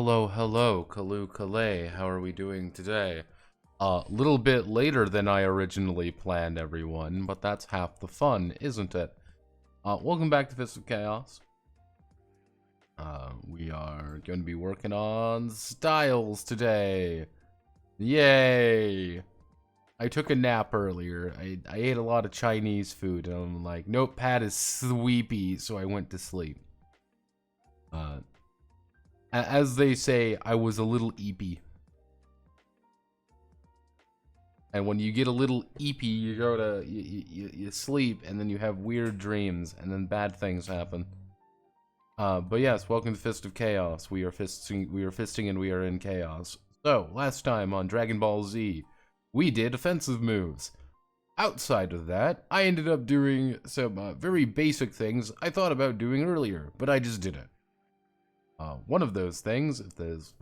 Hello, Kalu Kale. How are we doing today? A little bit later than I originally planned, everyone, but that's half the fun, isn't it? Welcome back to Fist of Chaos. We are going to be working on styles today. Yay! I took a nap earlier. I ate a lot of Chinese food, and I'm like, Notepad is sleepy, so I went to sleep. As they say, I was a little eepy. And when you get a little eepy, you go to you sleep, and then you have weird dreams, and then bad things happen. But yes, welcome to Fist of Chaos. We are fisting, and we are in chaos. So last time on Dragon Ball Z, we did offensive moves. Outside of that, I ended up doing some very basic things I thought about doing earlier, but I just didn't. One of those things, if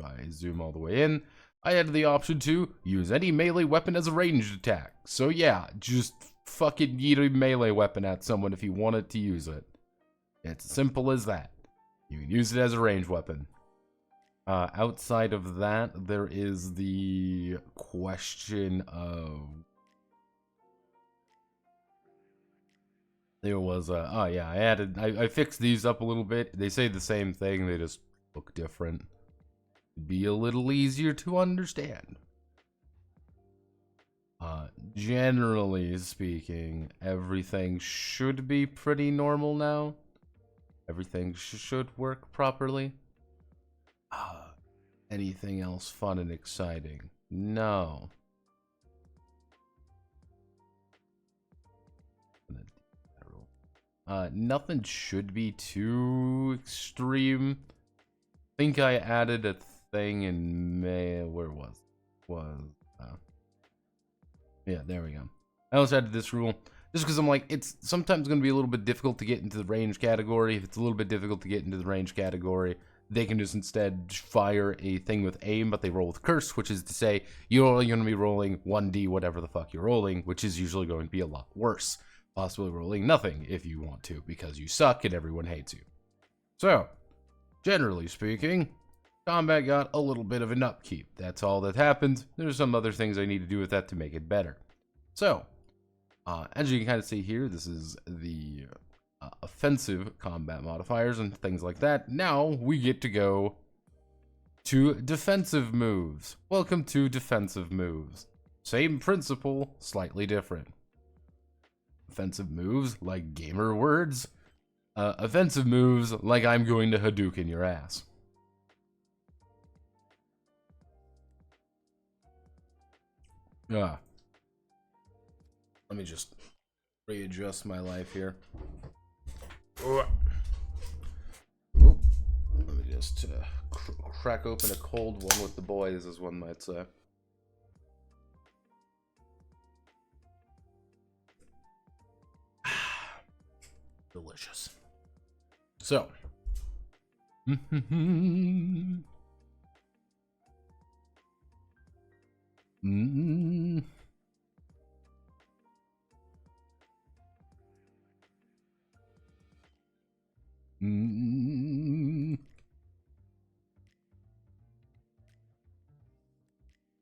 I zoom all the way in, I had the option to use any melee weapon as a ranged attack. So yeah, just fucking yeet a melee weapon at someone if you wanted to use it. It's as simple as that. You can use it as a ranged weapon. Outside of that, there is the question of... There was oh yeah, I fixed these up a little bit. They say the same thing, they just look different. Be a little easier to understand. Generally speaking, everything should be pretty normal now. Everything should work properly. Anything else fun and exciting? No. Nothing should be too extreme. I think I added a thing in May. Where yeah, there we go. I also added this rule just because I'm like, it's sometimes going to be a little bit difficult to get into the range category. If it's a little bit difficult to get into the range category, they can just instead fire a thing with aim, but they roll with curse, which is to say you're only going to be rolling 1d whatever the fuck you're rolling, which is usually going to be a lot worse. Possibly rolling nothing if you want to, because you suck and everyone hates you. So, generally speaking, combat got a little bit of an upkeep. That's all that happened. There's some other things I need to do with that to make it better. So, as you can kind of see here, this is the offensive combat modifiers and things like that. Now, we get to go to defensive moves. Welcome to defensive moves. Same principle, slightly different. Offensive moves, like gamer words. Offensive moves, like I'm going to Hadouken your ass. Let me just readjust my life here. Let me just crack open a cold one with the boys, as one might say. Delicious. So.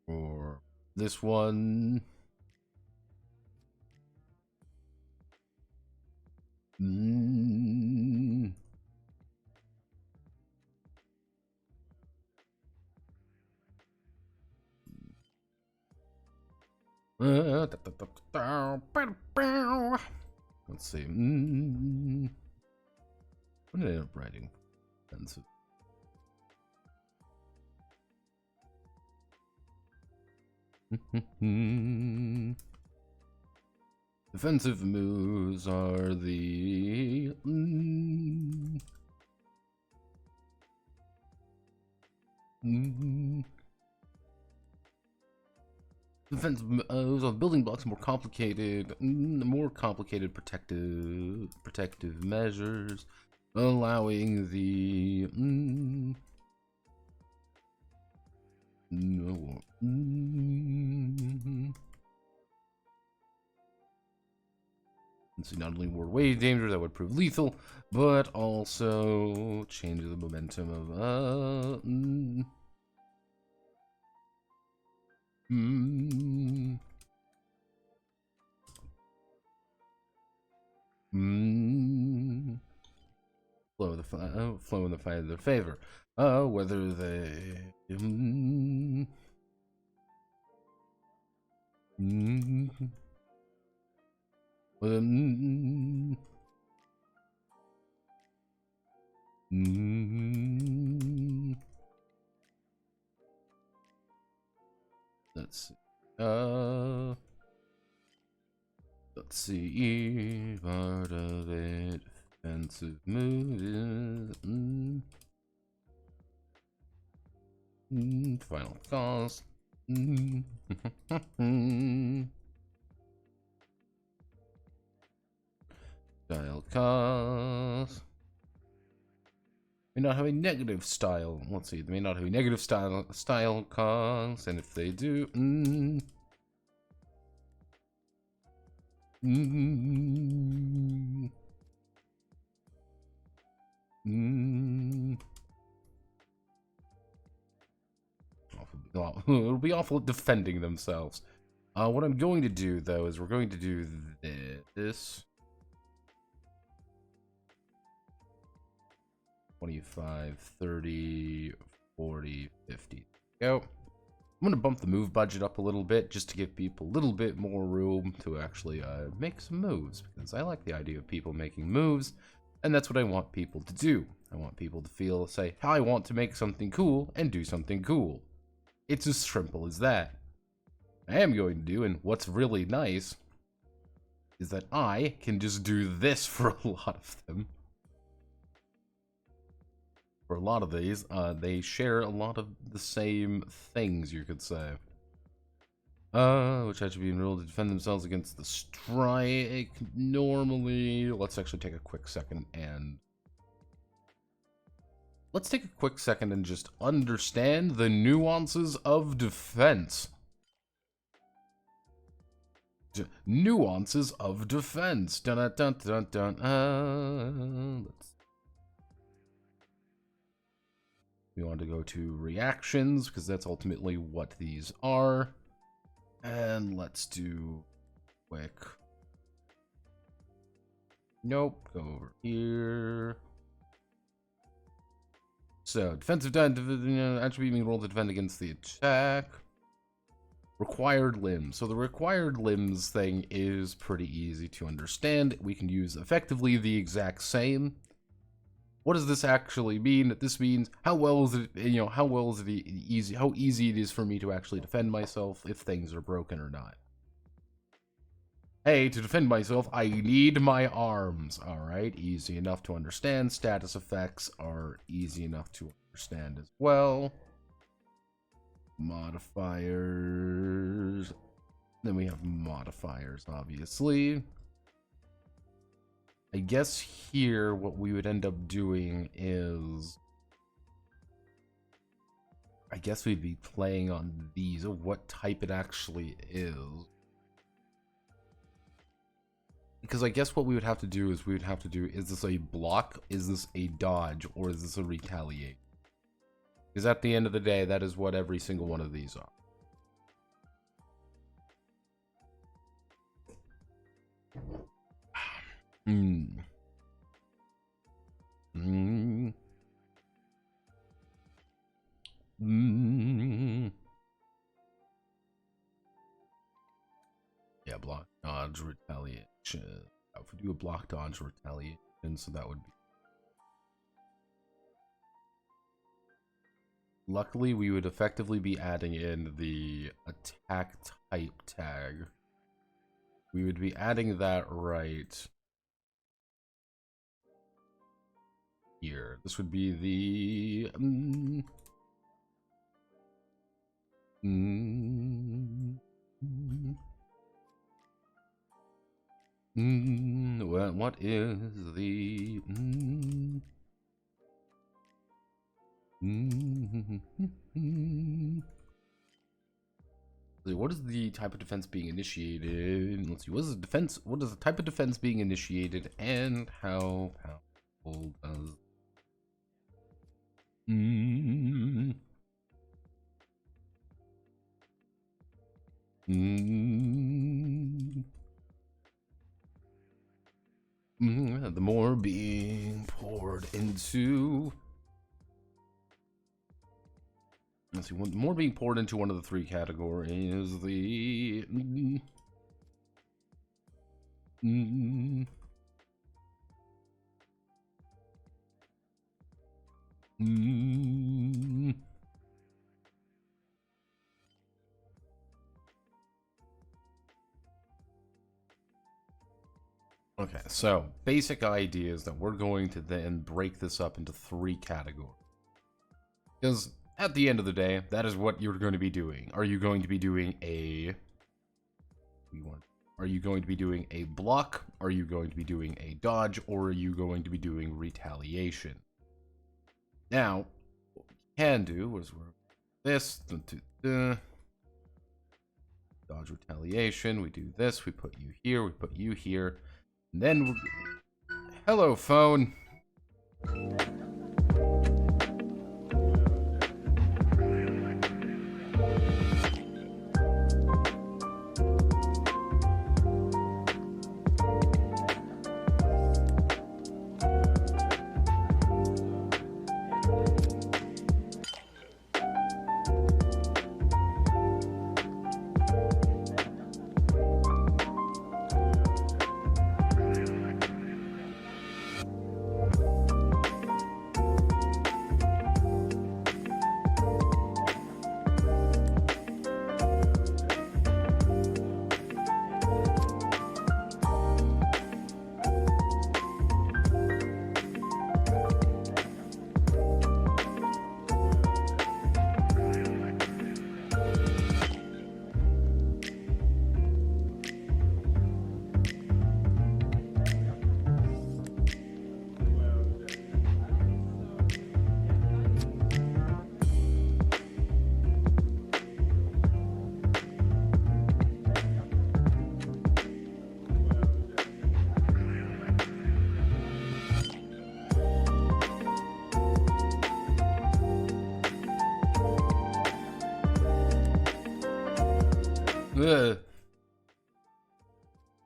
Or this one. Let's see. What did I end up writing? Defensive. Defensive moves are the defensive moves are building blocks, more complicated protective measures, allowing the So not only more way dangerous, that would prove lethal, but also change the momentum of flow in the fight of their favor. Whether they let's see. Part of it, defensive moves. Final cost. Style cost. May not have a negative style. Let's see. They may not have a negative style cost, and if they do, it'll be awful at defending themselves. What I'm going to do though is we're going to do this. 25, 30, 40, 50. Go. I'm going to bump the move budget up a little bit just to give people a little bit more room to actually make some moves, because I like the idea of people making moves, and that's what I want people to do. I want people to say, I want to make something cool and do something cool. It's as simple as that. I am going to do, and what's really nice is that I can just do this for a lot of them. For a lot of these, they share a lot of the same things, you could say. Which had to be enrolled to defend themselves against the strike. Normally, let's actually take a quick second and... Let's take a quick second and just understand the nuances of defense. Nuances of defense. Dun dun dun dun dun. We want to go to reactions, because that's ultimately what these are. And let's do quick. Nope, go over here. So, defensive attribute being rolled to defend against the attack. Required limbs. So the required limbs thing is pretty easy to understand. We can use effectively the exact same. What does this actually mean? This means how well is it, how easy it is for me to actually defend myself if things are broken or not. Hey, to defend myself, I need my arms. Alright, easy enough to understand. Status effects are easy enough to understand as well. Modifiers. Then we have modifiers, obviously. I guess here what we would end up doing is... I guess we'd be playing on these, of what type it actually is. Because I guess what we would have to do is is this a block, is this a dodge, or is this a retaliate? Because at the end of the day, that is what every single one of these are. Yeah, block, dodge, retaliation. If we do a block, dodge, retaliation, so that would be... Luckily, we would effectively be adding in the attack type tag. We would be adding that right here. This would be the... what is the... What is the type of defense being initiated? Let's see. What is the defense? What is the type of defense being initiated, and how powerful does? The more being poured into. Let's see. More being poured into one of the three categories. The. Okay, so basic idea is that we're going to then break this up into three categories. Because at the end of the day, that is what you're going to be doing. Are you going to be doing a... Are you going to be doing a block? Are you going to be doing a dodge? Or are you going to be doing retaliation? Now, what we can do is this... Dodge retaliation, we do this, we put you here, we put you here. And then we're... Hello, phone.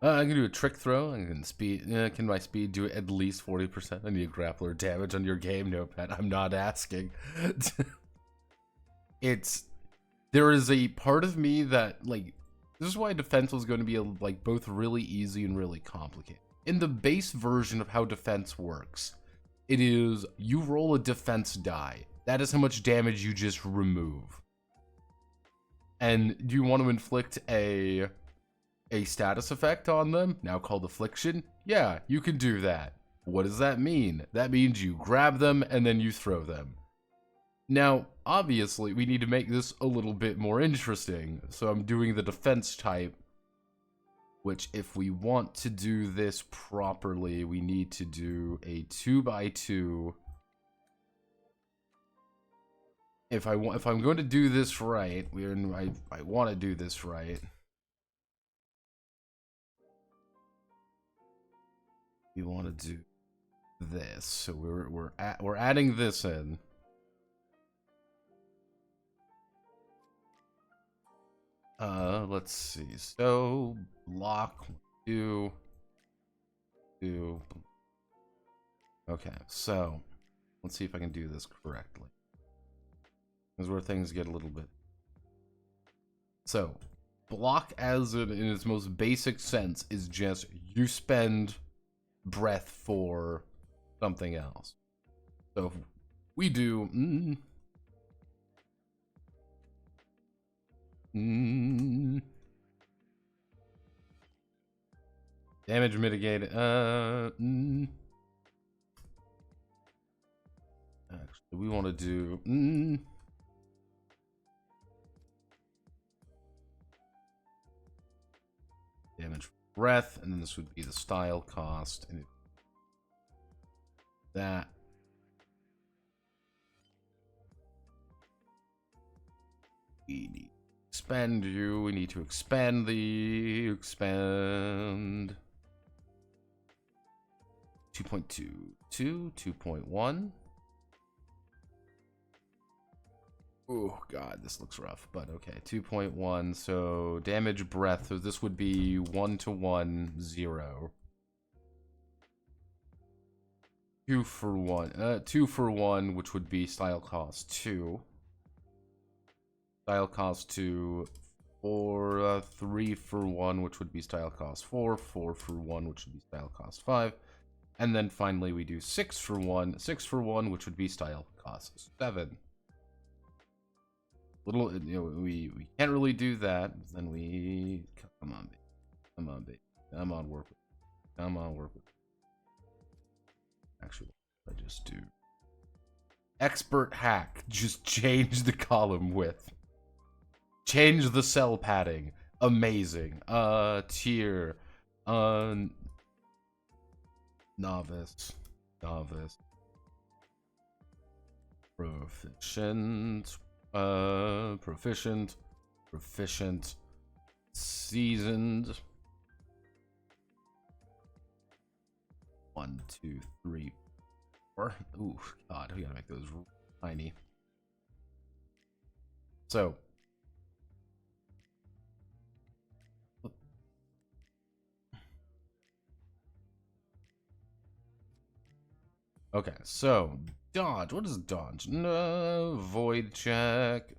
I can do a trick throw. I can speed. Can my speed do at least 40%? I need grappler damage on your game. No, Pat. I'm not asking. There is a part of me that like this is why defense was going to be like both really easy and really complicated. In the base version of how defense works, it is you roll a defense die. That is how much damage you just remove. And do you want to inflict a status effect on them, now called affliction? Yeah, you can do that. What does that mean? That means you grab them and then you throw them. Now, obviously, we need to make this a little bit more interesting, so I'm doing the defense type, which if we want to do this properly, we need to do a 2x2. If I'm going to do this right, I want to do this right. We want to do this, so we're adding this in. Let's see. So block do. Okay, so let's see if I can do this correctly. This is where things get a little bit. So block, as in its most basic sense, is just you spend breath for something else. So if we do damage mitigated. Actually, we want to do damage breath, and then this would be the style cost, and that we need expand you. We need to expand the expand. 2.2, 2.1. Oh god, this looks rough, but okay. 2.1, so damage breath, so this would be 1-1, 0. 2 for 1, 2 for 1, which would be style cost 2. Style cost 2, 4, 3 for 1, which would be style cost 4, 4 for 1, which would be style cost 5. And then finally we do 6 for 1, 6 for 1, which would be style cost 7. Little, you know, we can't really do that. Then we come on, baby. Come on, baby. Come on, work with it. Come on, work with it. Actually, I just do expert hack. Just change the column width. Change the cell padding. Amazing. Tier. Novice. Proficient. Proficient. Seasoned. 1, 2, 3, 4. Ooh, god, we gotta make those tiny. So. Okay, so dodge. What is dodge? No, void check.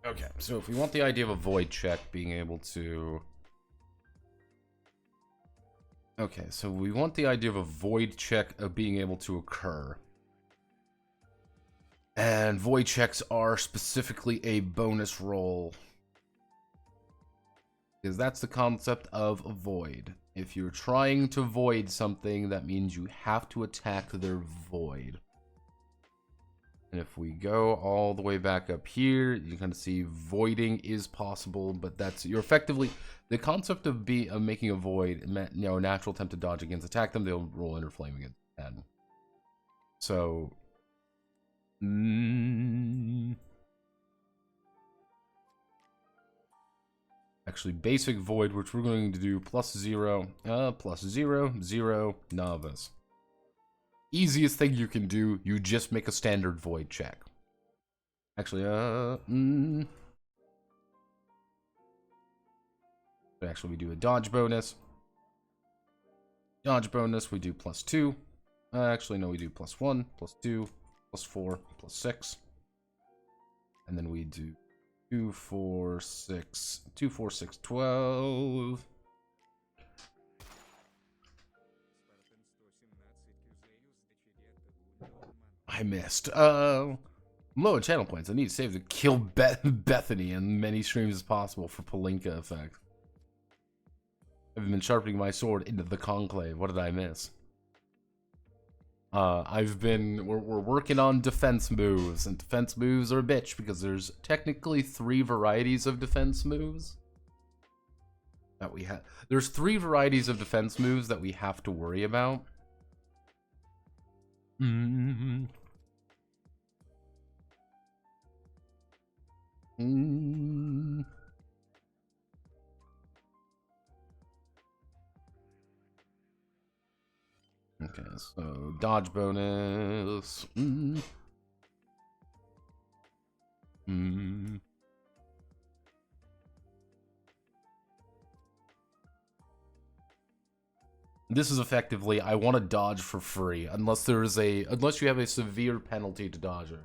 Okay, so if we want the idea of a void check being able to... Okay, so we want the idea of a void check of being able to occur. And void checks are specifically a bonus roll. Because that's the concept of a void. If you're trying to void something, that means you have to attack their void. And if we go all the way back up here, you kind of see voiding is possible, but that's, you're effectively, the concept of making a void, you know, a natural attempt to dodge against, attack them, they'll roll inner flame against that. So, actually, basic void, which we're going to do +0, +0, 0, novice. Easiest thing you can do, you just make a standard void check. Actually, actually, we do a dodge bonus. Dodge bonus, we do +2. Actually, no, we do +1, +2, +4, +6. And then we do 2, 4, 6, 2, 4, 6, 12. I missed. I'm low on channel points. I need to save to kill Bethany in many streams as possible for Palinka effect. I've been sharpening my sword into the conclave. What did I miss? We're working on defense moves, and defense moves are a bitch because there's technically 3 varieties of defense moves that we have. There's 3 varieties of defense moves that we have to worry about. Okay, so dodge bonus. This is effectively, I want to dodge for free, unless you have a severe penalty to dodging.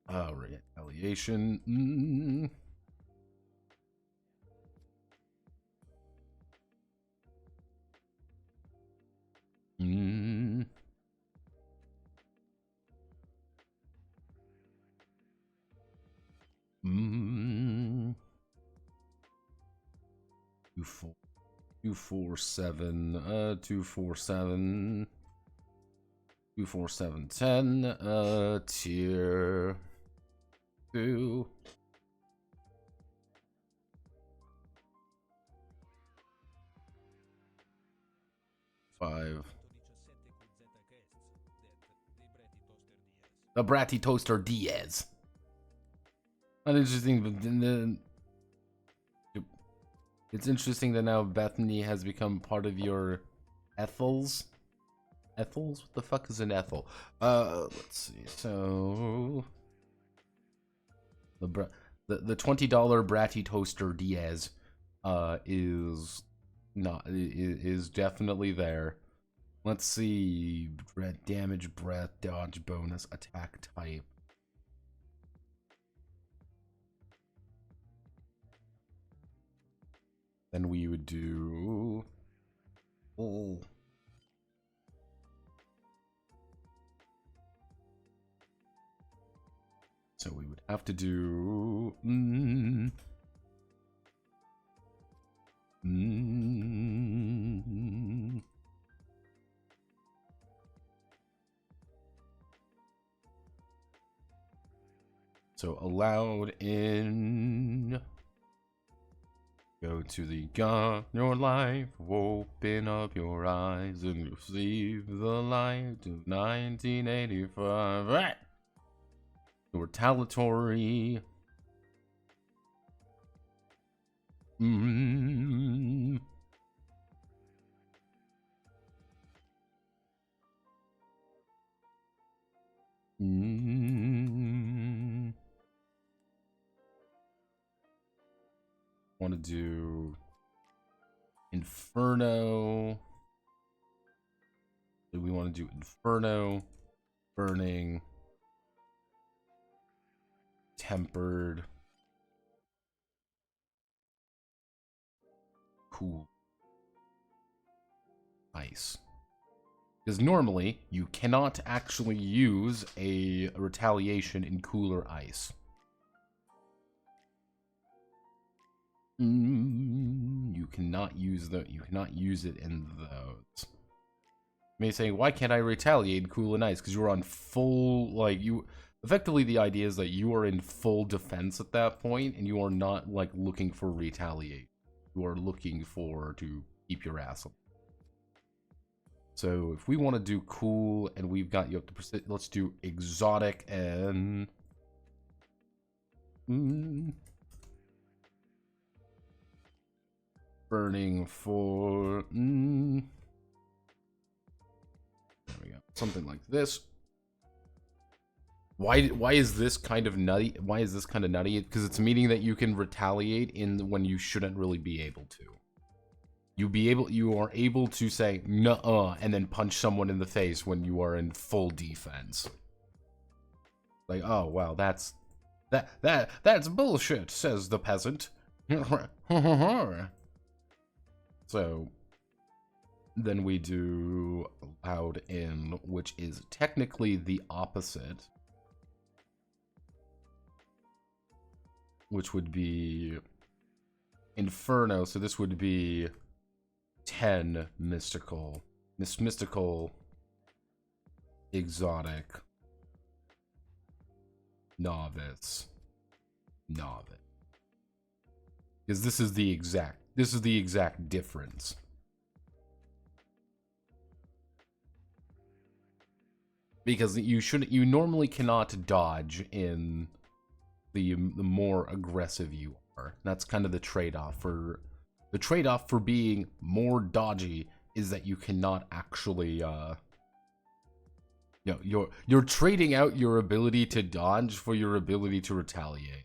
Retaliation. 247, 247, 24710, tier 2. The Bratty Toaster Diaz. Not interesting, but then it's interesting that now Bethany has become part of your Ethels. Ethels? What the fuck is an Ethel? Let's see. So the $20 Bratty Toaster Diaz is definitely there. Let's see. Damage, breath, dodge, bonus, attack type. Then we would do. Oh. So we would have to do. So allowed in. Go to the God, your life, open up your eyes and receive the light of 1985. Right. The retaliatory. Want to do Inferno. Do we want to do Inferno, Burning, Tempered, Cool, Ice? Because normally you cannot actually use a retaliation in cooler ice. You cannot use it in those. You may say, why can't I retaliate in cool and ice? Because you're on full, like, you effectively, the idea is that you are in full defense at that point, and you are not like looking for retaliate. You are looking for to keep your ass up. So if we want to do cool and we've got you up to let's do exotic and burning for there we go, something like this. Why is this kind of nutty? Why is this kind of nutty? Because it's meaning that you can retaliate in when you shouldn't really be able to. You are able to say nuh-uh and then punch someone in the face when you are in full defense. Like, oh wow, that's bullshit, says the peasant. So then we do loud in, which is technically the opposite, which would be Inferno. So this would be 10 mystical, mystical, exotic, novice. Because this is the exact difference. Because you normally cannot dodge in the more aggressive you are. That's kind of the trade-off for being more dodgy is that you cannot actually you're trading out your ability to dodge for your ability to retaliate.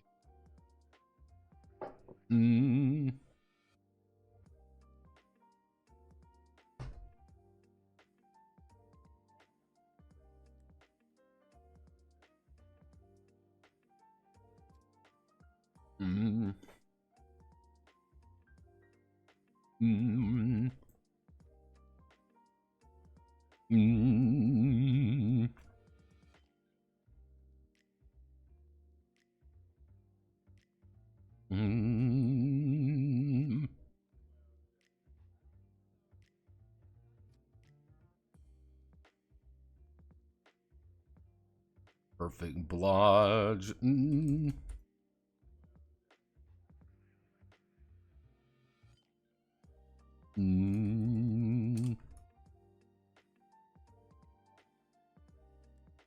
Perfect blodge.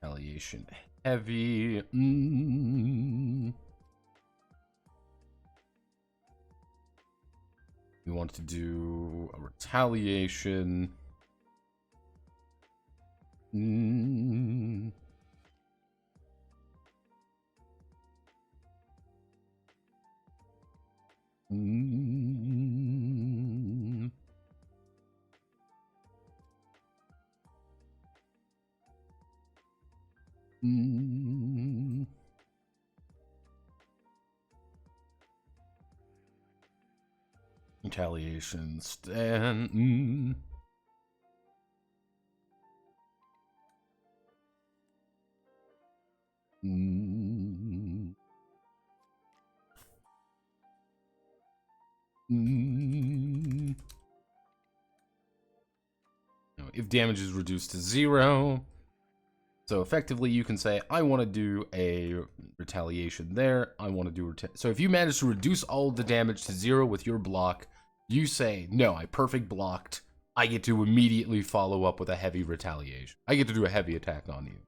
Retaliation heavy. We want to do a retaliation. Retaliation stand. If damage is reduced to 0, so effectively you can say, I want to do a retaliation there. I want to do so if you manage to reduce all of the damage to 0 with your block, you say, no, I perfect blocked. I get to immediately follow up with a heavy retaliation. I get to do a heavy attack on you.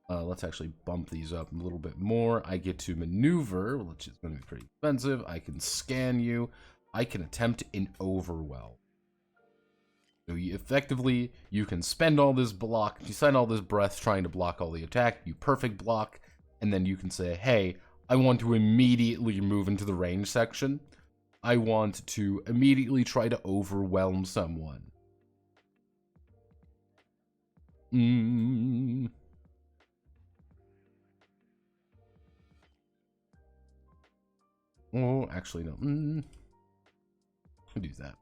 Let's actually bump these up a little bit more. I get to maneuver, which is going to be pretty expensive. I can scan you. I can attempt an overwhelm. So effectively, you can spend all this block, you spend all this breath trying to block all the attack, you perfect block, and then you can say, hey, I want to immediately move into the range section. I want to immediately try to overwhelm someone. Oh, actually, no. I'll do that.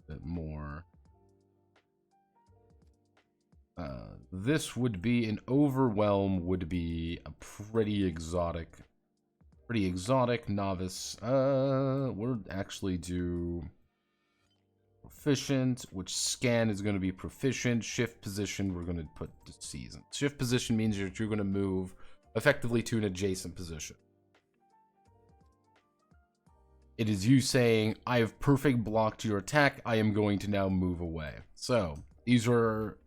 Bit more. This would be an overwhelm, would be a pretty exotic novice. We'll actually do proficient, which scan is going to be proficient. Shift position, we're going to put the season. Shift position means you're going to move effectively to an adjacent position. It is you saying, I have perfect blocked your attack. I am going to now move away. So, these are...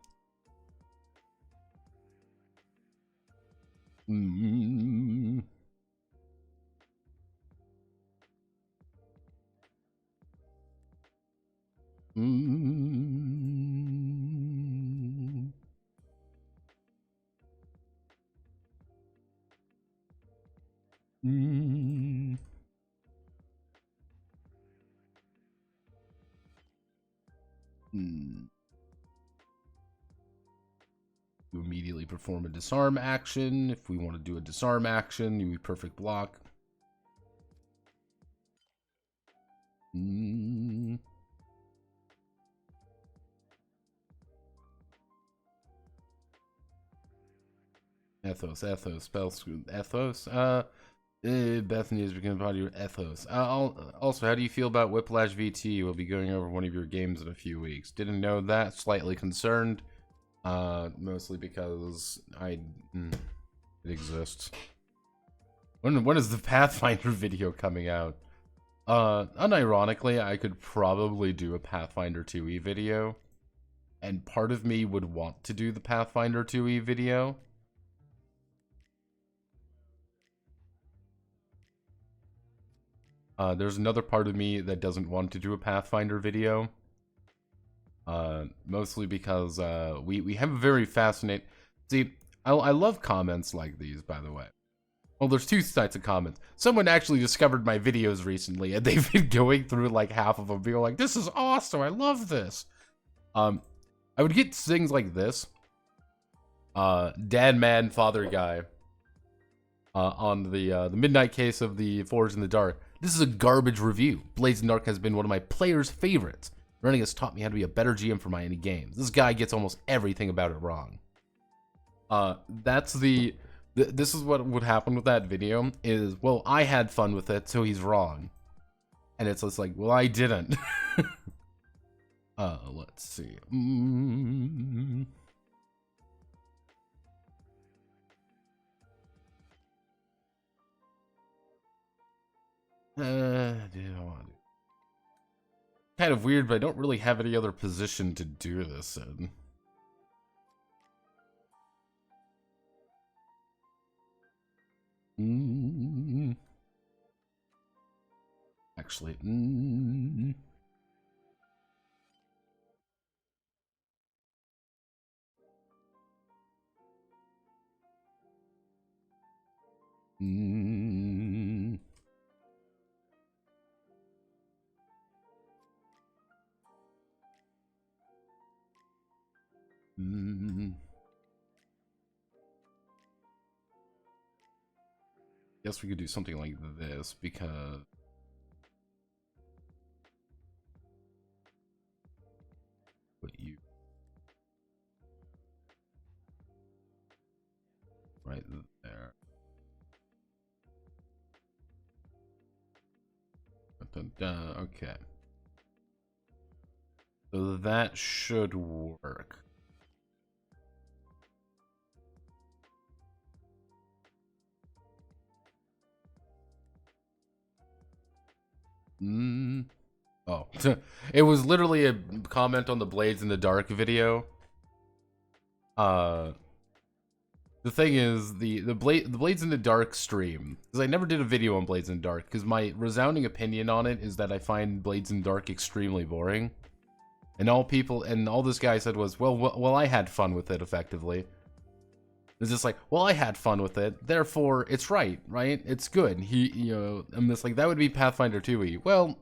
You immediately perform a disarm action. If we want to do a disarm action, you perfect block. Ethos, spell screw, ethos. Bethany has become part of your ethos. Also, how do you feel about Whiplash VT? We'll be going over one of your games in a few weeks. Didn't know that. Slightly concerned. Mostly because it exists. When is the Pathfinder video coming out? Unironically, I could probably do a Pathfinder 2e video. And part of me would want to do the Pathfinder 2e video. There's another part of me that doesn't want to do a Pathfinder video. Mostly because we have a very fascinating... See, I love comments like these, by the way. Well, there's two types of comments. Someone actually discovered my videos recently, and they've been going through like half of them, being like, this is awesome, I love this. I would get things like this. Dad, man, father guy. On the Midnight Case of the Forged in the Dark. This is a garbage review. Blades in the Dark has been one of my players' favorites. Running has taught me how to be a better GM for my indie games. This guy gets almost everything about it wrong. This is what would happen with that video, is, well, I had fun with it, so he's wrong. And it's just like, well, I didn't. Let's see. I want to do? Kind of weird, but I don't really have any other position to do this in. Actually, guess we could do something like this because put you right there. Okay. So that should work. Oh, it was literally a comment on the Blades in the Dark video. The thing is, the Blades in the Dark stream, because I never did a video on Blades in the Dark, because my resounding opinion on it is that I find Blades in the Dark extremely boring. And all this guy said was, well, I had fun with it, effectively. It's just like, well, I had fun with it, therefore, it's right? It's good. I'm just like, that would be Pathfinder 2e. Well,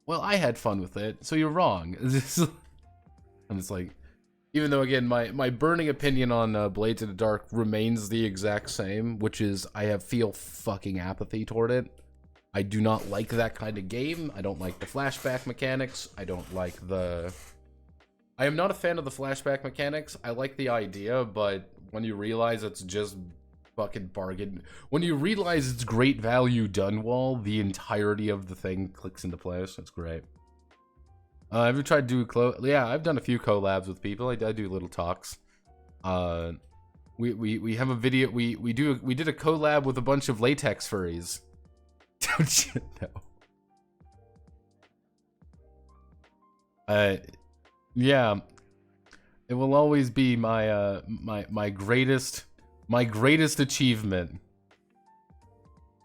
I had fun with it, so you're wrong. I'm just like, even though, again, my burning opinion on Blades in the Dark remains the exact same, which is I feel fucking apathy toward it. I do not like that kind of game. I don't like the flashback mechanics. I don't like the... I am not a fan of the flashback mechanics. I like the idea, but when you realize it's just fucking bargain... When you realize it's great value Dunwall, the entirety of the thing clicks into place. It's great. Have you tried to do yeah, I've done a few collabs with people. I do little talks. We have a video. We did a collab with a bunch of latex furries. Don't you know? Yeah, it will always be my my greatest achievement.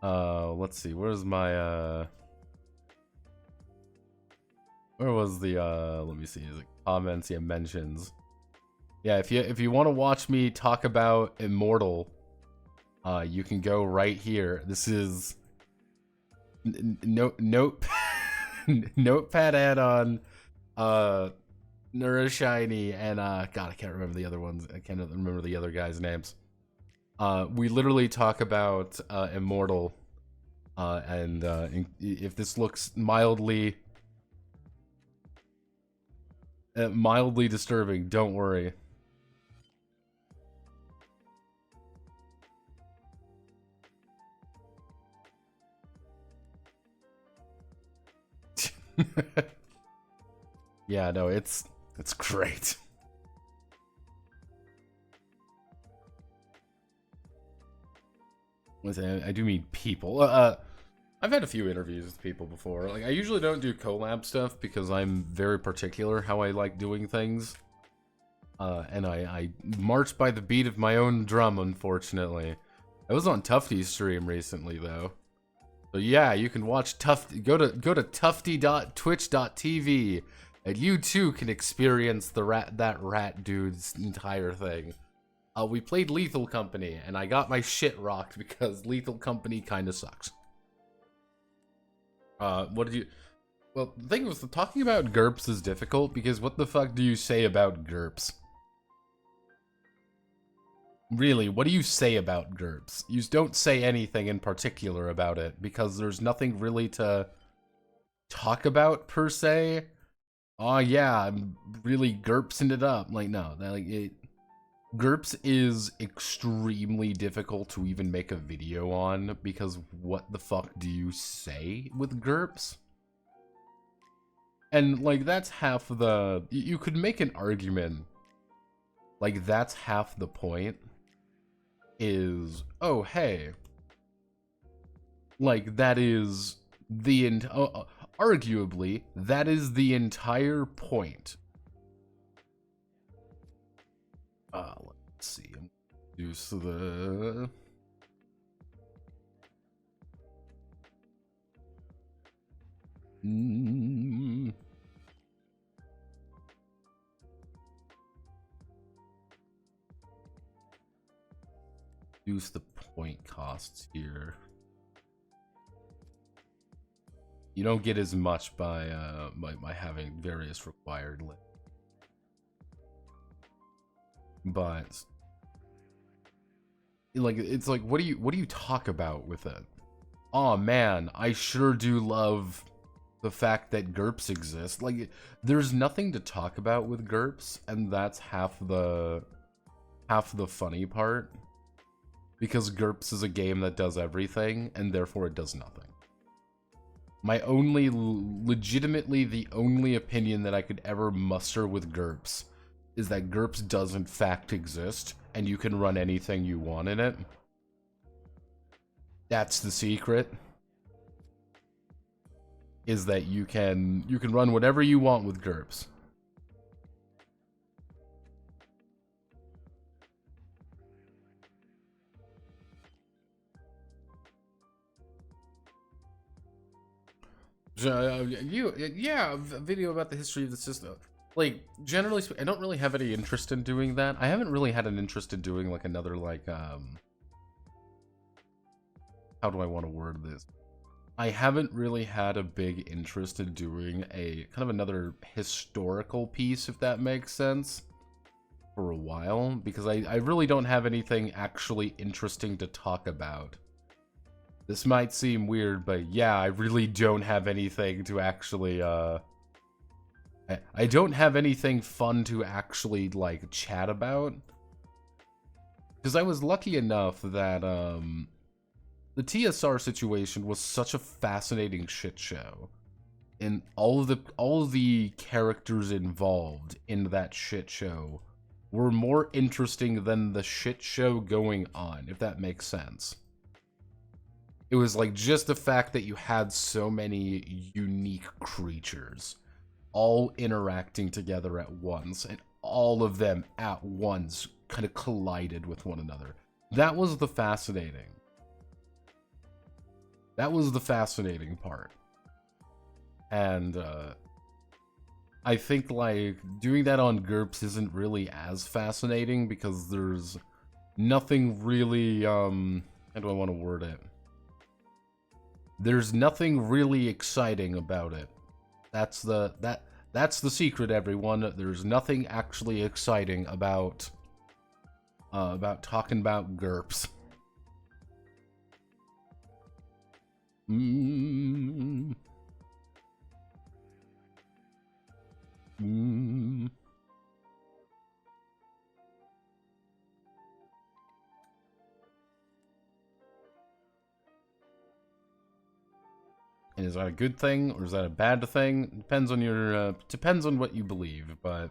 Let's see. Where's my Where was the let me see, is it comments? Yeah, mentions. Yeah, if you want to watch me talk about Immortal, you can go right here. This is Notepad add-on, Neuroshiny, and God, I can't remember the other ones. I can't remember the other guys' names. We literally talk about Immortal, and if this looks mildly disturbing, don't worry. Yeah, no, it's great. I do mean people. I've had a few interviews with people before. Like, I usually don't do collab stuff because I'm very particular how I like doing things. And I march by the beat of my own drum, unfortunately. I was on Tufty's stream recently, though. So yeah, you can watch Tufty. Go to tufty.twitch.tv, and you too can experience that rat dude's entire thing. We played Lethal Company, and I got my shit rocked because Lethal Company kind of sucks. What did you... Well, the thing was, talking about GURPS is difficult, because what the fuck do you say about GURPS? Really, what do you say about GURPS? You don't say anything in particular about it, because there's nothing really to talk about, per se. Oh yeah, I'm really GURPSing it up. Like, no, GURPS is extremely difficult to even make a video on, because what the fuck do you say with GURPS? And, like, that's half the... You could make an argument. Like, that's half the point. Is, oh, hey. Like, that is arguably, that is the entire point. Let's see. Use the... Use the point costs here. You don't get as much by having various required lists. But like, it's like, what do you talk about with it? Oh man, I sure do love the fact that GURPS exist. Like, there's nothing to talk about with GURPS, and that's half the funny part. Because GURPS is a game that does everything, and therefore it does nothing. Legitimately, the only opinion that I could ever muster with GURPS is that GURPS does in fact exist, and you can run anything you want in it. That's the secret. Is that you can run whatever you want with GURPS. Yeah, a video about the history of the system. Like, generally speaking, I don't really have any interest in doing that. I haven't really had an interest in doing, like, another, like, how do I want to word this? I haven't really had a big interest in doing a, kind of another historical piece, if that makes sense, for a while, because I really don't have anything actually interesting to talk about. This might seem weird, but yeah, I really don't have anything to actually, I don't have anything fun to actually, like, chat about. Because I was lucky enough that, the TSR situation was such a fascinating shit show. And all of the characters involved in that shit show were more interesting than the shit show going on, if that makes sense. It was like just the fact that you had so many unique creatures all interacting together at once, and all of them at once kind of collided with one another. That was the fascinating. That was the fascinating part. And I think, like, doing that on GURPS isn't really as fascinating because there's nothing really, how do I want to word it? There's nothing really exciting about it. That's the secret, everyone. There's nothing actually exciting about talking about GURPS. And is that a good thing or is that a bad thing? Depends on your depends on what you believe, but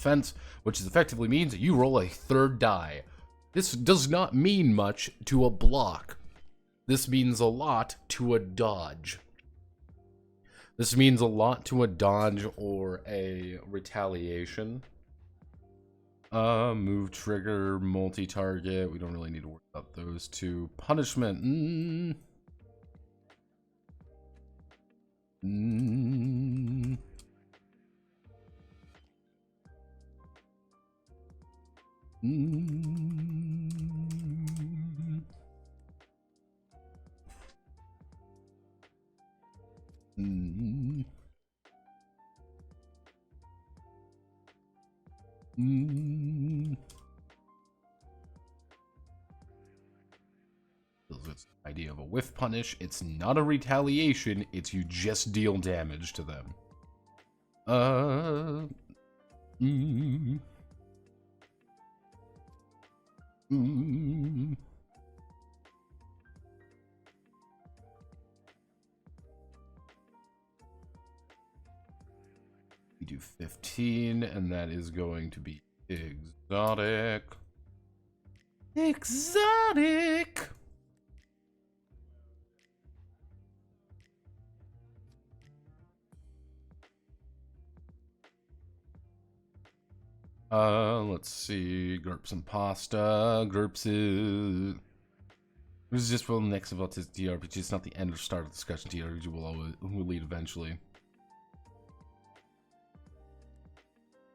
defense, which effectively means that you roll a third die. This does not mean much to a block. This means a lot to a dodge. This means a lot to a dodge or a retaliation. Move trigger, multi-target. We don't really need to worry about those two. Punishment. It's the idea of a whiff punish. It's not a retaliation. It's you just deal damage to them. We do 15, and that is going to be exotic. Exotic! Let's see. GURPS and pasta. GURPS is... This is just for the next about this DRPG. It's not the end or start of the discussion. DRPG will lead eventually.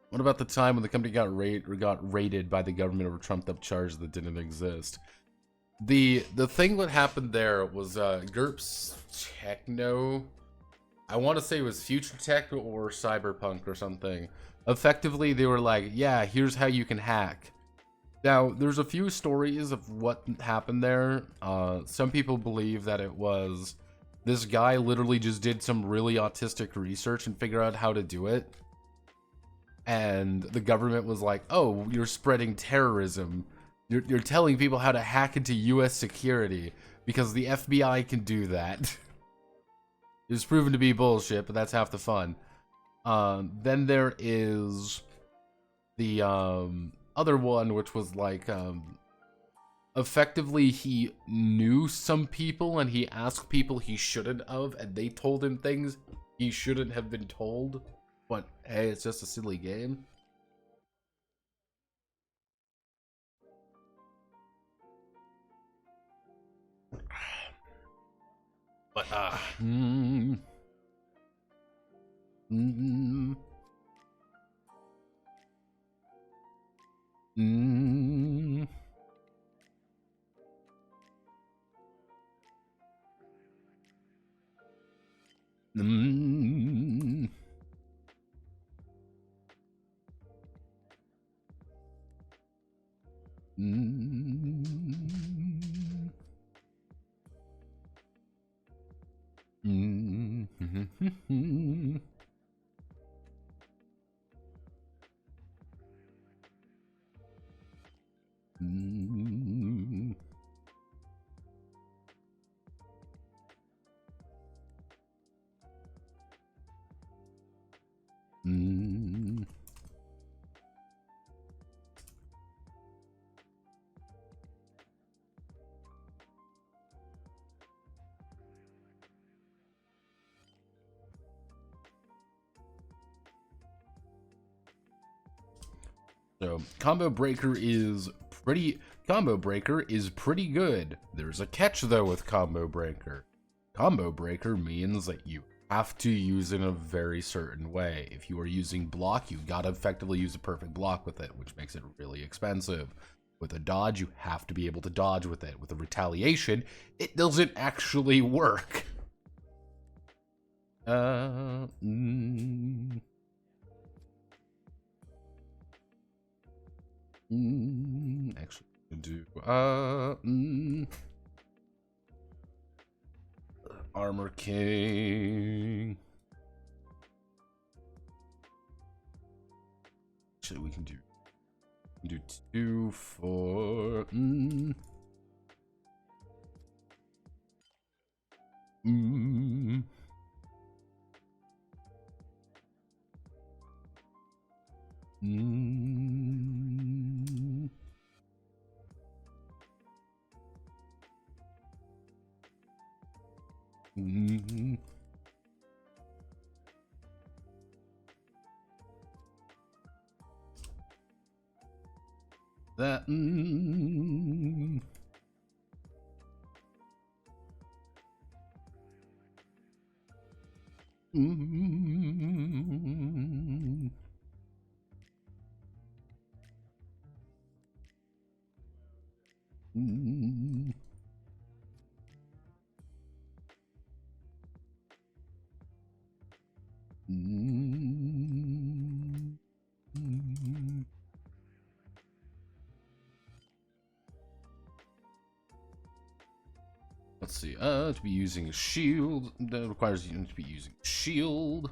What about the time when the company got raided by the government over trumped-up charges that didn't exist? The thing that happened there was GURPS Techno. I want to say it was Future Tech or Cyberpunk or something. Effectively, they were like, yeah, here's how you can hack. Now, there's a few stories of what happened there. Some people believe that it was this guy literally just did some really autistic research and figured out how to do it. And the government was like, oh, you're spreading terrorism. You're telling people how to hack into US security because the FBI can do that. It was proven to be bullshit, but that's half the fun. Then there is the other one, which was like, effectively he knew some people and he asked people he shouldn't have, and they told him things he shouldn't have been told. But hey, it's just a silly game. But So Combo Breaker is pretty good. There's a catch though with Combo Breaker. Combo Breaker means that you have to use it in a very certain way. If you are using block, you gotta effectively use a perfect block with it, which makes it really expensive. With a dodge, you have to be able to dodge with it. With a retaliation, it doesn't actually work. Actually, do Armor King. Actually, we can do 2 for that. Let's see. To be using a shield. That requires you to be using a shield.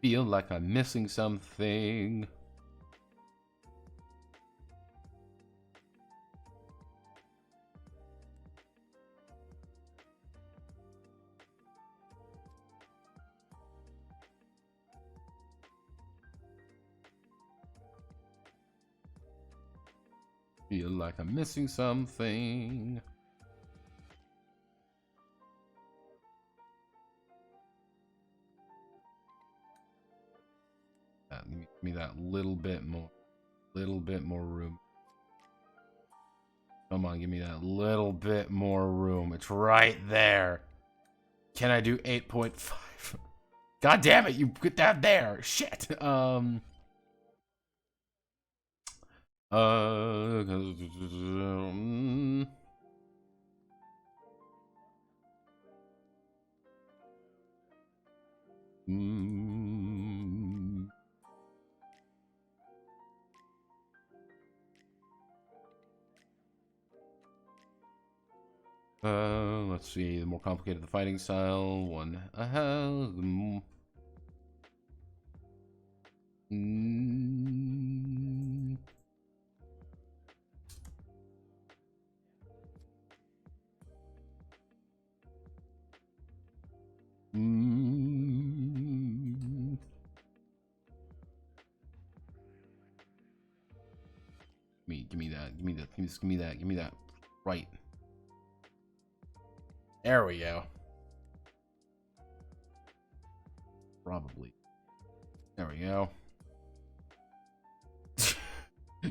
Feel like I'm missing something. Feel like I'm missing something. Give me that little bit more room. Come on, give me that little bit more room. It's right there. Can I do 8.5? God damn it, you put that there. Shit. Let's see. The more complicated the fighting style, one. Give me that. Give me that. Give me that. Give me that. Right. There we go. Probably. There we go.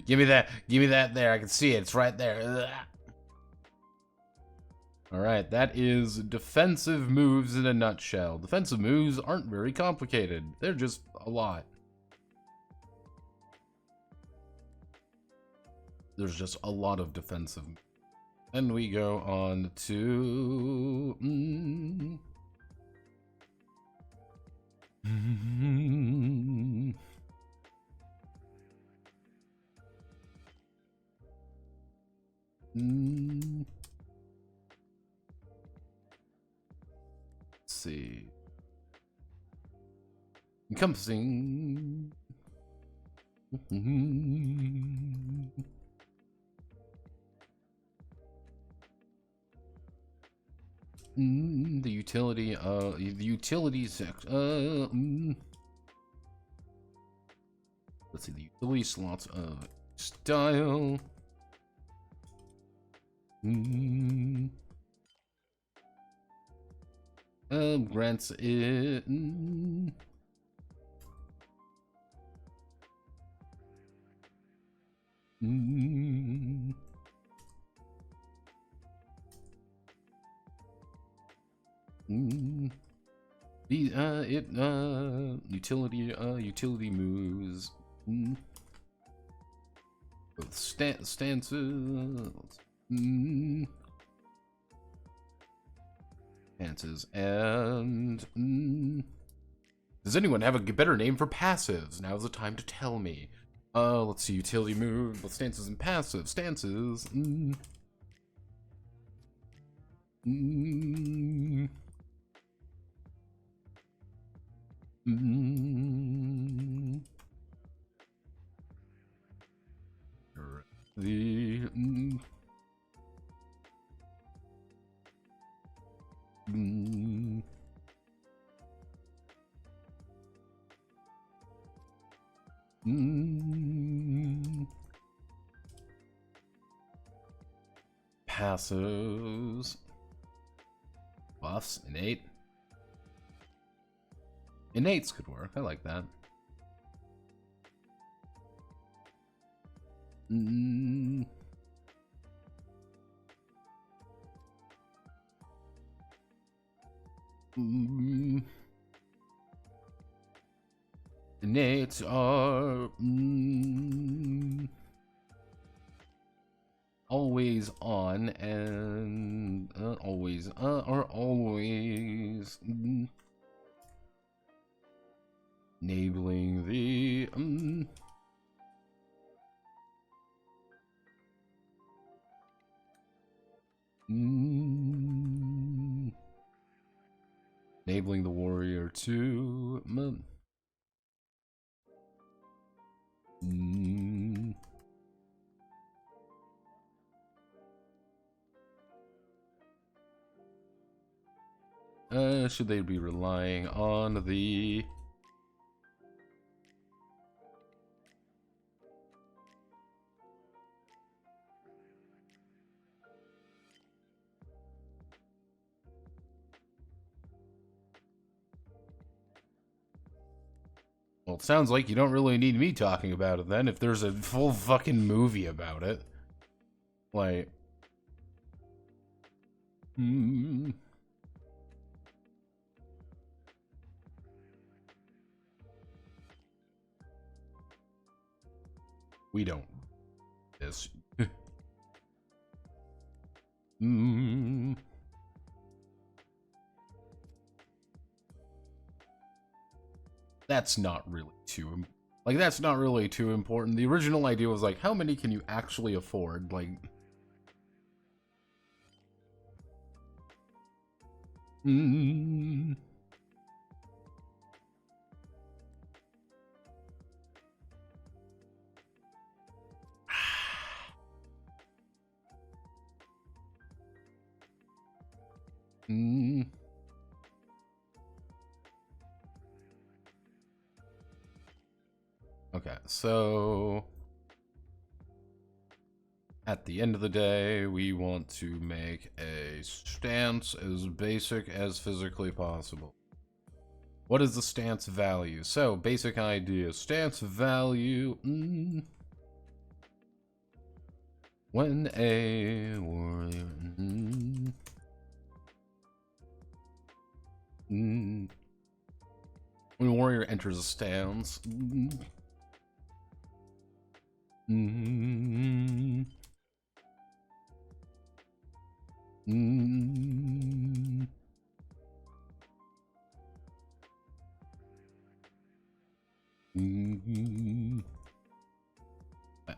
Give me that. Give me that there. I can see it. It's right there. Alright, that is defensive moves in a nutshell. Defensive moves aren't very complicated. They're just a lot. There's just a lot of defensive. Then we go on to... Let's see. Encompassing. The utility, the utility sector. Let's see, the utility slots of style. Grants it. Utility moves. Both stances. Stances and does anyone have a better name for passives? Now's the time to tell me. Let's see, utility move, both stances and passive stances. passives. Buffs, innate. Innates could work. I like that. Innates are always on and always are always enabling the enabling the warrior to should they be relying on the well, it sounds like you don't really need me talking about it then, if there's a full fucking movie about it. Like... We don't. This. That's not really too... Like, that's not really too important. The original idea was, like, how many can you actually afford? Like... Okay, so... At the end of the day, we want to make a stance as basic as physically possible. What is the stance value? So, basic idea. Stance value... When a warrior... When a warrior enters a stance... By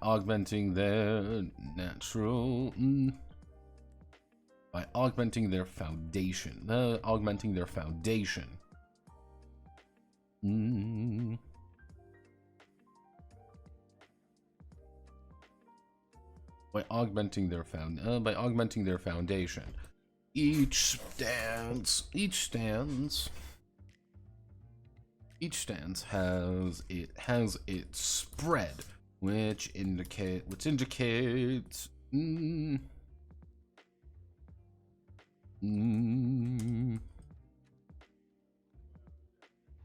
augmenting their natural... By augmenting their foundation. Augmenting their foundation. By augmenting their foundation. Each stance has its spread, which indicates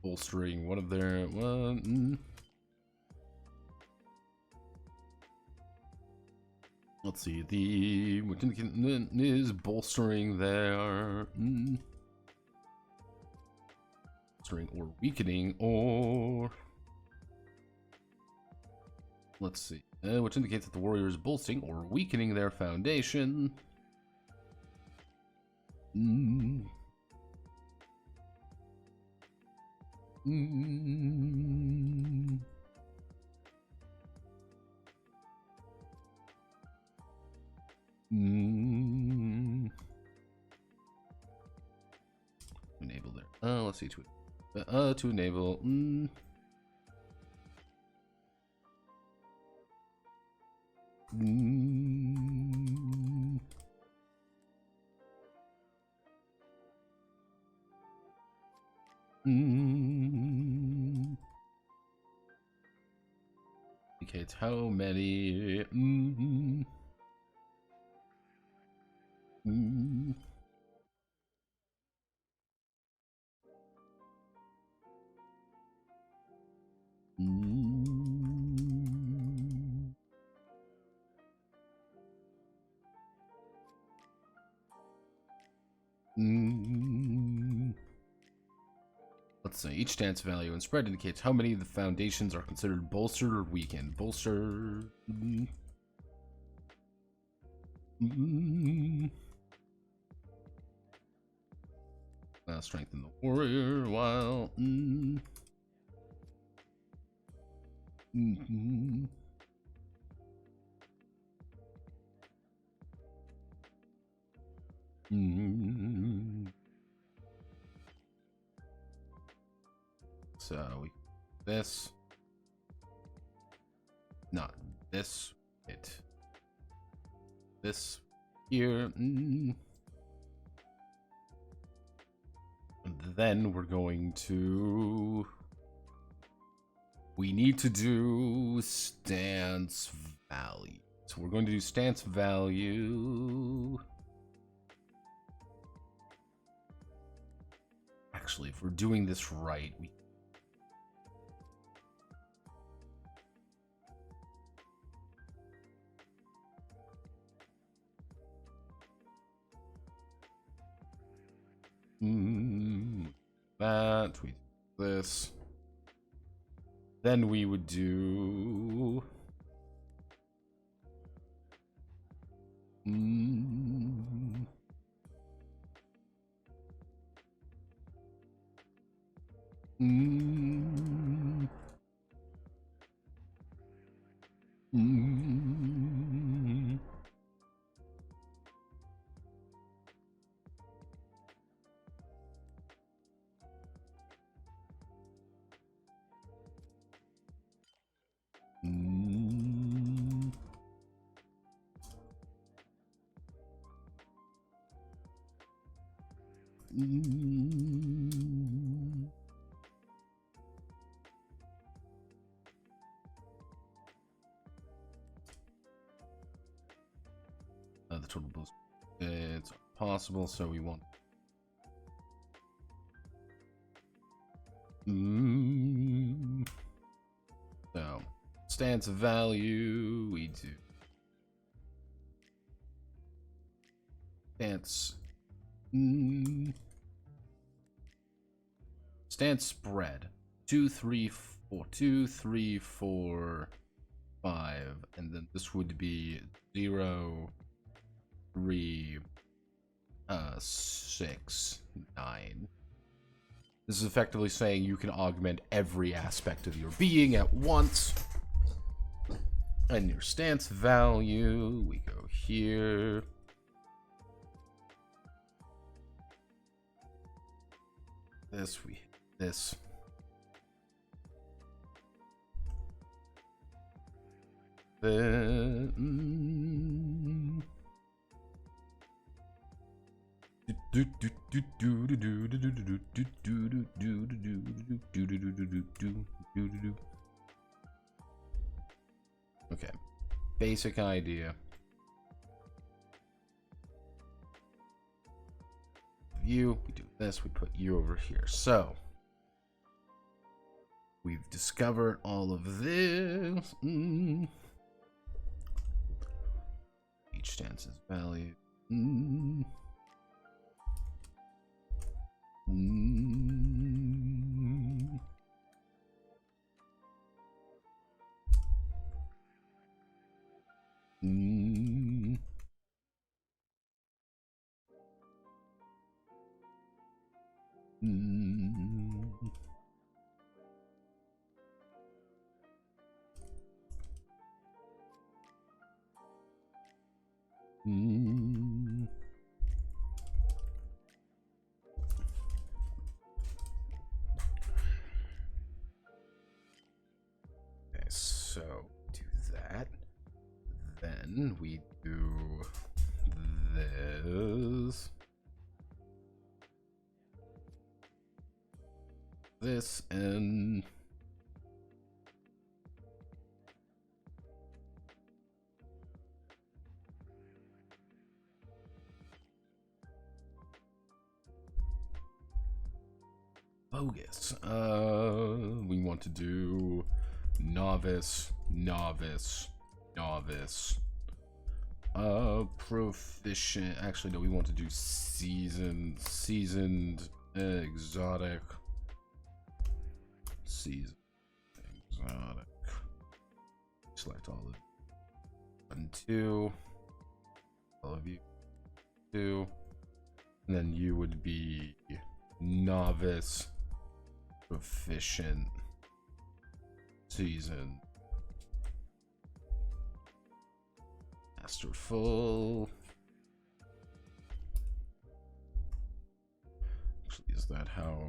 bolstering one of their let's see, the which is bolstering their bolstering or weakening, or let's see, which indicates that the warrior is bolstering or weakening their foundation. Enable there. Let's see, to enable. Indicates how many. Mm. Mm. Mm. Let's say each stance value and spread indicates how many of the foundations are considered bolstered or weakened. Bolstered. Strengthen the warrior while. So we this, not this, this here. And then we're going to. We need to do stance value. So we're going to do stance value. Actually, if we're doing this right, we. That we do this. Then we would do. The total boost. It's possible, so we want. So, stance value, we do. Stance. Stance spread. 2, 3, 4. 2, 3, 4, 5. And then this would be 0, 3, 6, 9. This is effectively saying you can augment every aspect of your being at once. And your stance value, we go here. This, this. Okay, basic idea. You, we do this, we put you over here. So we've discovered all of this. Each stance's value. Okay, so do that. Then we do this. This and Bogus. We want to do novice, novice, novice. Proficient. Actually, no, we want to do seasoned, exotic, seasoned, exotic. Select all of 1, 2. All of you 2, and then you would be novice, proficient, seasoned, masterful. Actually, is that how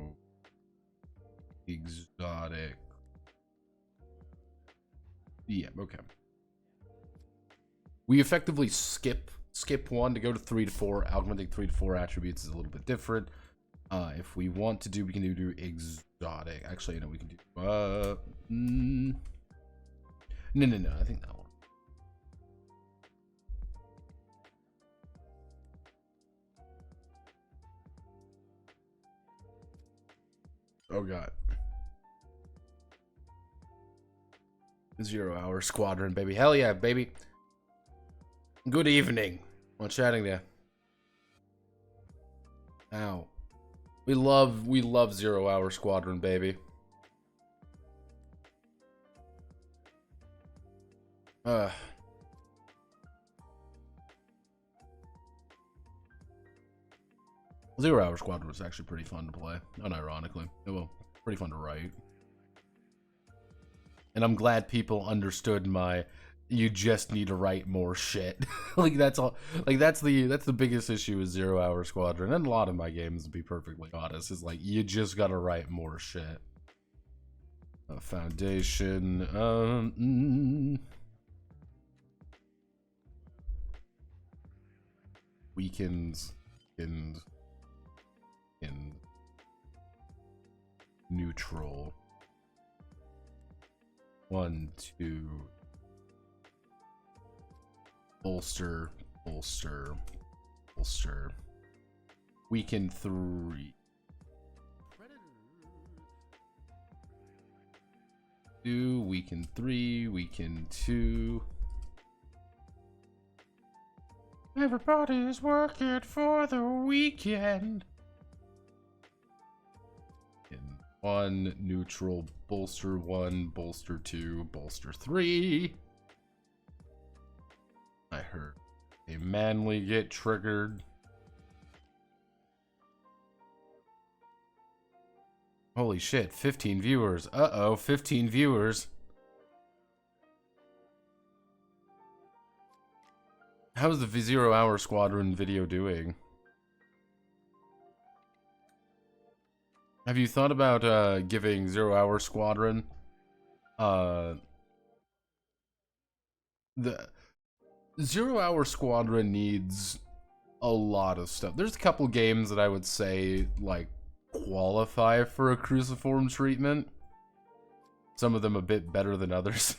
exotic? Yeah, okay. We effectively skip 1 to go to 3 to 4. Augmenting 3 to 4 attributes is a little bit different. If we want to do, we can do exotic. Actually, you know, we can do no, I think that one. Oh god. 0 hour squadron, baby. Hell yeah, baby. Good evening. What's chatting there? Ow. We love 0 hour squadron, baby. 0 hour squadron was actually pretty fun to play, unironically. Well, pretty fun to write. And I'm glad people understood my you just need to write more shit. Like that's all. Like that's the biggest issue with 0 hour squadron, and a lot of my games, to be perfectly honest, is like you just gotta write more shit. Foundation. Weakens and neutral. 1, 2. Bolster. Weaken 3. 2. Weaken 3. Weaken 2. Everybody's working for the weekend. 1. Neutral. Bolster 1. Bolster 2. Bolster 3. I heard a manly get triggered. Holy shit, 15 viewers. Uh-oh, 15 viewers. How's the 0 hour squadron video doing? Have you thought about giving 0 hour squadron the 0 hour squadron needs a lot of stuff. There's a couple games that I would say like qualify for a cruciform treatment. Some of them a bit better than others.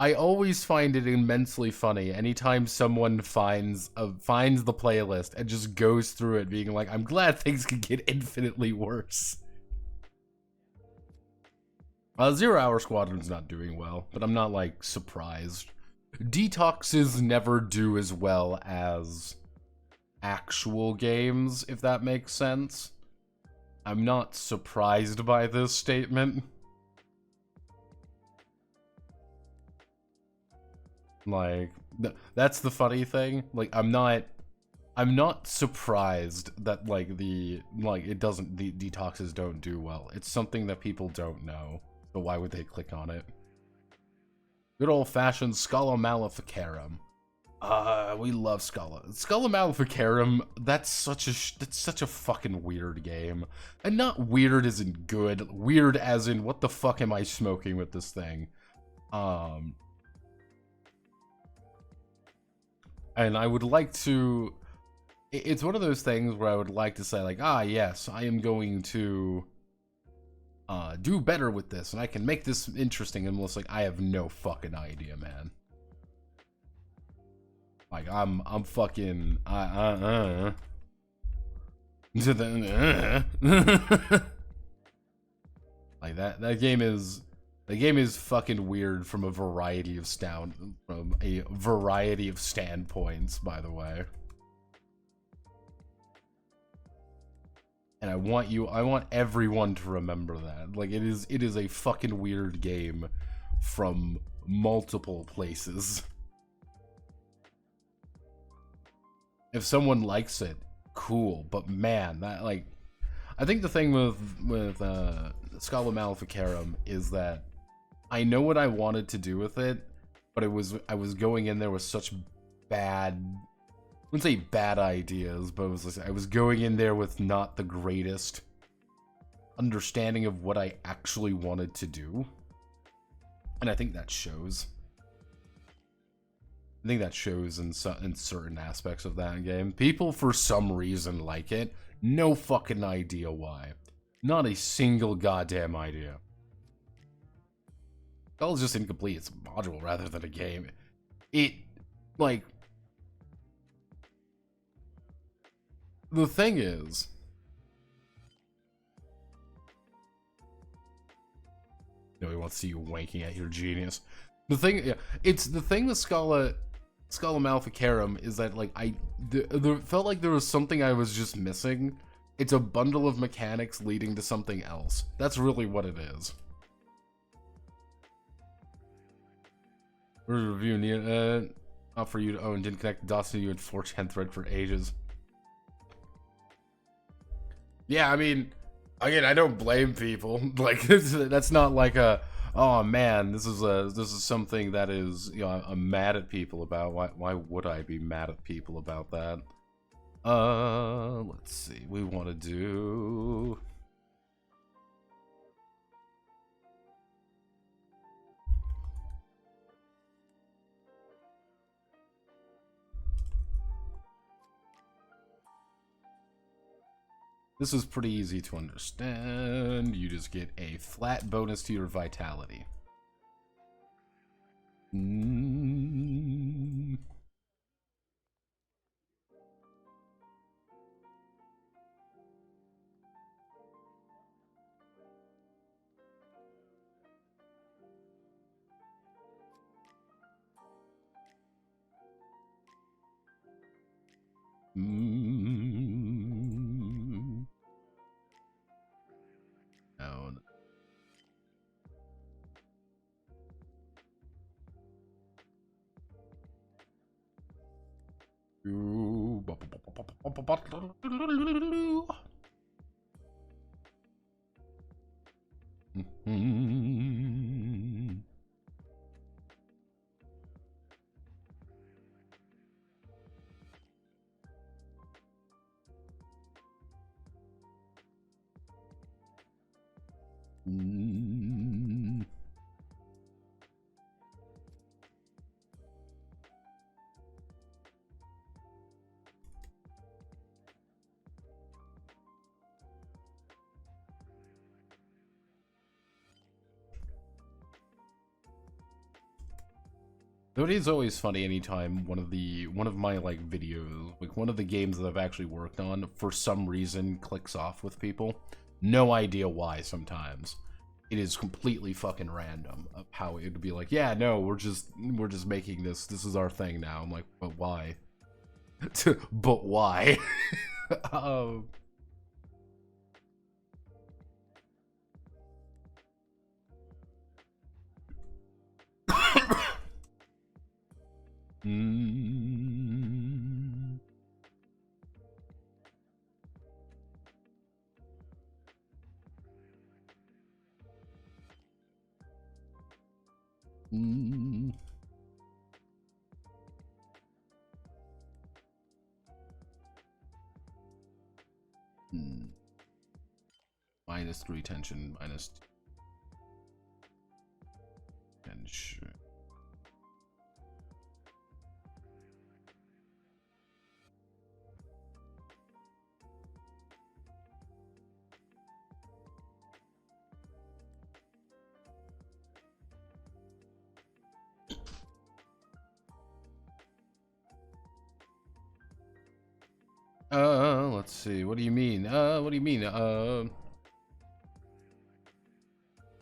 I always find it immensely funny anytime someone finds the playlist and just goes through it being like, I'm glad things can get infinitely worse. 0 hour squadron's not doing well, but I'm not like surprised. Detoxes never do as well as actual games, if that makes sense. I'm not surprised by this statement. Like, that's the funny thing. Like, I'm not surprised that like the detoxes don't do well. It's something that people don't know. So why would they click on it? Good old-fashioned Scala Maleficarum. We love Scala. Scala Maleficarum, that's such a fucking weird game. And not weird as in good, weird as in what the fuck am I smoking with this thing? And I would like to... It's one of those things where I would like to say, like, ah, yes, I am going to do better with this, and I can make this interesting, and it's like, I have no fucking idea, man. Like I'm fucking like that game is fucking weird from a variety of standpoints, by the way. And I want everyone to remember that. Like it is a fucking weird game from multiple places. If someone likes it, cool. But man, that like, I think the thing with Scala Maleficarum is that I know what I wanted to do with it, but I was going in there with such bad, I wouldn't say bad ideas, but I was going in there with not the greatest understanding of what I actually wanted to do, and I think that shows. I think that shows in certain aspects of that game. People, for some reason, like it. No fucking idea why. Not a single goddamn idea. Scala's just incomplete. It's a module rather than a game. It, like... The thing is... Nobody wants to see you wanking at your genius. The thing, yeah, it's the thing with Scala Maleficarum is that, like, there felt like there was something I was just missing. It's a bundle of mechanics leading to something else. That's really what it is. Where's the review? Not for you to own. Didn't connect the dots to you in 4chan thread for ages. Yeah, I mean, again, I don't blame people. Like, that's not like a, oh man, this is something that is, you know, I'm mad at people about. Why would I be mad at people about that? Let's see. We want to do. This is pretty easy to understand. You just get a flat bonus to your vitality. Oh. It is always funny anytime one of my like videos, like one of the games that I've actually worked on, for some reason clicks off with people. No idea why sometimes. It is completely fucking random of how it would be like, yeah, no, we're just making this is our thing now. I'm like, but why? But why? -3 tension, minus tension. let's see. What do you mean? What do you mean?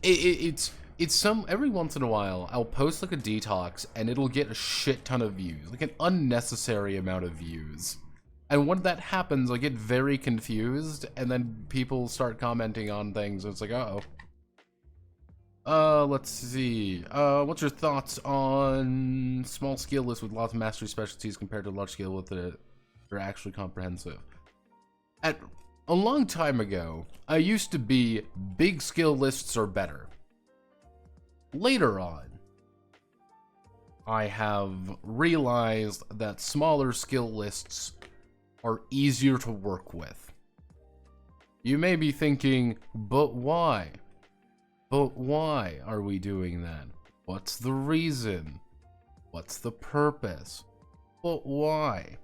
It's some, every once in a while, I'll post like a detox and it'll get a shit ton of views, like an unnecessary amount of views. And when that happens, I get very confused, and then people start commenting on things, and it's like, uh-oh. Let's see. What's your thoughts on small skill lists with lots of mastery specialties compared to large skill with that are actually comprehensive? At a long time ago, I used to be big skill lists are better. Later on, I have realized that smaller skill lists are easier to work with. You may be thinking, but why? But why are we doing that? What's the reason? What's the purpose? But why?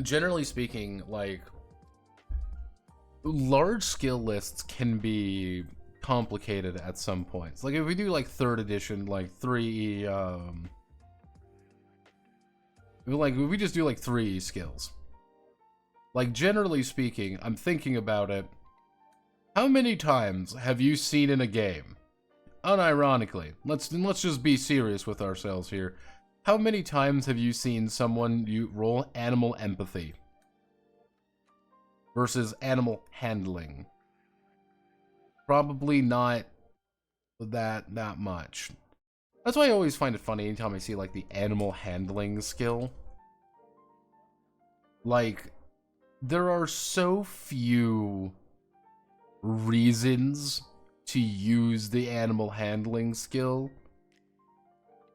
Generally speaking, like, large skill lists can be complicated at some points. Like, if we do like 3rd edition, like if we just do like 3 skills. Like, generally speaking, I'm thinking about it. How many times have you seen in a game, unironically, let's just be serious with ourselves here. How many times have you seen someone roll animal empathy versus animal handling? Probably not that much. That's why I always find it funny anytime I see like the animal handling skill. Like, there are so few reasons to use the animal handling skill.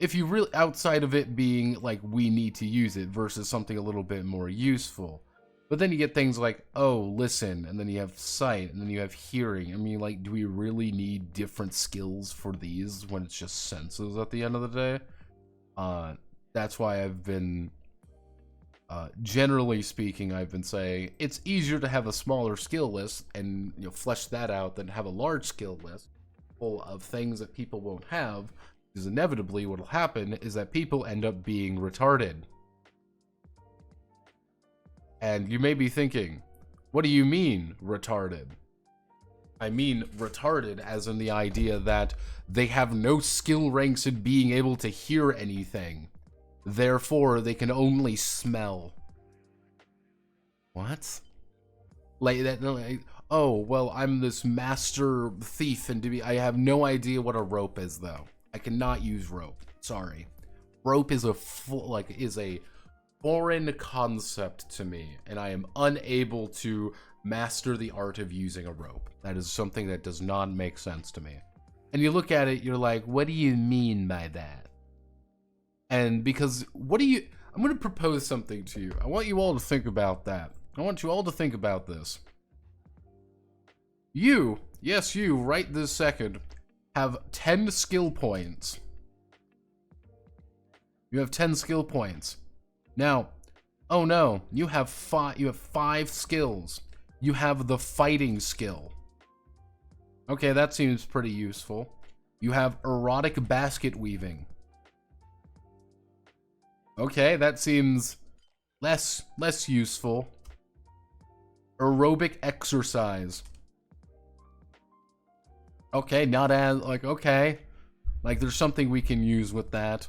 If you really, outside of it being like, we need to use it versus something a little bit more useful. But then you get things like, oh, listen, and then you have sight, and then you have hearing. I mean, like, do we really need different skills for these when it's just senses at the end of the day? That's why I've been, generally speaking, I've been saying it's easier to have a smaller skill list and, you know, flesh that out than have a large skill list full of things that people won't have, because inevitably what'll happen is that people end up being retarded. And you may be thinking, what do you mean, retarded? I mean retarded as in the idea that they have no skill ranks in being able to hear anything. Therefore, they can only smell. What? Like that? Like, oh, well, I'm this master thief, and I have no idea what a rope is, though. I cannot use rope. Sorry. Rope is a foreign concept to me, and I am unable to master the art of using a rope. That is something that does not make sense to me. And you look at it, you're like, what do you mean by that? And because, I'm going to propose something to you. I want you all to think about that. I want you all to think about this. You, yes you, right this second, have 10 skill points. You have 10 skill points. Now, oh no, you have 5 skills. You have the fighting skill. Okay, that seems pretty useful. You have erotic basket weaving. Okay, that seems less useful. Aerobic exercise. Okay, not as, like, okay. Like, there's something we can use with that.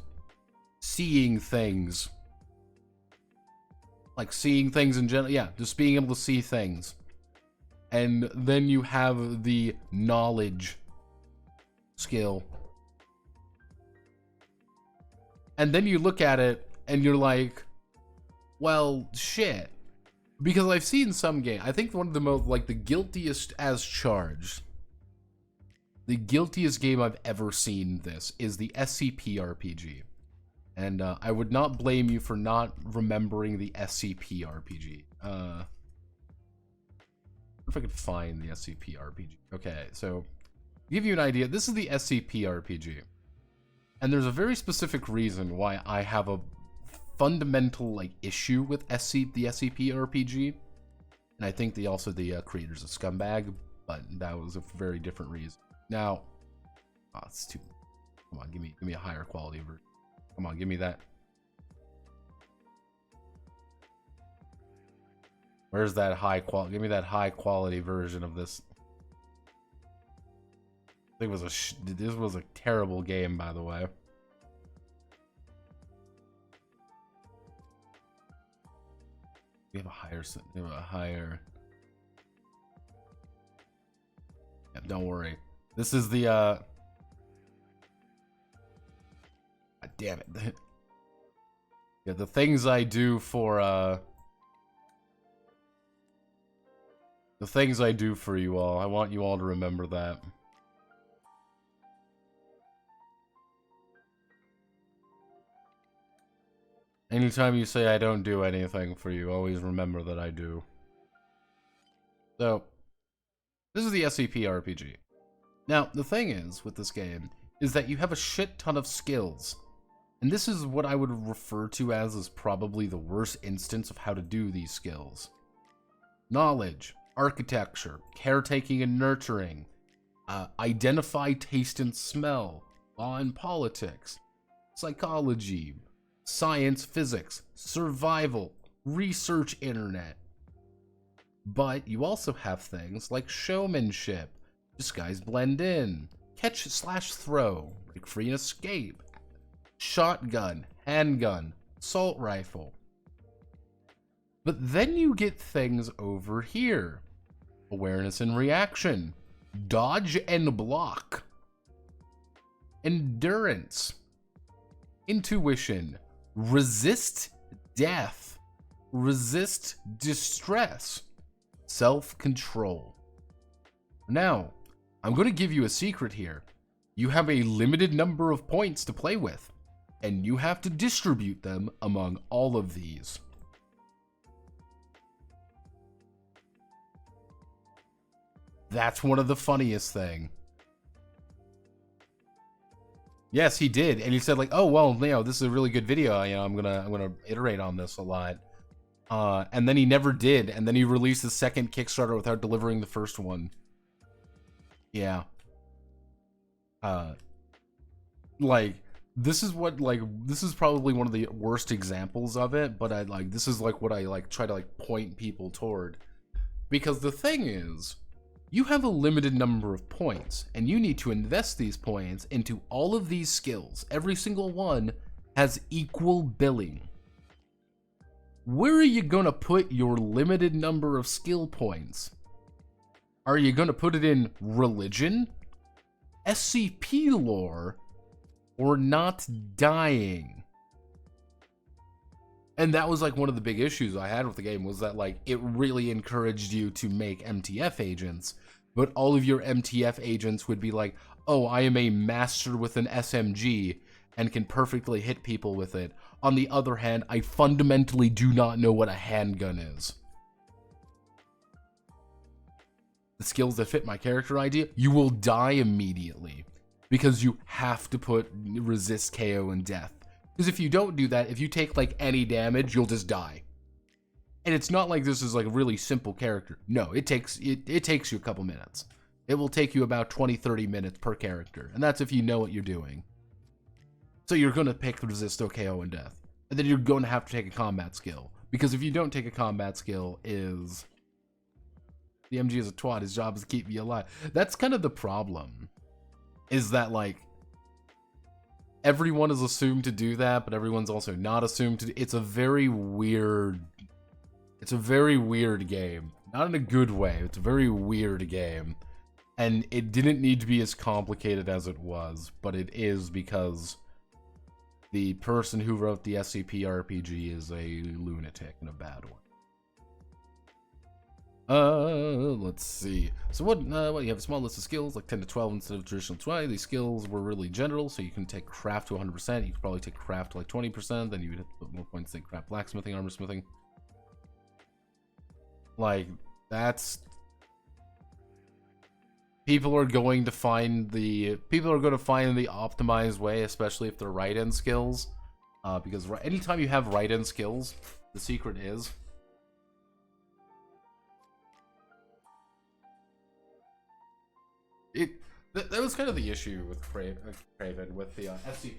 Seeing things. Like, seeing things in general. Yeah, just being able to see things. And then you have the knowledge skill. And then you look at it, and you're like, well, shit. Because I've seen some game. I think one of the most, like, the guiltiest as charged. The guiltiest game I've ever seen this is the SCP RPG. And I would not blame you for not remembering the SCP RPG. If I could find the SCP RPG. Okay, so to give you an idea, this is the SCP RPG. And there's a very specific reason why I have a fundamental, like, issue with the SCP RPG. And I think the creators of Scumbag, but that was a very different reason. Now, it's too. Come on, give me a higher quality version. Come on, give me that. Where's that high quality? Give me that high quality version of this. I think it was this was a terrible game, by the way. We have a higher. We have a higher. Yeah, don't worry. This is the. God damn it. Yeah, the things I do for. The things I do for you all. I want you all to remember that. Anytime you say I don't do anything for you, always remember that I do. So, this is the SCP RPG. Now, the thing is, with this game, is that you have a shit ton of skills. And this is what I would refer to as probably the worst instance of how to do these skills. Knowledge, architecture, caretaking and nurturing, identify taste and smell, law and politics, psychology, science, physics, survival, research internet. But you also have things like showmanship, disguise blend in, catch/throw, break free and escape, shotgun, handgun, assault rifle. But then you get things over here. Awareness and reaction, dodge and block, endurance, intuition, resist death, resist distress, self-control. Now, I'm going to give you a secret here. You have a limited number of points to play with, and you have to distribute them among all of these. That's one of the funniest thing. Yes, he did, and he said like, "Oh well, you know, this is a really good video. You know, I'm gonna iterate on this a lot." And then he never did, and then he released the second Kickstarter without delivering the first one. Yeah. Like this is probably one of the worst examples of it, but this is like what I try to point people toward, because the thing is, you have a limited number of points, and you need to invest these points into all of these skills. Every single one has equal billing. Where are you gonna put your limited number of skill points? Are you gonna put it in religion, SCP lore, or not dying? And that was one of the big issues I had with the game, was that it really encouraged you to make MTF agents, but all of your MTF agents would be like, oh, I am a master with an SMG and can perfectly hit people with it. On the other hand, I fundamentally do not know what a handgun is. The skills that fit my character idea, you will die immediately, because you have to put resist KO and death. Because if you don't do that, if you take any damage, you'll just die. And it's not like this is a really simple character. No, it takes you a couple minutes. It will take you about 20-30 minutes per character, and that's if you know what you're doing. So you're going to pick resist, KO, and death. And then you're going to have to take a combat skill. Because if you don't take a combat skill, the MG is a twat, his job is to keep you alive. That's kind of the problem. Is that everyone is assumed to do that, but everyone's also not assumed to. It's a very weird game. Not in a good way. It's a very weird game. And it didn't need to be as complicated as it was, but it is because the person who wrote the SCP RPG is a lunatic and a bad one. Let's see. So what you have a small list of skills, 10 to 12 instead of traditional 20. These skills were really general, so you can take craft to 100%. You could probably take craft to 20%, then you would have to put more points in craft blacksmithing, armor smithing. That's... People are going to find the optimized way, especially if they're write-in skills. Because anytime you have write-in skills, the secret is that was kind of the issue with Craven with the SCP,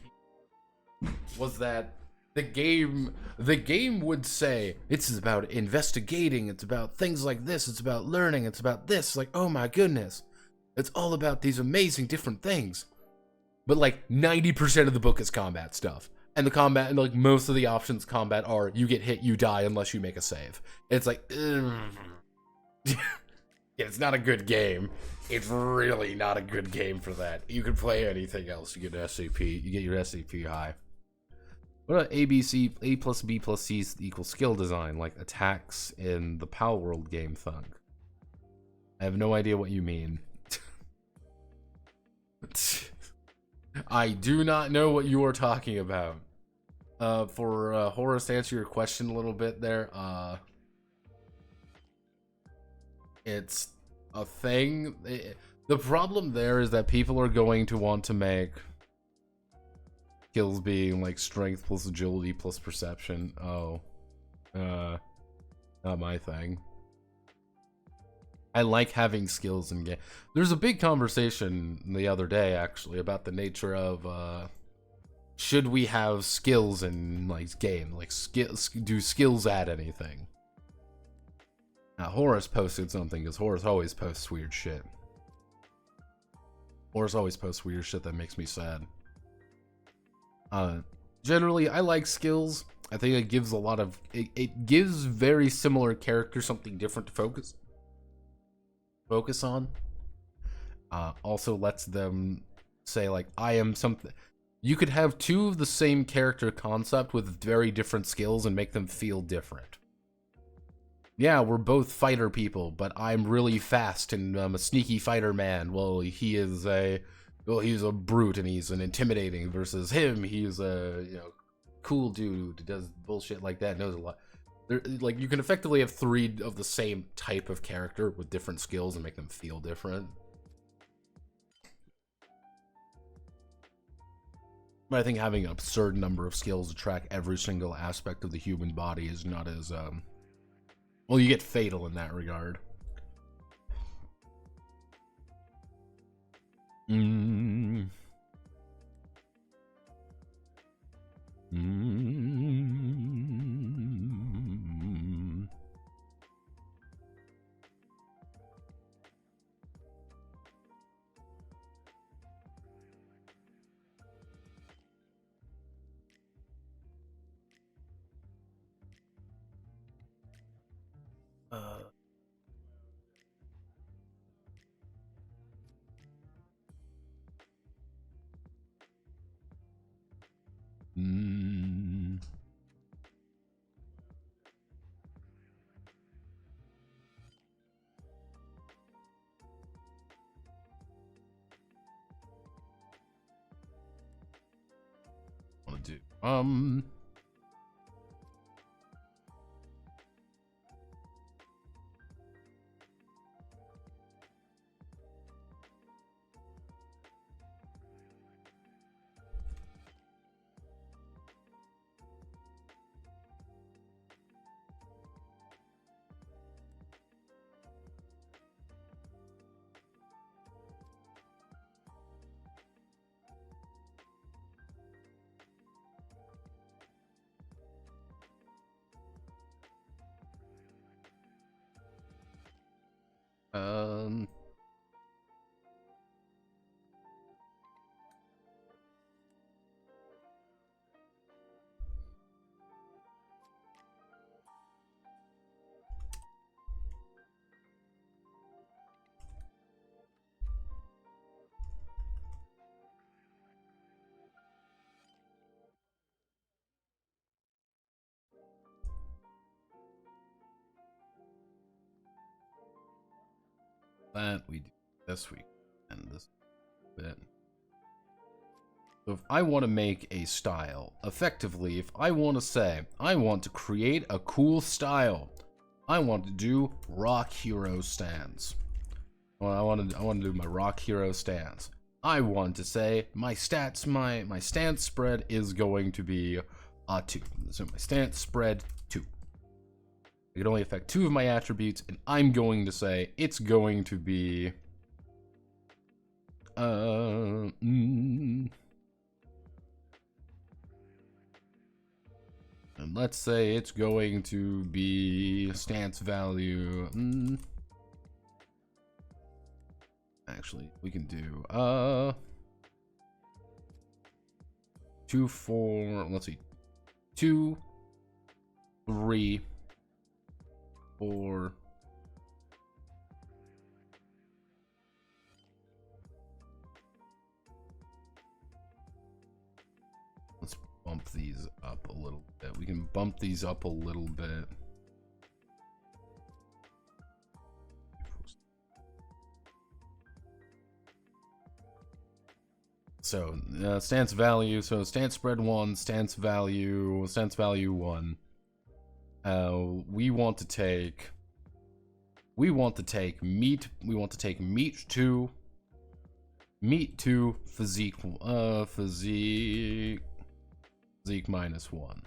was that The game would say it's about investigating, it's about things like this, it's about learning, it's about this. Like, oh my goodness, it's all about these amazing different things. But like 90% of the book is combat stuff, and the combat, and like most of the options combat are you get hit, you die unless you make a save. It's like, it's not a good game. It's really not a good game for that. You can play anything else. You get an SCP. You get your SCP high. What about A plus B plus C equals skill design, like attacks in the Pal World game thunk? I have no idea what you mean. I do not know what you are talking about. For Horace, to answer your question a little bit there, it's a thing. The problem there is that people are going to want to make skills being like strength plus agility plus perception. Oh, not my thing. I like having skills in game. There's a big conversation the other day actually about the nature of should we have skills in like game? Like do skills add anything? Now Horace posted something because Horace always posts weird shit. Horace always posts weird shit that makes me sad. Generally, I like skills. I think it gives a lot of... It gives very similar characters something different to focus on. Also lets them say, like, I am something... You could have two of the same character concept with very different skills and make them feel different. Yeah, we're both fighter people, but I'm really fast and I'm a sneaky fighter man. Well, he is a... Well, he's a brute and he's an intimidating versus him. He's a, you know, cool dude who does bullshit like that, knows a lot. Like, you can effectively have three of the same type of character with different skills and make them feel different. But I think having an absurd number of skills to track every single aspect of the human body is not as, well, you get fatal in that regard. Want to do that we do this week and this bit. So if I want to make a style, effectively, if I want to say, I want to create a cool style, I want to do rock hero stance. Well, I want to do my rock hero stance. I want to say my stats, my stance spread is going to be 2. So my stance spread 2. It can only affect 2 of my attributes, and I'm going to say it's going to be let's say it's going to be stance value. Actually, we can do 2, 4. Let's see, 2, 3, 4. Let's bump these up a little bit. We can bump these up a little bit. So stance value. So stance spread 1, stance value 1. We want to take meat. We want to take meat 2, physique -1.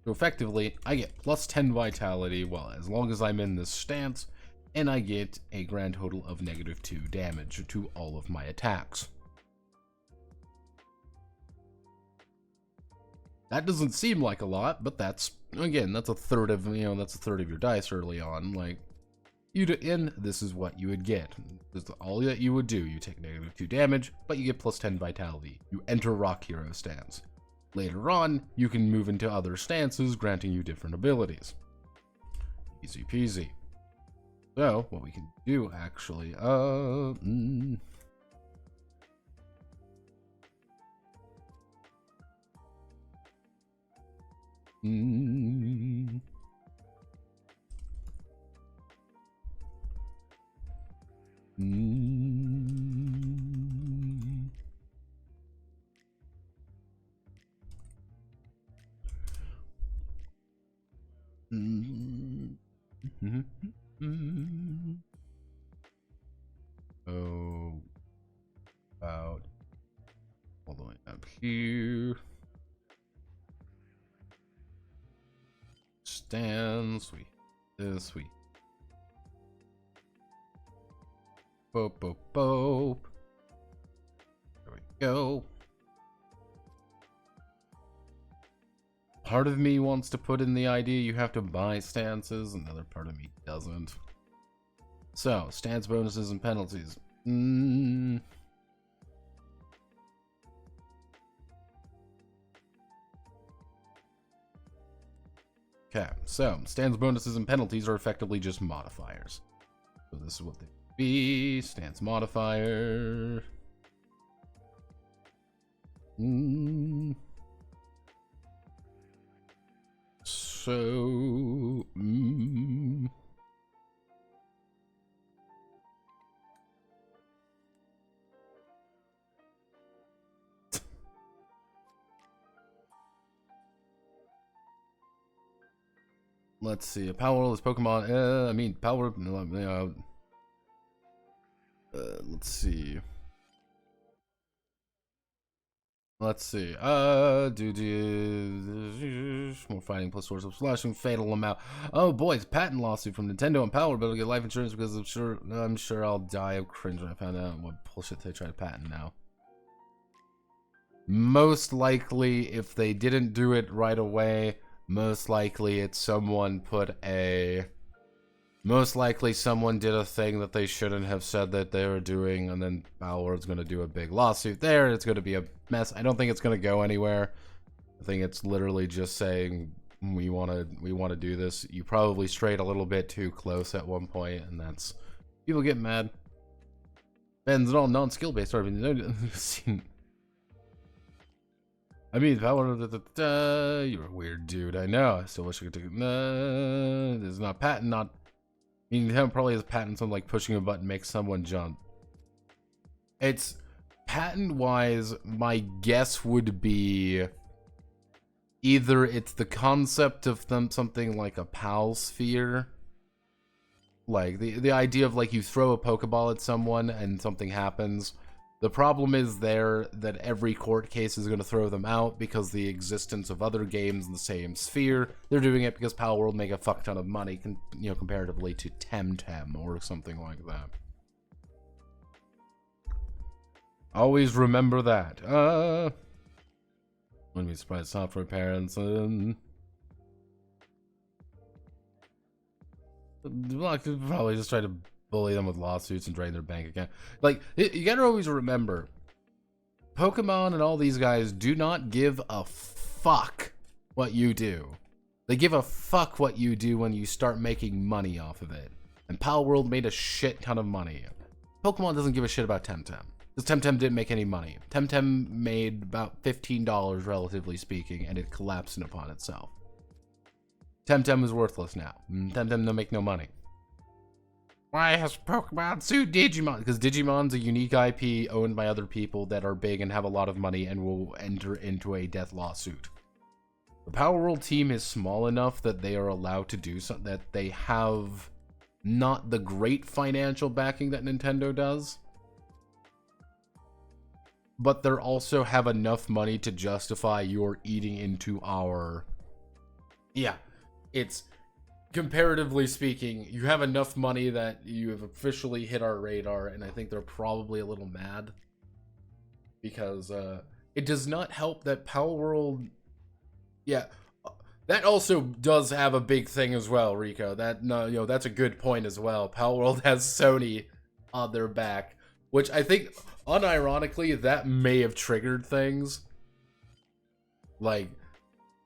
So effectively, I get plus 10 vitality, well, as long as I'm in this stance, and I get a grand total of -2 damage to all of my attacks. That doesn't seem like a lot, but that's, again, that's a third of, that's a third of your dice early on. Like, this is what you would get. This is all that you would do. You take -2 damage, but you get plus 10 vitality. You enter Rock Hero stance. Later on, you can move into other stances, granting you different abilities. Easy peasy. So, what we can do, actually, Oh, about all the way up here. Stands, we boop boop boop. There we go. Part of me wants to put in the idea you have to buy stances, another part of me doesn't. So, stance bonuses and penalties. Okay, so stance bonuses and penalties are effectively just modifiers. So this is what they be. Stance modifier. So let's see. A powerless Pokemon. Let's see. More fighting plus source of slashing, fatal amount. Oh boy, it's a patent lawsuit from Nintendo and Power Bill to get life insurance because I'm sure I'll die of cringe when I found out what bullshit they try to patent now. Most likely, if they didn't do it right away, most likely it's someone someone did a thing that they shouldn't have said that they were doing, and then Balward's gonna do a big lawsuit there. It's gonna be a mess. I don't think it's gonna go anywhere. I think it's literally just saying we wanna do this. You probably strayed a little bit too close at one point, and that's people get mad. Ben's all non-skill based RPGs. I mean, you're a weird dude. I know. I still wish I could take it. There's not patent. I mean, Nintendo probably has patent something like pushing a button makes someone jump. It's patent-wise, my guess would be either it's the concept of something like a PAL sphere, like the idea of like you throw a Pokeball at someone and something happens. The problem is there that every court case is going to throw them out because the existence of other games in the same sphere. They're doing it because Pal World make a fuck ton of money, comparatively to Temtem or something like that. Always remember that. Wouldn't be surprised software parents. well, I could probably just try to bully them with lawsuits and drain their bank account. Like, you gotta always remember, Pokemon and all these guys do not give a fuck what you do. They give a fuck what you do when you start making money off of it. And Pal World made a shit ton of money. Pokemon doesn't give a shit about Temtem. Because Temtem didn't make any money. Temtem made about $15, relatively speaking, and it collapsed in upon itself. Temtem is worthless now. Temtem don't make no money. Why has Pokemon sued Digimon? Because Digimon's a unique IP owned by other people that are big and have a lot of money and will enter into a death lawsuit. The Power World team is small enough that they are allowed to do something, that they have not the great financial backing that Nintendo does. But they also have enough money to justify your eating into our... Yeah, it's... Comparatively speaking, you have enough money that you have officially hit our radar, and I think they're probably a little mad. Because it does not help that Power World... Yeah, that also does have a big thing as well, Rico. That, no, you know, that's a good point as well. Power World has Sony on their back, which I think, unironically, that may have triggered things. Like,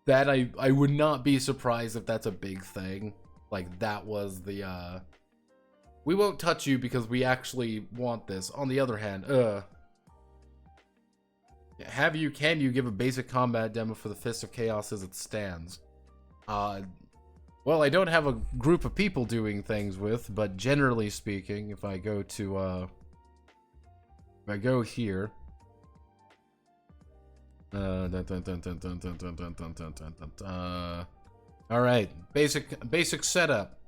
that I would not be surprised if that's a big thing. Like, that was the, we won't touch you because we actually want this. On the other hand, can you give a basic combat demo for the Fist of Chaos as it stands? Well, I don't have a group of people doing things with, but generally speaking, if I go to, if I go here, alright, basic setup.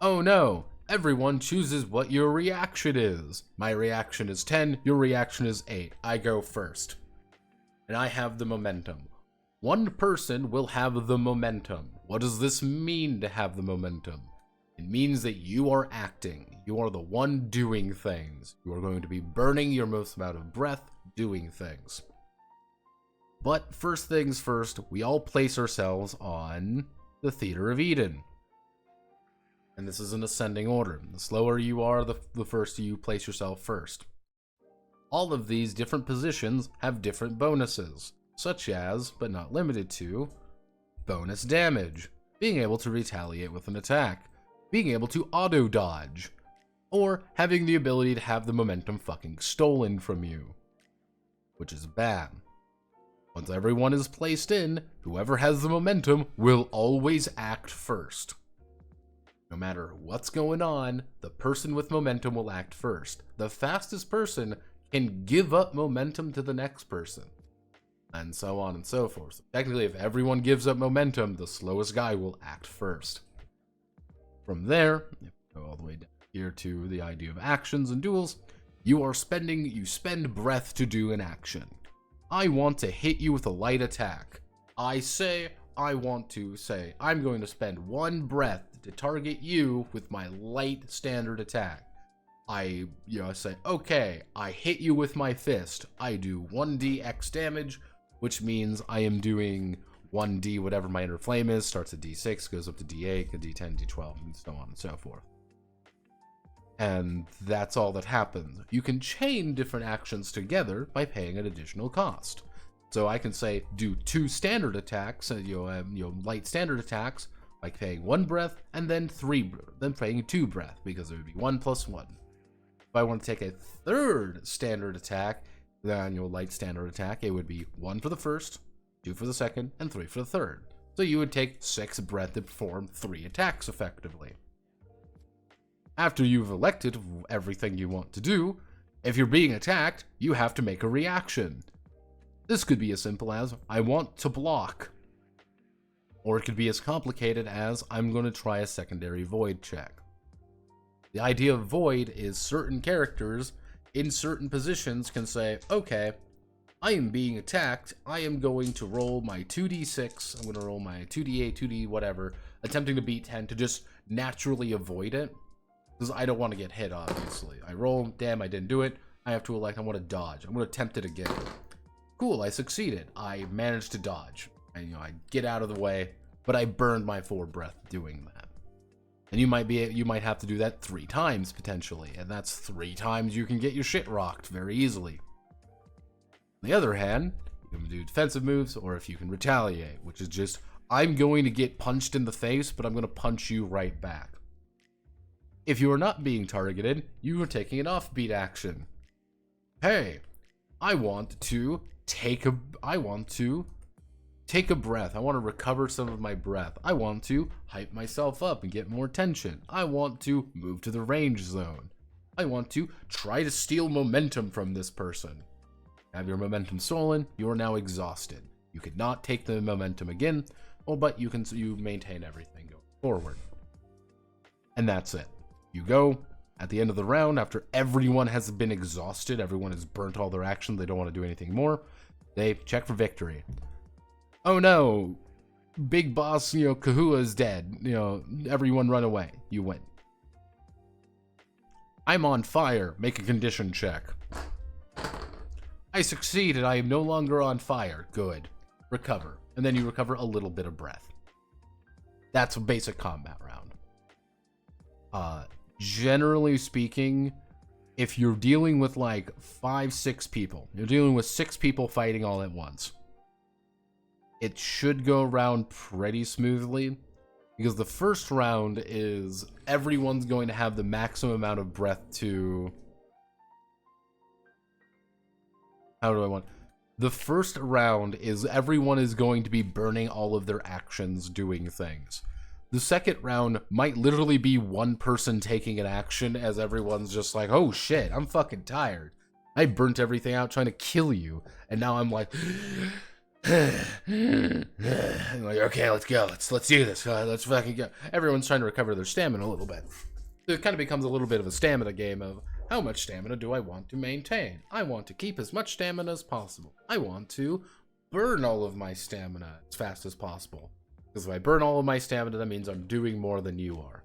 Oh no, everyone chooses what your reaction is. My reaction is 10, your reaction is 8. I go first. And I have the momentum. One person will have the momentum. What does this mean to have the momentum? It means that you are acting. You are the one doing things. You are going to be burning your most amount of breath doing things. But first things first, we all place ourselves on the Theater of Eden. And this is an ascending order. The slower you are, the first you place yourself first. All of these different positions have different bonuses, such as, but not limited to, bonus damage, being able to retaliate with an attack, being able to auto-dodge, or having the ability to have the momentum fucking stolen from you, which is bad. Once everyone is placed in, whoever has the momentum will always act first. No matter what's going on, the person with momentum will act first. The fastest person can give up momentum to the next person, and so on and so forth. So technically, if everyone gives up momentum, the slowest guy will act first. From there, if you go all the way down here to the idea of actions and duels, you spend breath to do an action. I want to hit you with a light attack. I'm going to spend 1 breath to target you with my light standard attack. I say, okay, I hit you with my fist. I do 1d(x) damage, which means I am doing 1d whatever my inner flame is, starts at d6, goes up to d8, d10, d12, and so on and so forth. And that's all that happens. You can chain different actions together by paying an additional cost. So I can say, do 2 standard attacks, light standard attacks, by paying 1 breath, and then paying 2 breath, because it would be 1 plus 1. If I want to take a 3rd standard attack, then light standard attack, it would be 1 for the first, 2 for the second, and 3 for the third. So you would take 6 breath to perform 3 attacks effectively. After you've elected everything you want to do, if you're being attacked, you have to make a reaction. This could be as simple as, I want to block. Or it could be as complicated as, I'm going to try a secondary void check. The idea of void is certain characters in certain positions can say, okay, I am being attacked, I am going to roll my 2d6, I'm going to roll my 2d8, 2d whatever, attempting to beat 10 to just naturally avoid it. Because I don't want to get hit, obviously. I roll, damn, I didn't do it, I have to elect, I want to dodge, I'm going to attempt it again. Cool, I succeeded, I managed to dodge. I get out of the way, but I burned my 4 breath doing that. And you might have to do that 3 times potentially, and that's 3 times you can get your shit rocked very easily. On the other hand, you can do defensive moves, or if you can retaliate, which is just, I'm going to get punched in the face, but I'm going to punch you right back. If you are not being targeted, you are taking an offbeat action. Hey, I want to take a breath. I want to recover some of my breath. I want to hype myself up and get more tension. I want to move to the range zone. I want to try to steal momentum from this person. Have your momentum stolen, you are now exhausted. You could not take the momentum again, but you maintain everything going forward. And that's it. You go at the end of the round, after everyone has been exhausted, everyone has burnt all their actions, they don't want to do anything more, they check for victory. Oh no, big boss, Kahua is dead. Everyone run away. You win. I'm on fire. Make a condition check. I succeeded. I am no longer on fire. Good. Recover. And then you recover a little bit of breath. That's a basic combat round. Generally speaking, if you're dealing with like 5-6 people, you're dealing with 6 people fighting all at once, it should go around pretty smoothly, because the first round is everyone's going to have the maximum amount of breath to... The first round is everyone is going to be burning all of their actions doing things. The second round might literally be one person taking an action as everyone's just like, oh shit, I'm fucking tired. I burnt everything out trying to kill you, and now I'm like... like, okay, let's go. Let's do this. Let's fucking go. Everyone's trying to recover their stamina a little bit. It kind of becomes a little bit of a stamina game of how much stamina do I want to maintain? I want to keep as much stamina as possible. I want to burn all of my stamina as fast as possible. Because if I burn all of my stamina, that means I'm doing more than you are.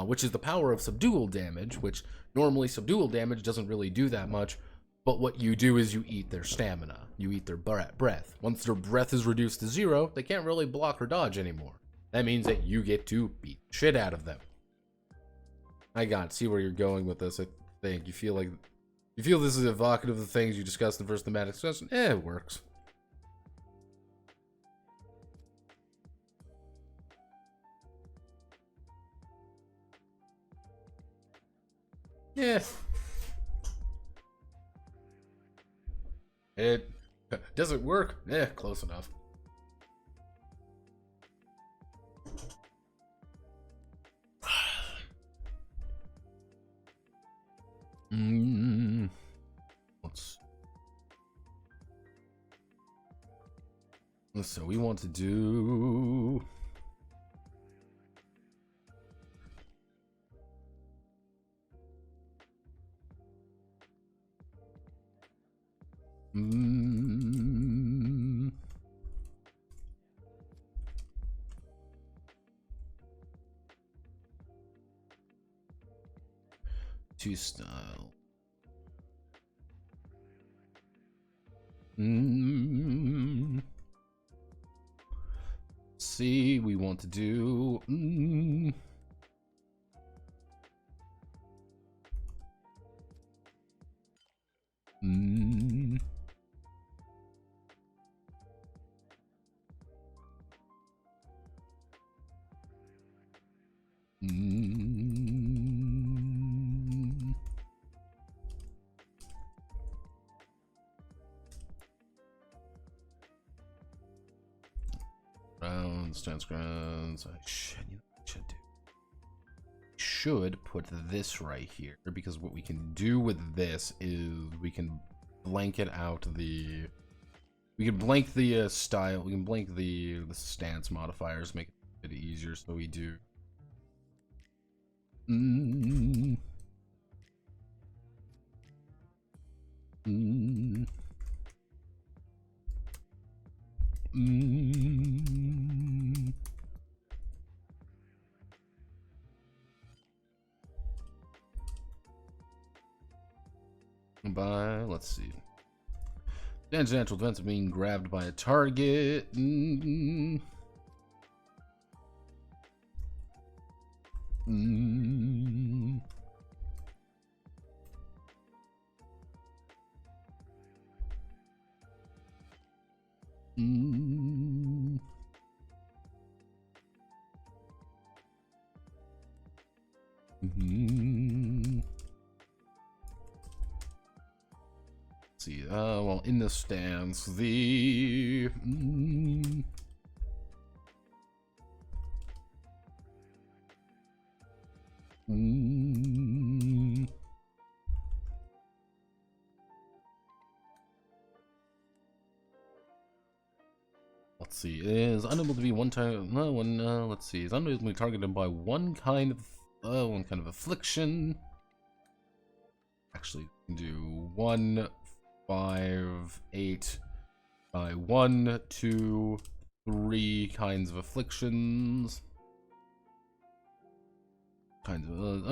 Which is the power of subdual damage, which normally subdual damage doesn't really do that much. But what you do is you eat their stamina. You eat their breath. Once their breath is reduced to 0, they can't really block or dodge anymore. That means that you get to beat shit out of them. I got see where you're going with this, I think. You feel this is evocative of the things you discussed in the first thematic discussion? It works. Yeah. It doesn't work? Eh, close enough. So we want to do... Two style. See, we want to do... Stance grounds. I should put this right here, because what we can do with this is we can blanket out the... We can blank the style. We can blank the stance modifiers, make it a bit easier. So we do... Let's see. Stands natural defense of being grabbed by a target. Mm. Mm. Mm-hmm. Let's see, well, in the stands, the... Let's see, is unable to be one time, no one, let's see, is unable to be targeted by one kind of affliction. Actually, we can do 1, 5, 8, by 1, 2, 3 kinds of afflictions. Kinds of,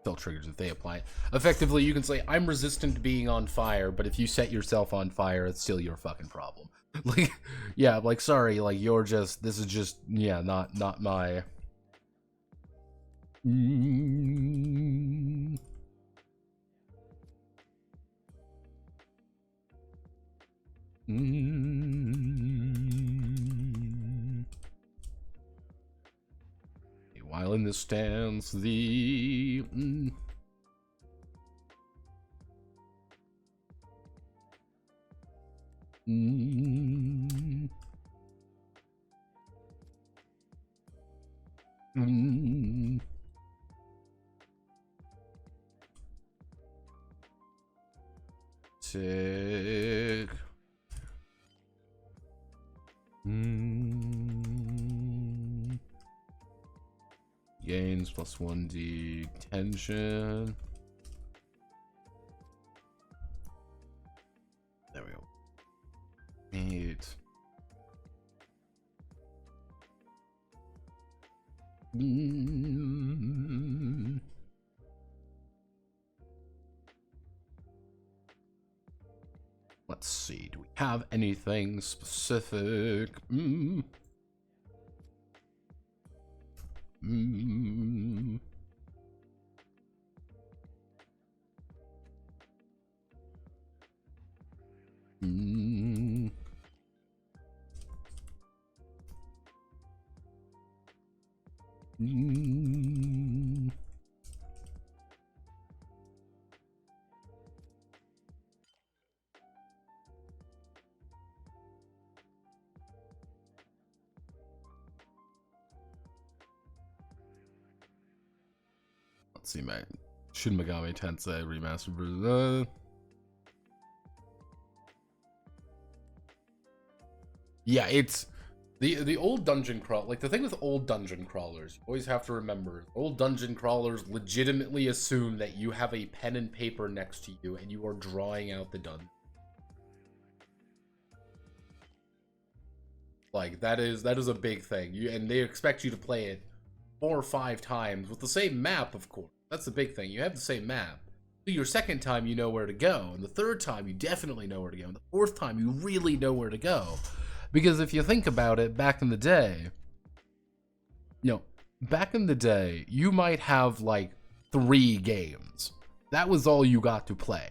still triggers if they apply it. Effectively, you can say, I'm resistant to being on fire, but if you set yourself on fire, it's still your fucking problem. Like, yeah, like, sorry, like, you're just, this is just, yeah, not my... While in this stance, the... Tick. Gains plus 1d tension. There we go. 8. Let's see, do we have anything specific? Let's see, man. Shin Megami Tensei Remastered version. Yeah, it's the old dungeon crawl. Like, the thing with old dungeon crawlers, you always have to remember, old dungeon crawlers legitimately assume that you have a pen and paper next to you and you are drawing out the dungeon. Like, that is a big thing. And they expect you to play it 4 or 5 times with the same map, of course. That's the big thing. You have the same map. So your second time, you know where to go. And the third time, you definitely know where to go. And the fourth time, you really know where to go. Because if you think about it, back in the day, you might have, like, 3 games. That was all you got to play.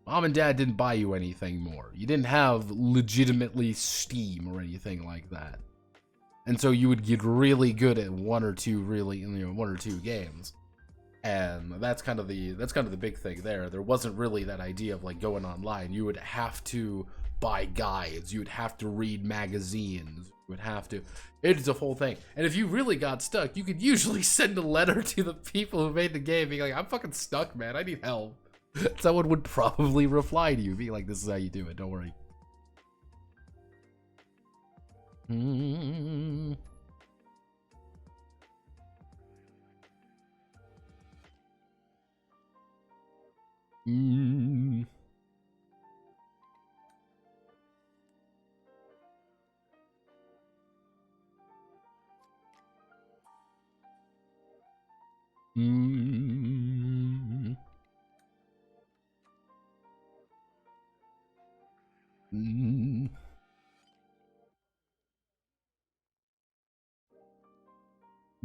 Mom and Dad didn't buy you anything more. You didn't have legitimately Steam or anything like that. And so you would get really good at 1 or 2 games. And that's kind of the big thing there. There wasn't really that idea of, like, going online. You would have to buy guides. You would have to read magazines. You would have to... It's a whole thing. And if you really got stuck, you could usually send a letter to the people who made the game being like, I'm fucking stuck, man. I need help. Someone would probably reply to you, being like, this is how you do it. Don't worry.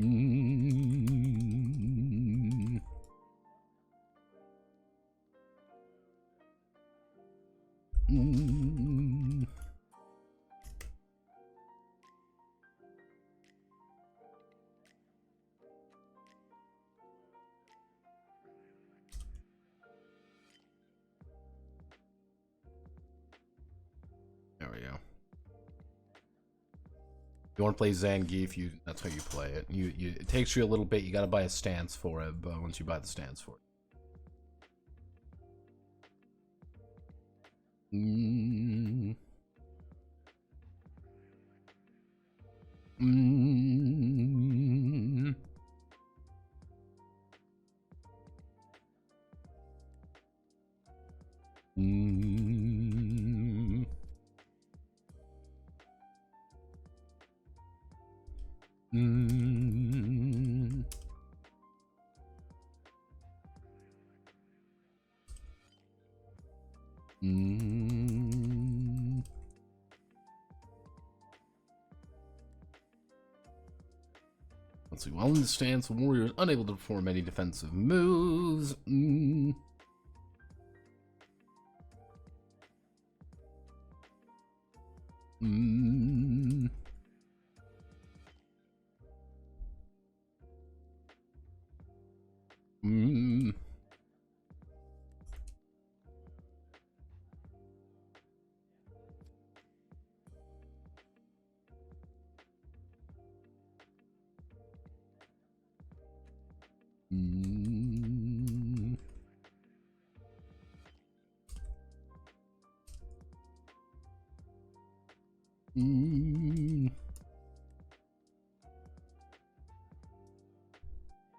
Mm. Mm. There we go. You want to play Zangief, that's how you play it. It takes you a little bit. You got to buy a stance for it, but once you buy the stance for it. Mm. Mm. Mm. Mm. Mm. Let's see. While in the stance, the warrior is unable to perform any defensive moves. Mm. Mm. Mm. Mm. Mm.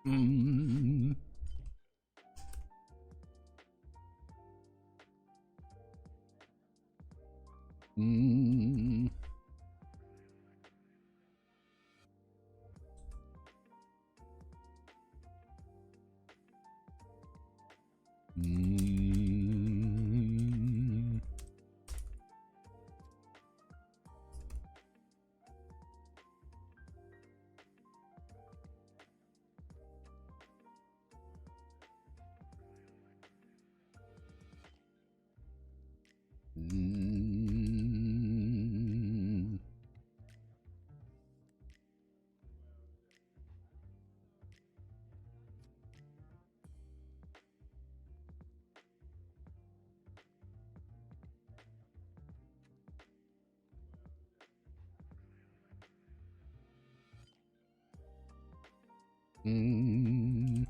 Mm. Mm. Mm. Mm. Mm.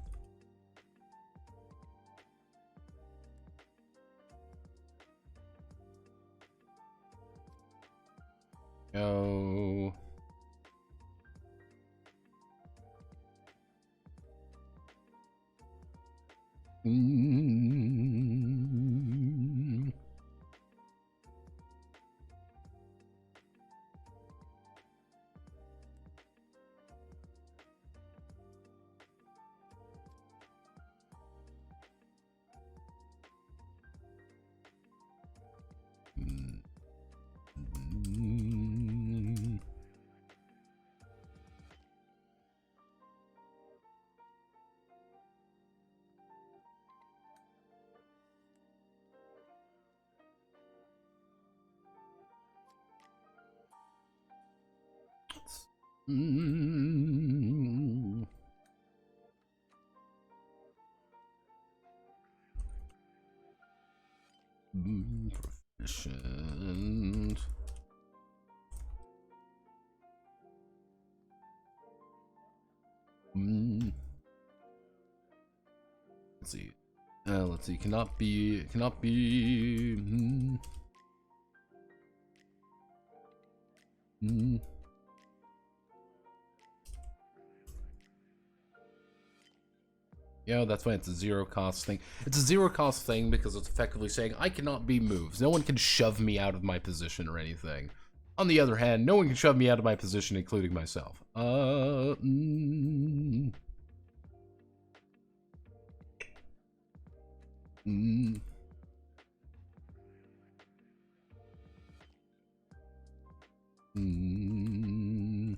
Oh. Mm. Mm. Mm. Proficient. Mm. Let's see. Let's see. Cannot be. Cannot be. Mm. Mm. Yeah, that's why it's a zero cost thing. It's a zero cost thing because it's effectively saying I cannot be moved. No one can shove me out of my position or anything. On the other hand, no one can shove me out of my position, including myself. Mm. Mm. Mm.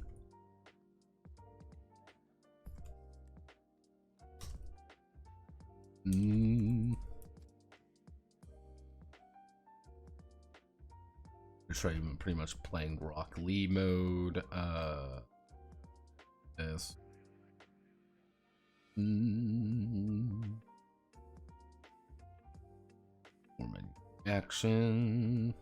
pretty much playing Rock Lee mode. This. More menu action.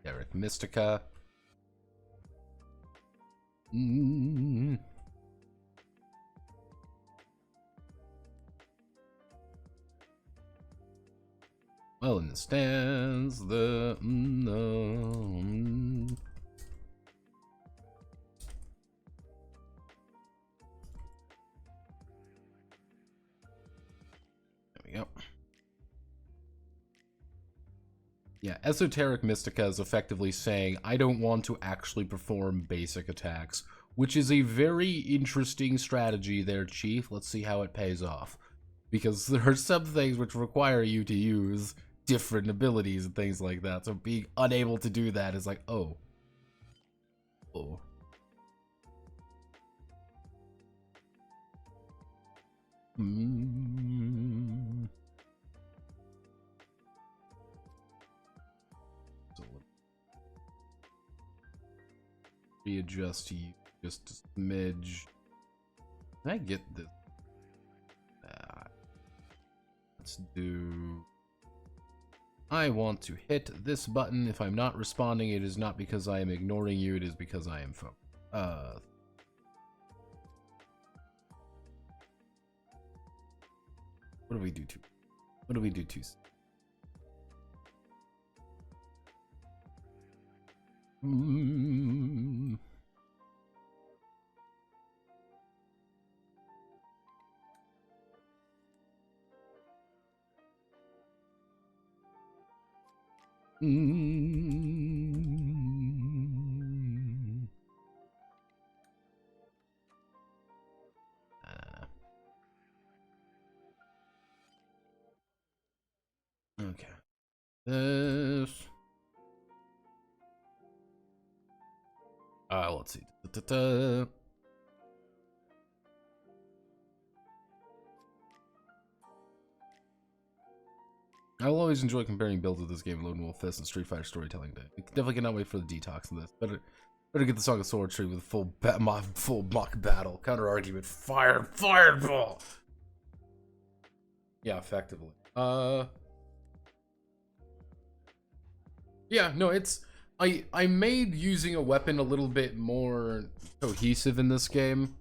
Derek Mystica. Well, in the stands, the there we go. Yeah, Esoteric Mystica is effectively saying, I don't want to actually perform basic attacks, which is a very interesting strategy there, Chief. Let's see how it pays off. Because there are some things which require you to use different abilities and things like that, so being unable to do that is like, oh. Oh. Readjust you just a smidge. Can I get this? Let's do. I want to hit this button. If I'm not responding, it is not because I am ignoring you, it is because I am focused. What do we do to? What do we do to? Okay. This. Let's see. I will always enjoy comparing builds of this game, Lone Wolf Fist and Street Fighter Storytelling Day. I definitely cannot wait for the detox of this. Better get the Song of Sword Tree with full mock battle. Counter argument. Fireball! Yeah, effectively. Yeah, no, it's... I made using a weapon a little bit more cohesive in this game.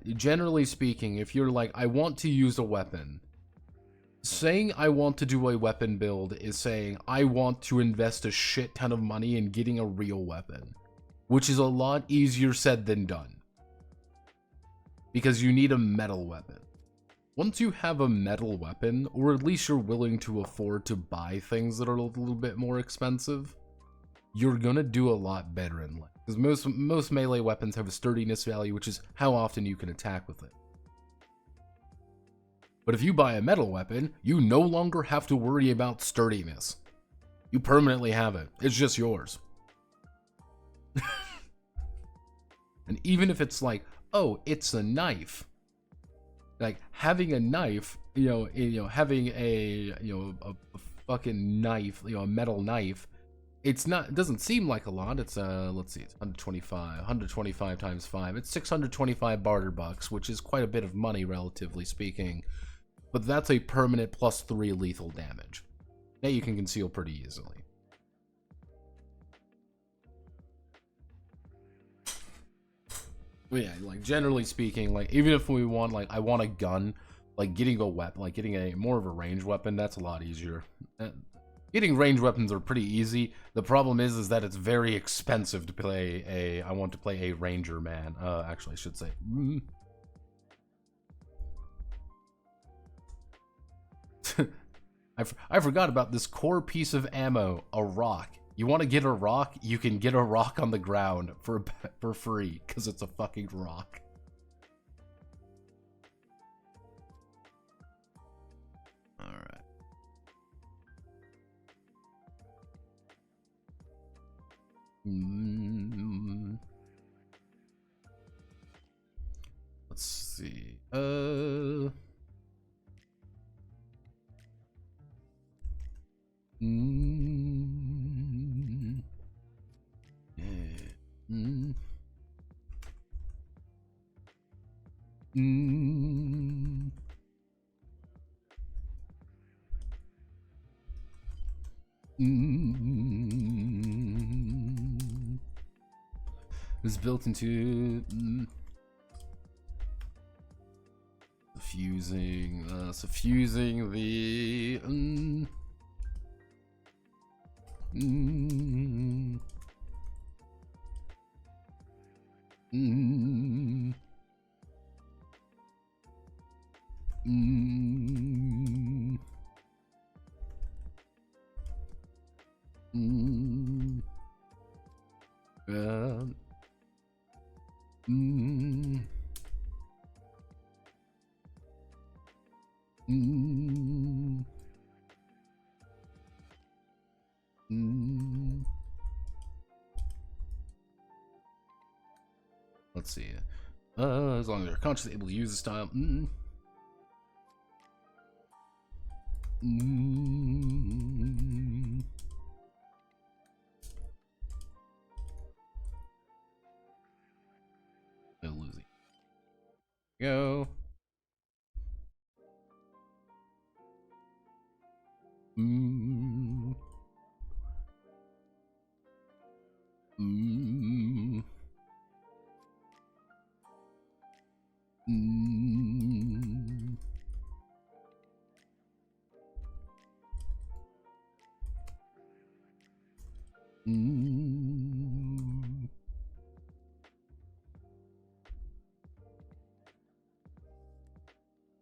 Generally speaking, if you're like, I want to use a weapon, saying I want to do a weapon build is saying I want to invest a shit ton of money in getting a real weapon, which is a lot easier said than done. Because you need a metal weapon. Once you have a metal weapon, or at least you're willing to afford to buy things that are a little bit more expensive, you're gonna do a lot better in life. Because most melee weapons have a sturdiness value, which is how often you can attack with it. But if you buy a metal weapon, you no longer have to worry about sturdiness. You permanently have it. It's just yours. And even if it's like, oh, it's a knife. Like, having a knife, having a fucking knife, a metal knife, it doesn't seem like a lot. It's let's see, it's 125 times 5. It's 625 barter bucks, which is quite a bit of money relatively speaking. But that's a permanent +3 lethal damage that you can conceal pretty easily. But yeah, like generally speaking, like even if we want, like I want a gun, like getting a weapon, like getting a more of a ranged weapon, that's a lot easier. Getting ranged weapons are pretty easy. The problem is that it's very expensive to play a. I want to play a ranger man. Actually, I should say. I forgot about this core piece of ammo, a rock. You want to get a rock? You can get a rock on the ground for free because it's a fucking rock. All right. Let's see. It's built into suffusing the let's see. As long as they're consciously able to use the style. No losing. Go.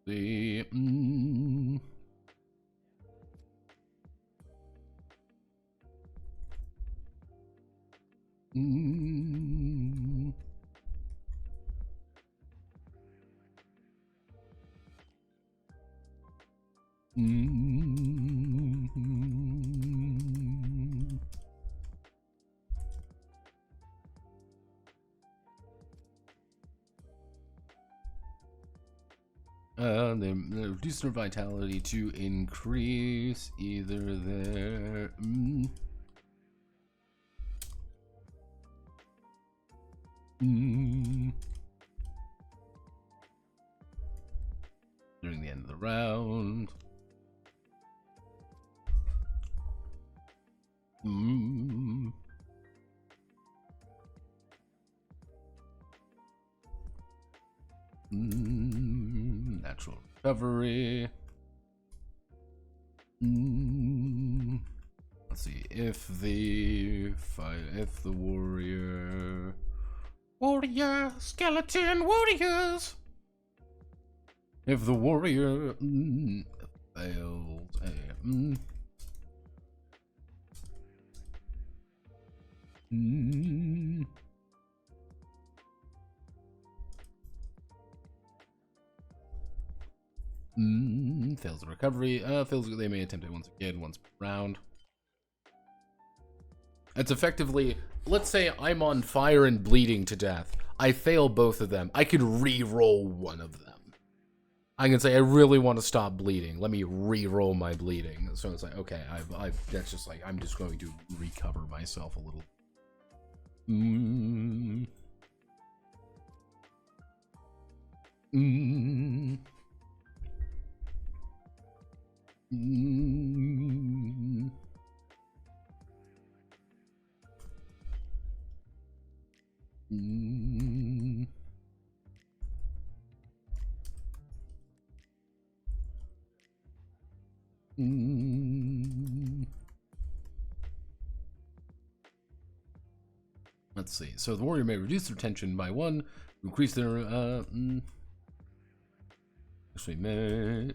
The they reduce their vitality to increase either their during the end of the round. Natural recovery. Let's see if the warrior skeleton warriors. If the warrior fails fails the recovery, they may attempt it once per round. It's effectively, let's say I'm on fire and bleeding to death. I fail both of them. I could re-roll one of them. I can say I really want to stop bleeding. Let me re-roll my bleeding. So it's like, okay, that's just like, I'm just going to recover myself a little. let's see. So the warrior may reduce their tension by 1, increase their actually may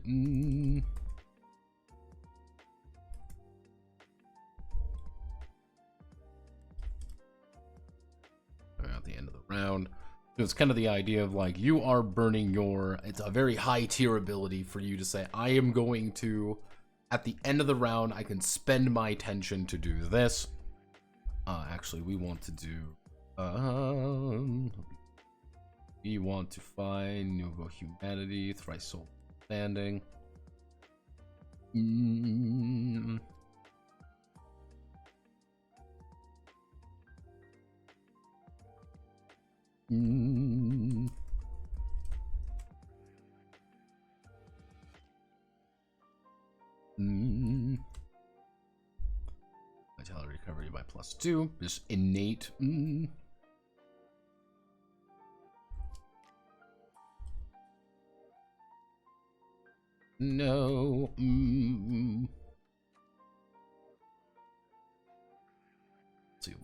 at the end of the round. So it's kind of the idea of like you are burning your, it's a very high tier ability for you to say, I am going to, at the end of the round, I can spend my tension to do this. Actually, we want to do, we want to find Nouveau Humanity, Thrice Soul Standing. Vitality recovery by +2. Just innate. No. Let's see.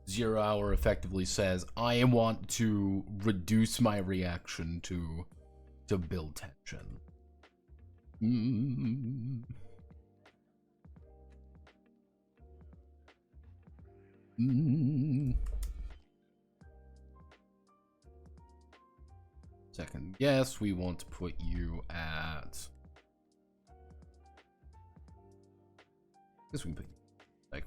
Zero Hour effectively says, I want to reduce my reaction to build tension. Second guess, we want to put you at, I guess we can put you like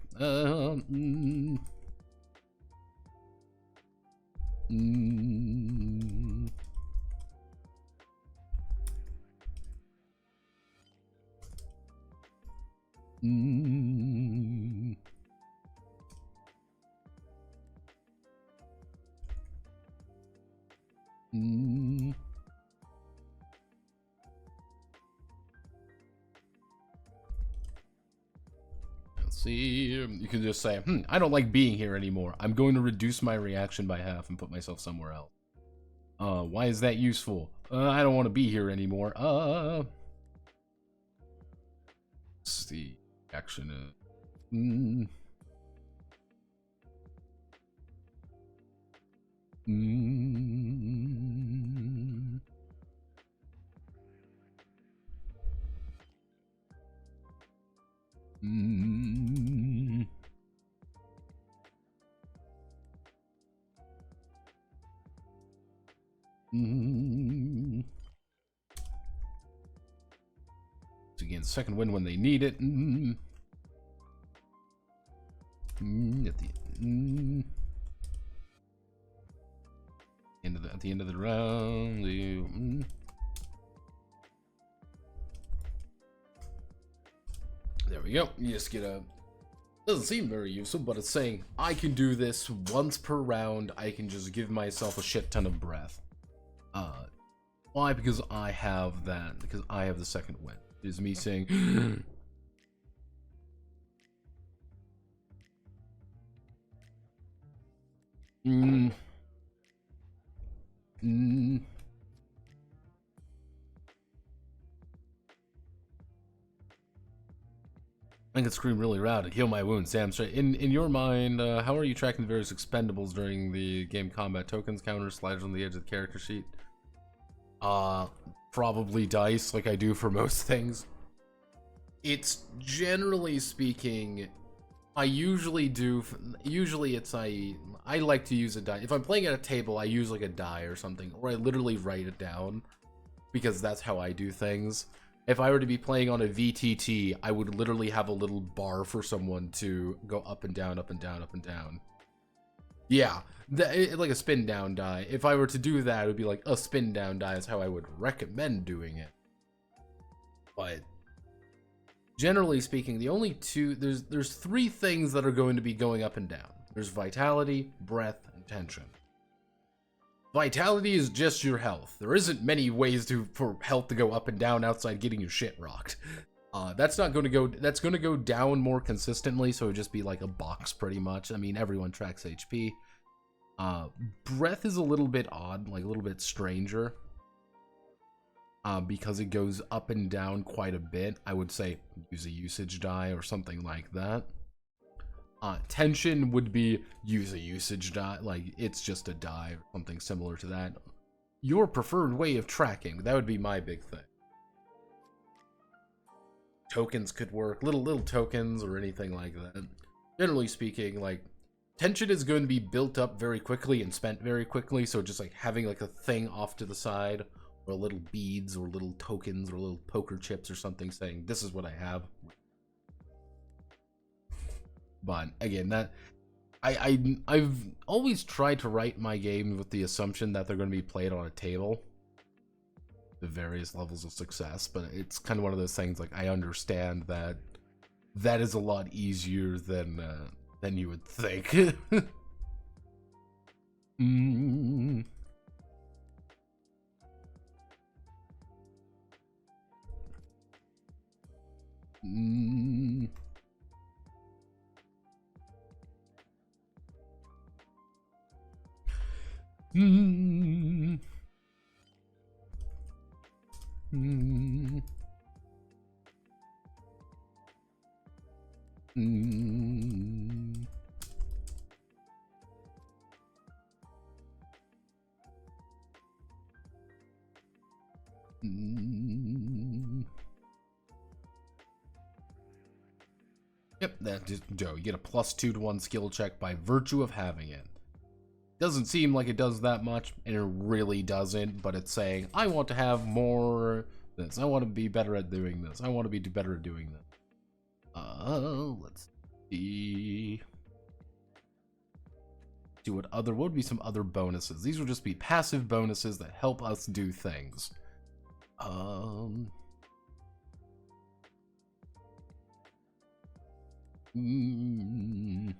let's see, you can just say, I don't like being here anymore. I'm going to reduce my reaction by half and put myself somewhere else. Why is that useful? I don't want to be here anymore. What's the action? So again, second win when they need it. At the end of the round, there we go. You just get a, doesn't seem very useful, but it's saying I can do this once per round. I can just give myself a shit ton of breath. Why? Because I have that. Because I have the second win. It is me saying. I can scream really loud and heal my wounds. Damn straight. In your mind, how are you tracking the various expendables during the game combat? Tokens, counters, sliders on the edge of the character sheet? Probably dice, like I do for most things. It's generally speaking, I usually do. Usually, it's I like to use a die. If I'm playing at a table, I use like a die or something, or I literally write it down because that's how I do things. If I were to be playing on a VTT, I would literally have a little bar for someone to go up and down, up and down, up and down. Yeah, like a spin down die. If I were to do that, it would be like a spin down die is how I would recommend doing it. But Generally speaking, the only two there's three things that are going to be going up and down. There's vitality, breath, and tension. Vitality is just your health. There isn't many ways for health to go up and down outside getting your shit rocked. That's not going to go. That's going to go down more consistently, so it would just be like a box pretty much. I mean, everyone tracks HP. Breath is a little bit odd, like a little bit stranger. Because it goes up and down quite a bit. I would say use a usage die or something like that. Tension would be use a usage die, like it's just a die or something similar to that. Your preferred way of tracking, that would be my big thing. Tokens could work, little tokens or anything like that. Generally speaking, like tension is going to be built up very quickly and spent very quickly, so just like having like a thing off to the side, or little beads, or little tokens, or little poker chips, or something saying, this is what I have. But, again, that... I've always tried to write my games with the assumption that they're going to be played on a table. The various levels of success, but it's kind of one of those things, like, I understand that that is a lot easier than you would think. mm. Mm. Mm. Mm. Mm. Mm. Yep, that just Joe. You get a +2 to 1 skill check by virtue of having it. Doesn't seem like it does that much, and it really doesn't, but it's saying, I want to have more this. I want to be better at doing this. I want to be better at doing this. Let's see. See what would be some other bonuses. These would just be passive bonuses that help us do things. Mm. Mm.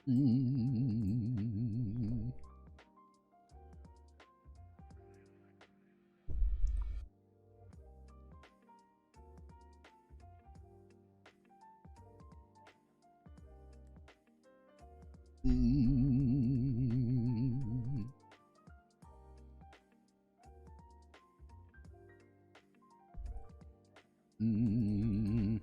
Mm. Mm. Mm.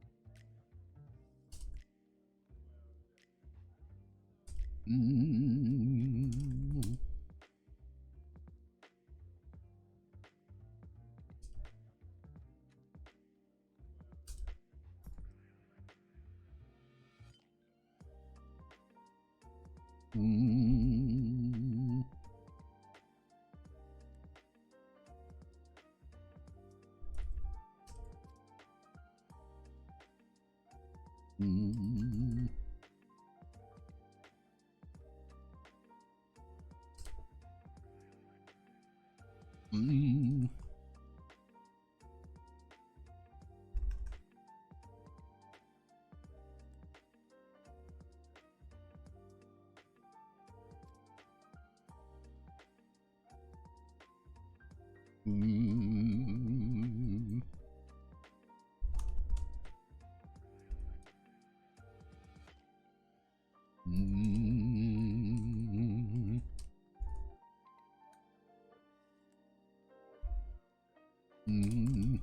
Mm. Mm. Mm. Mm. Mm. Mm.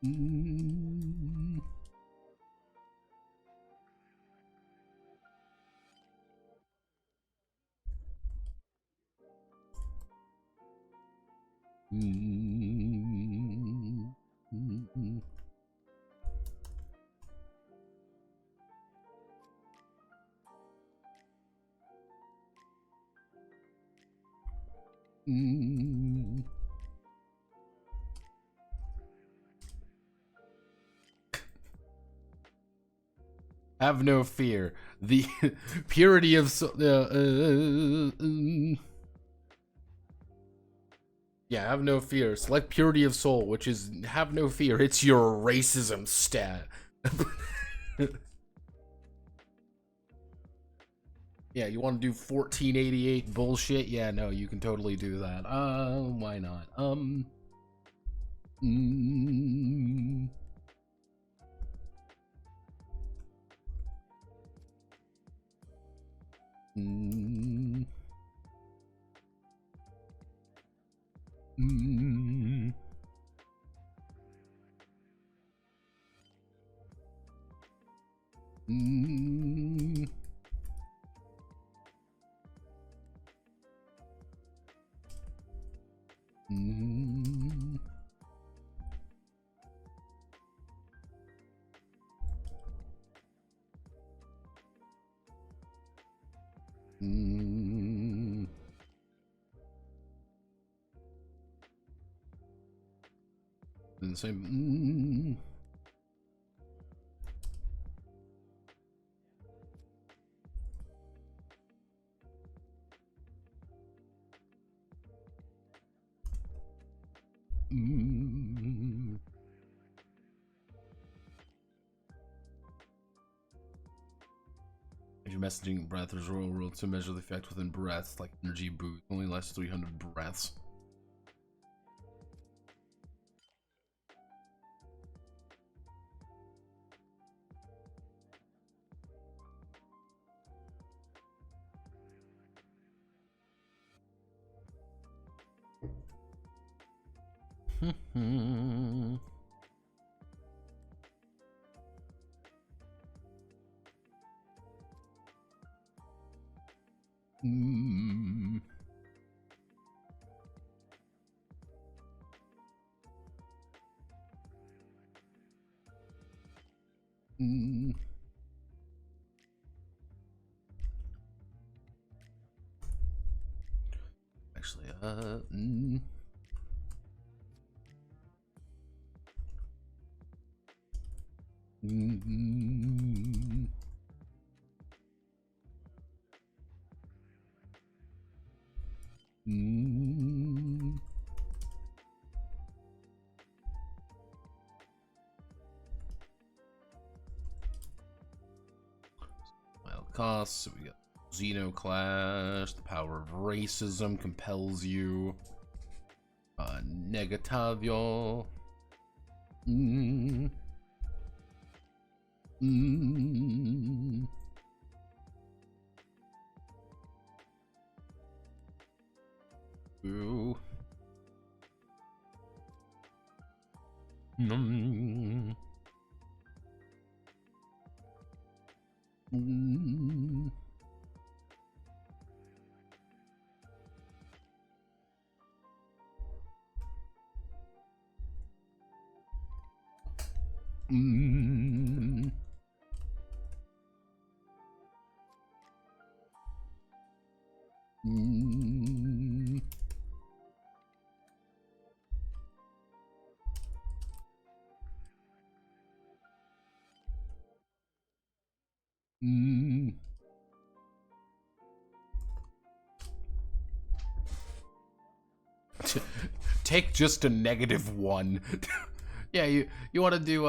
Mm. Mm. Mm. Mm. Mm. Have no fear. The purity of soul. Yeah, have no fear. Select purity of soul, which is have no fear. It's your racism stat. Yeah, you want to do 1488 bullshit? Yeah, no, you can totally do that. Why not? Mm, mm, mm, mm, mm. Mm. The same. Mm. Your messaging breath is royal rule to measure the effect within breaths, like energy boost. Only lasts 300 breaths. Mm. Mm. Mm. Actually, mm. Mm. Mm. Wild costs. So we got Xenoclash. The power of racism compels you. Negatavio. Mm. Mm. Ooh. Mm. Mm. Mm. Mm. Mm. Take just a -1. Yeah, you want to do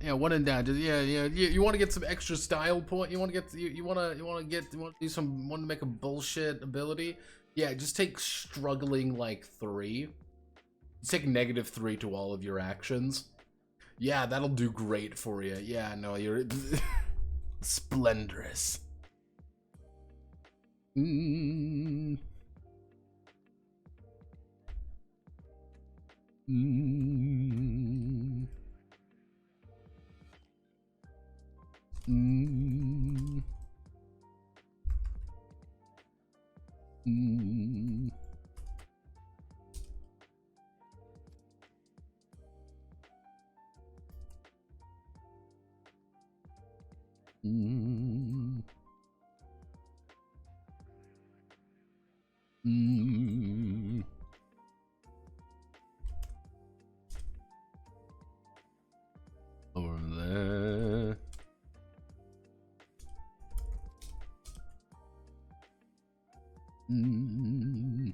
yeah, one and down. Just you want to get some extra style point. You want to get you want to do some want to make a bullshit ability. Yeah, just take struggling like 3. Just take -3 to all of your actions. Yeah, that'll do great for you. Yeah, no, you're splendorous. Mm. Mm. Mm. Mm. Mm. Mm.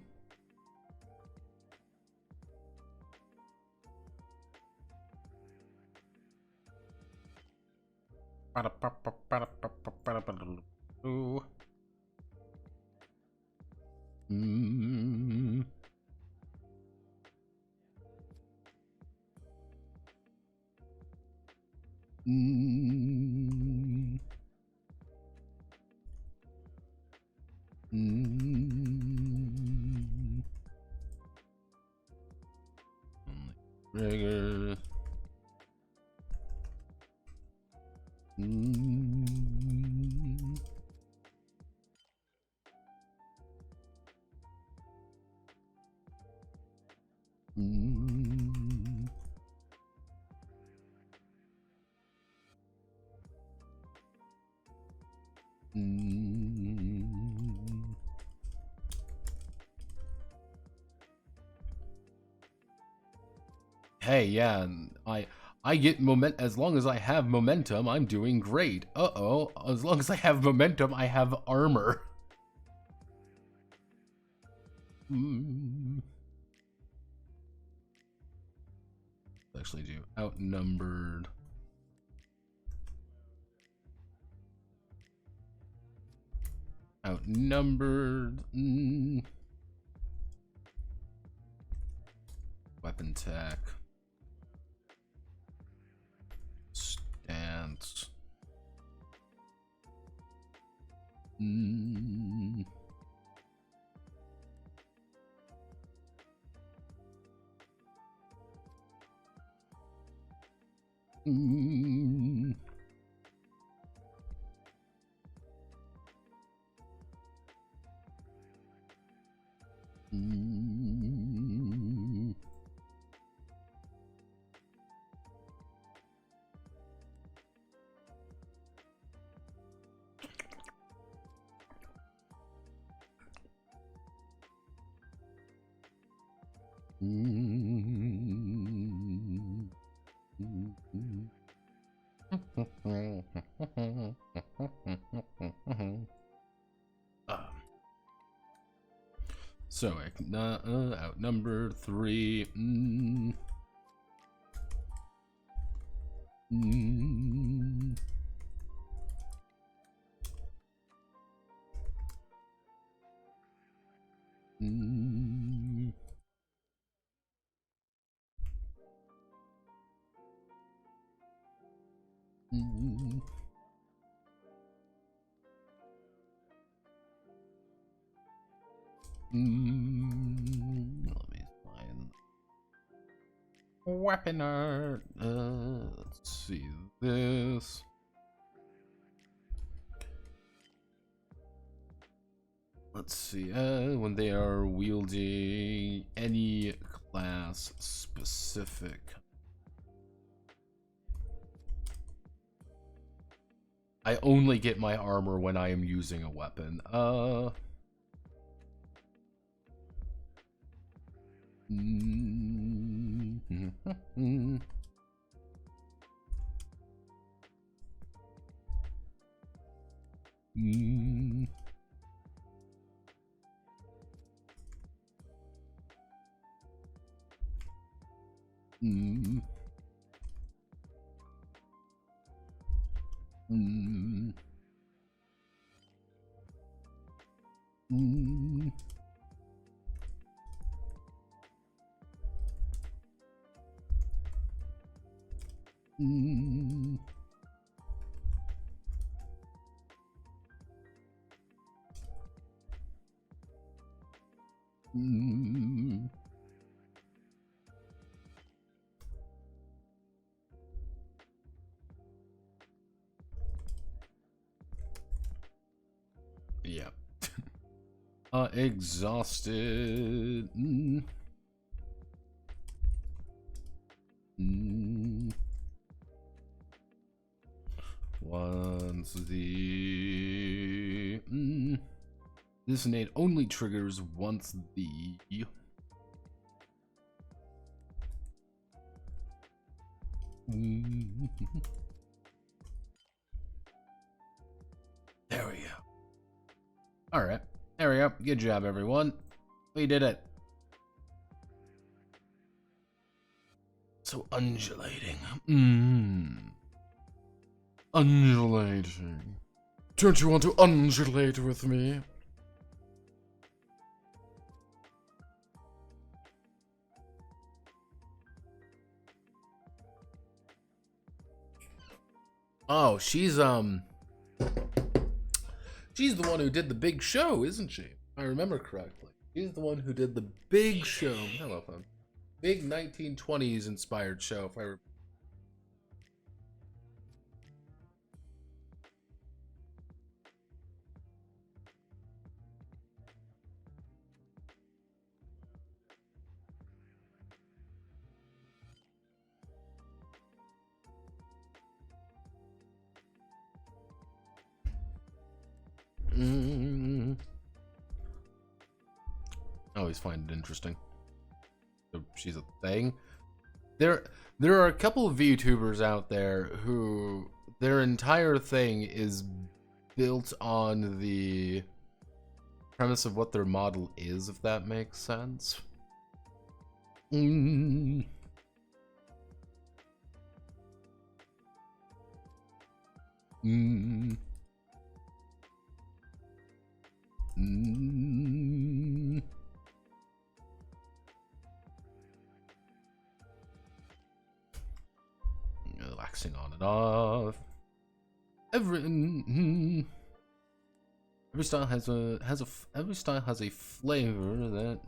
Ooh. Mm. Mm. Mm. Regular. Mm. Mm. Mm. Hey, yeah, I get as long as I have momentum, I'm doing great. Uh-oh, as long as I have momentum, I have armor. Mm. Actually do outnumbered. Outnumbered. Mm. Weapon tech. Stance. Mm. Mm. Mm. Mm. So outnumbered 3. Mm. Mm. Mm. Mm. Mm. Let me find weapon art. Let's see this. Let's see. When they are wielding any class specific. I only get my armor when I am using a weapon. Mm. Mm. Mm. Mm. Mm. Mm. Mm. Yeah. Exhausted. Mm. Mm. Once the this nade only triggers once the there we go. All right, there we go. Good job, everyone. We did it. So undulating. Undulating. Don't you want to undulate with me? Oh, she's the one who did the big show, isn't she? If I remember correctly. She's the one who did the big show. Hello, phone. Big 1920s inspired show, if I remember. I always find it interesting. So she's a thing. There are a couple of VTubers out there who their entire thing is built on the premise of what their model is, if that makes sense. Mm. Mm. Mm. Relaxing on and off. Every style has a flavor that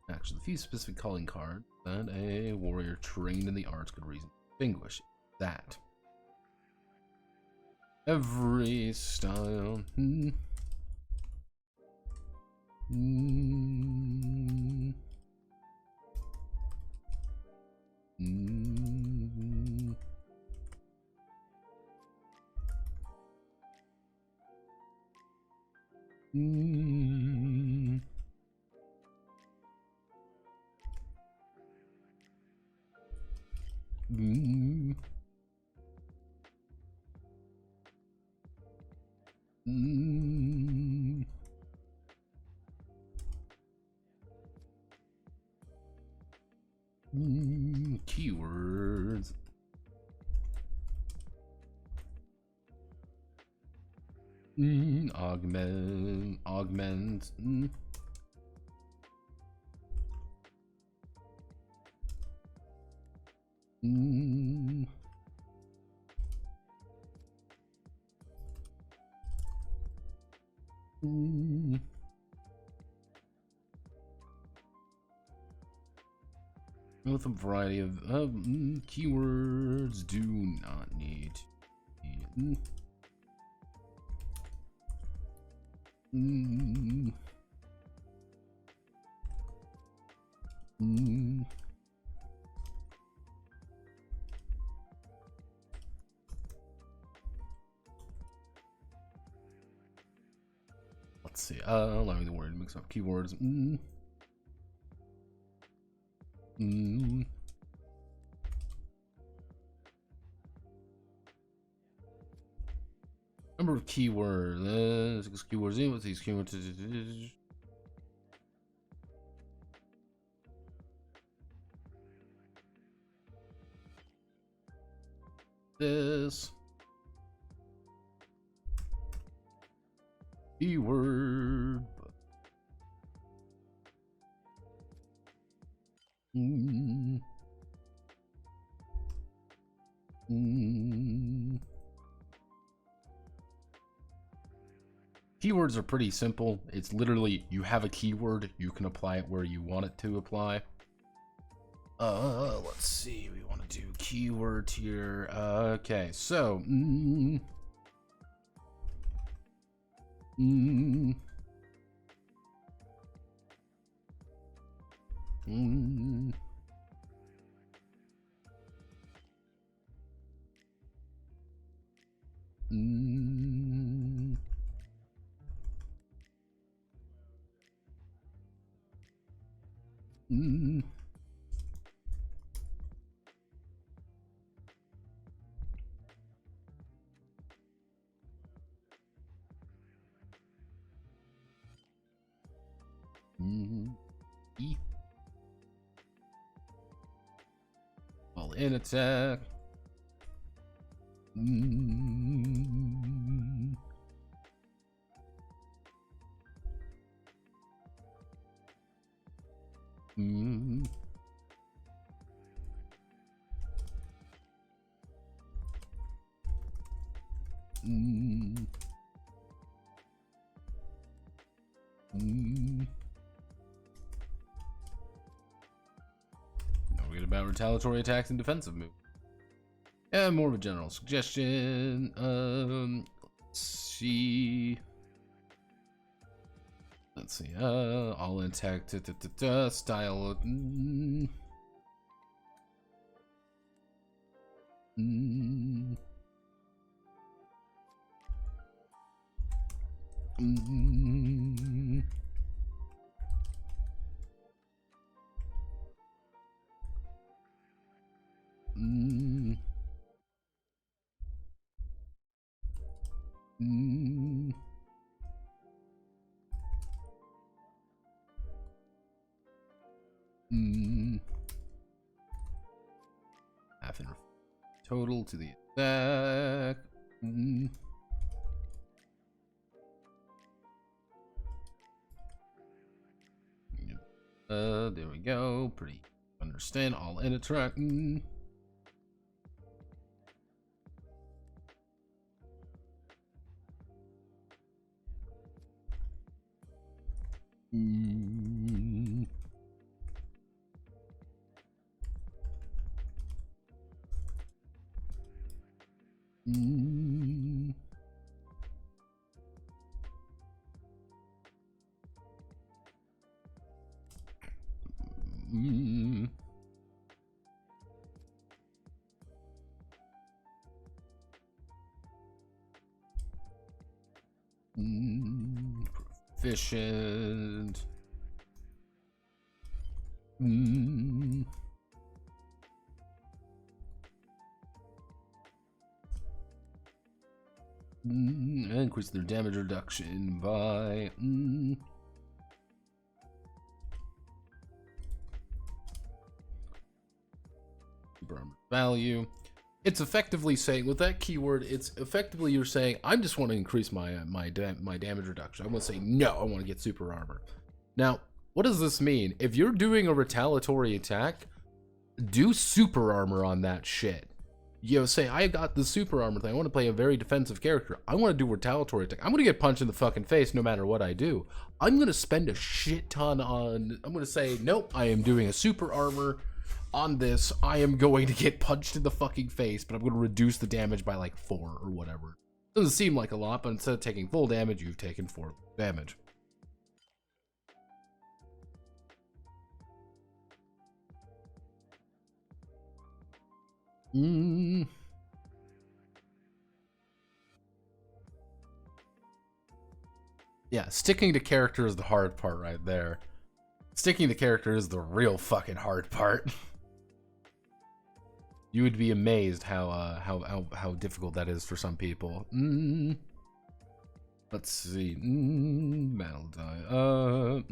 actually a few specific calling cards that a warrior trained in the arts could reason distinguish that. Every style. Keywords. Augment. With a variety of keywords, do not need to let's see. Allow me the word to mix up keywords. Number of keywords. Keywords in with these keywords. This keyword. Keywords are pretty simple. It's literally you have a keyword, you can apply it where you want it to apply. Let's see. We want to do keyword here. Okay, so in attack. Mm. Mm. Mm. Mm. Don't forget about retaliatory attacks and defensive moves. And more of a general suggestion. Let's see. All intact style. Mm. Mm. Mm. Mm. Mm. Mm. Half in total to the attack. Mm. There we go. Pretty understand. All in a track. Mm. Mm. Mm. Mm. Mm. Proficient. Mm. Increase their damage reduction by super armor value. It's effectively saying, with that keyword, it's effectively you're saying, I just want to increase my damage reduction. I want to say, no, I want to get super armor. Now, what does this mean? If you're doing a retaliatory attack, do super armor on that shit. You know, say, I got the super armor thing. I want to play a very defensive character. I want to do retaliatory attack. I'm going to get punched in the fucking face no matter what I do. I'm going to spend a shit ton on... I'm going to say, nope, I am doing a super armor on this. I am going to get punched in the fucking face, but I'm going to reduce the damage by like 4 or whatever. Doesn't seem like a lot, but instead of taking full damage, you've taken 4 damage. Yeah, sticking to character is the hard part right there. Sticking to character is the real fucking hard part. You would be amazed how difficult that is for some people. Let's see. Battle die.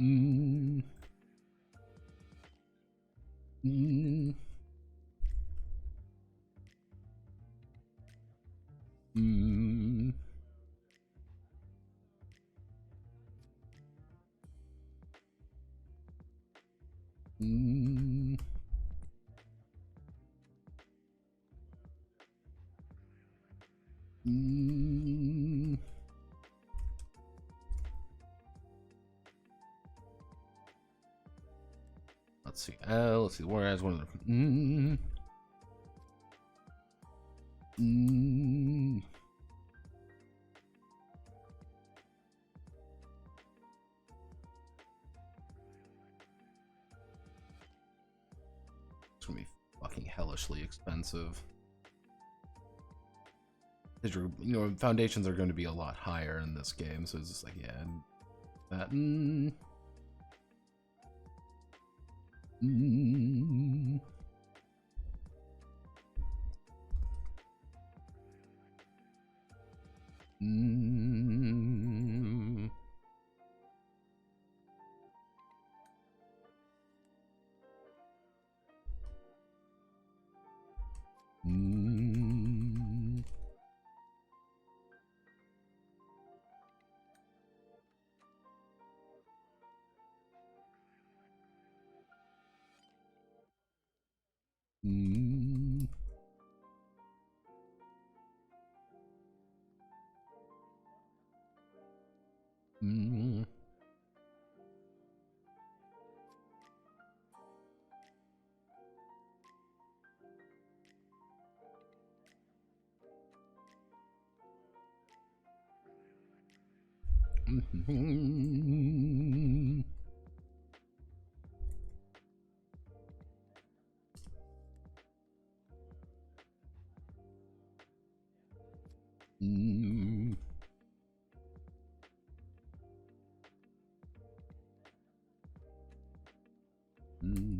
Let's see. Let's see. Whereas one of the. It's gonna be fucking hellishly expensive. Because you know, foundations are going to be a lot higher in this game, so it's just like, yeah, that. Mm. Mm. Mm. Mm. Mm.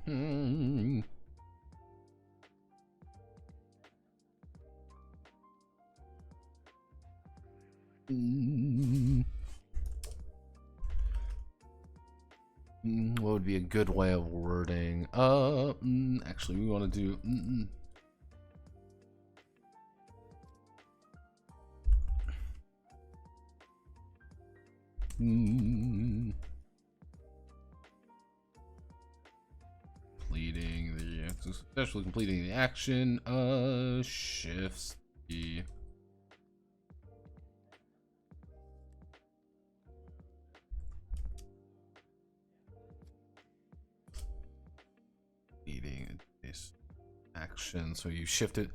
Mm. Mm. What would be a good way of wording? Actually, we want to do. Completing the, especially completing the action. Shifts the. Completing this action, so you shift it.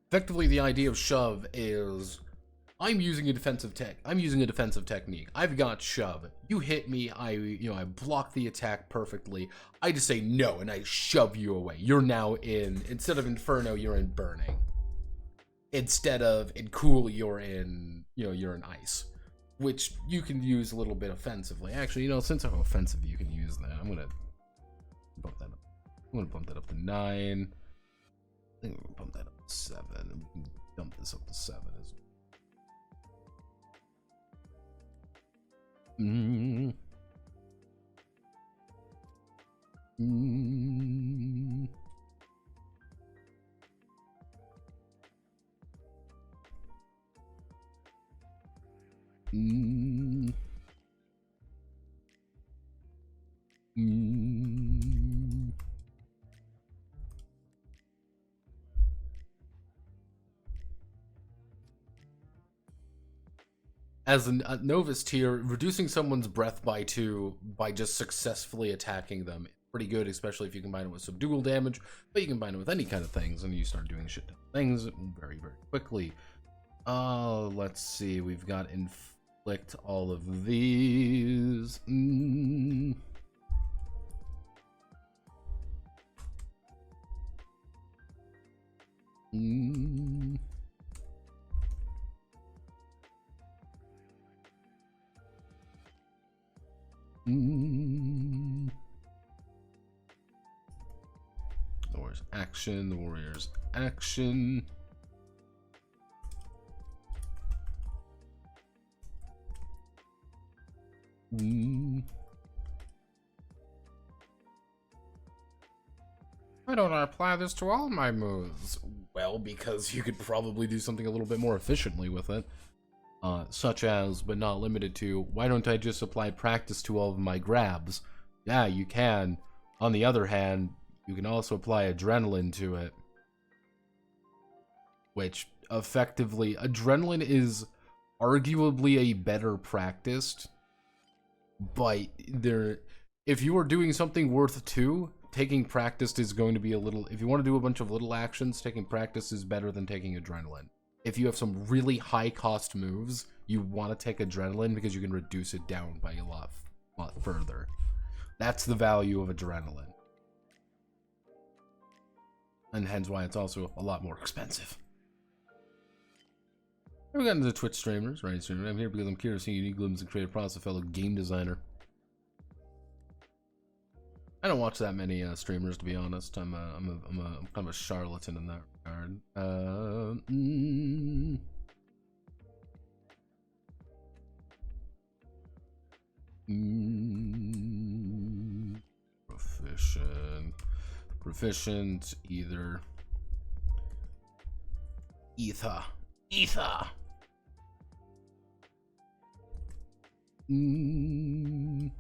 Effectively, the idea of shove is I'm using a defensive technique. I've got shove. You hit me, I block the attack perfectly. I just say no and I shove you away. You're now instead of Inferno, you're in Burning. Instead of in Cool, you're in Ice. Which you can use a little bit offensively. Actually, since I'm offensive, you can use that. I'm gonna bump that up. I'm gonna bump that up to 9. I think we'll bump that up to 7. We can dump this up to 7 as well. Mm. Mm. Mm. Mm. As a novice tier, reducing someone's breath by 2 by just successfully attacking them is pretty good, especially if you combine it with subdual damage, but you combine it with any kind of things and you start doing shit things very, very quickly. Let's see, we've got inflict all of these. Mm. Mm. Mm. The warrior's action, the warrior's action. Mm. Why don't I apply this to all my moves? Well, because you could probably do something a little bit more efficiently with it. Such as, but not limited to, why don't I just apply practice to all of my grabs? Yeah, you can. On the other hand, you can also apply adrenaline to it. Which, effectively, adrenaline is arguably a better practice. But if you are doing something worth 2, taking practice is going to be a little... If you want to do a bunch of little actions, taking practice is better than taking adrenaline. If you have some really high-cost moves, you want to take adrenaline because you can reduce it down by a lot further. That's the value of adrenaline. And hence why it's also a lot more expensive. We got into the Twitch streamers, right? Streamer. I'm here because I'm curious seeing unique glimpses and creative process, fellow game designer. I don't watch that many streamers, to be honest. I'm kind of a charlatan in that regard. Proficient. Proficient, either. Ether. Mm.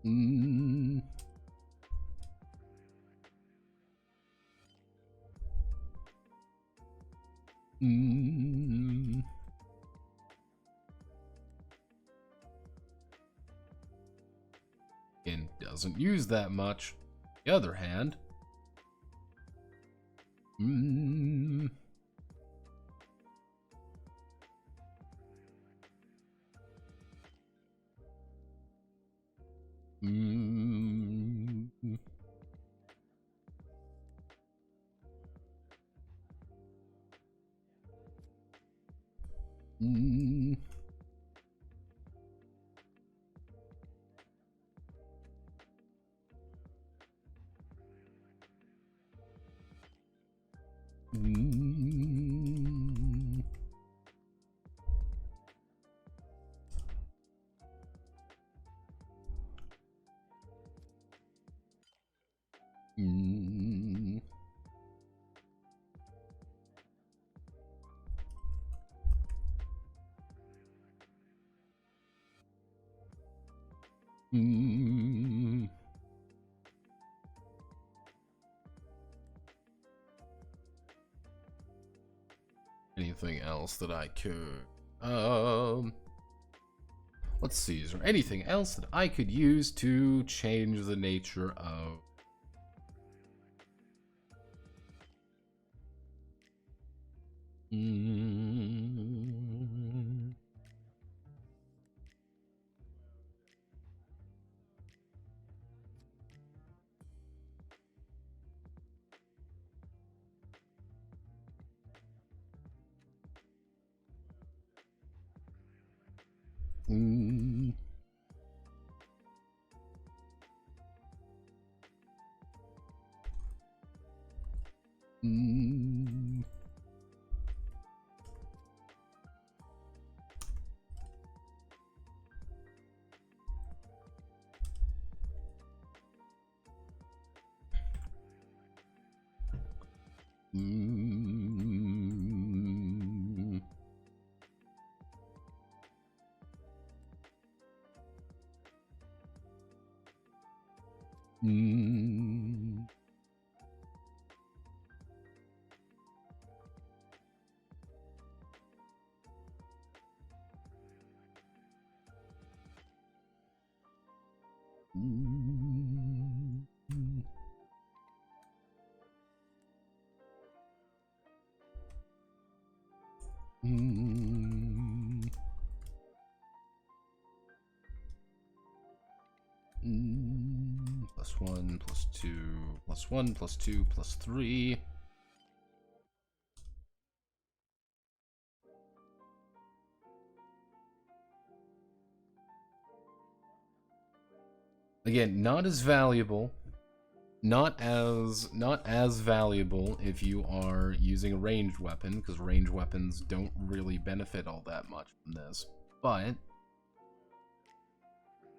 Mm. Mm. And doesn't use that much. On the other hand, mm. Mm. Mm. Mm. Mm. Mm. Anything else that I could let's see, is there anything else that I could use to change the nature of mm. Mm. Mm. Mm. Mm. Mm. Mm. Mm. +1, +2, +1, +2, +3. Again, not as valuable. Not as valuable if you are using a ranged weapon, because ranged weapons don't really benefit all that much from this. But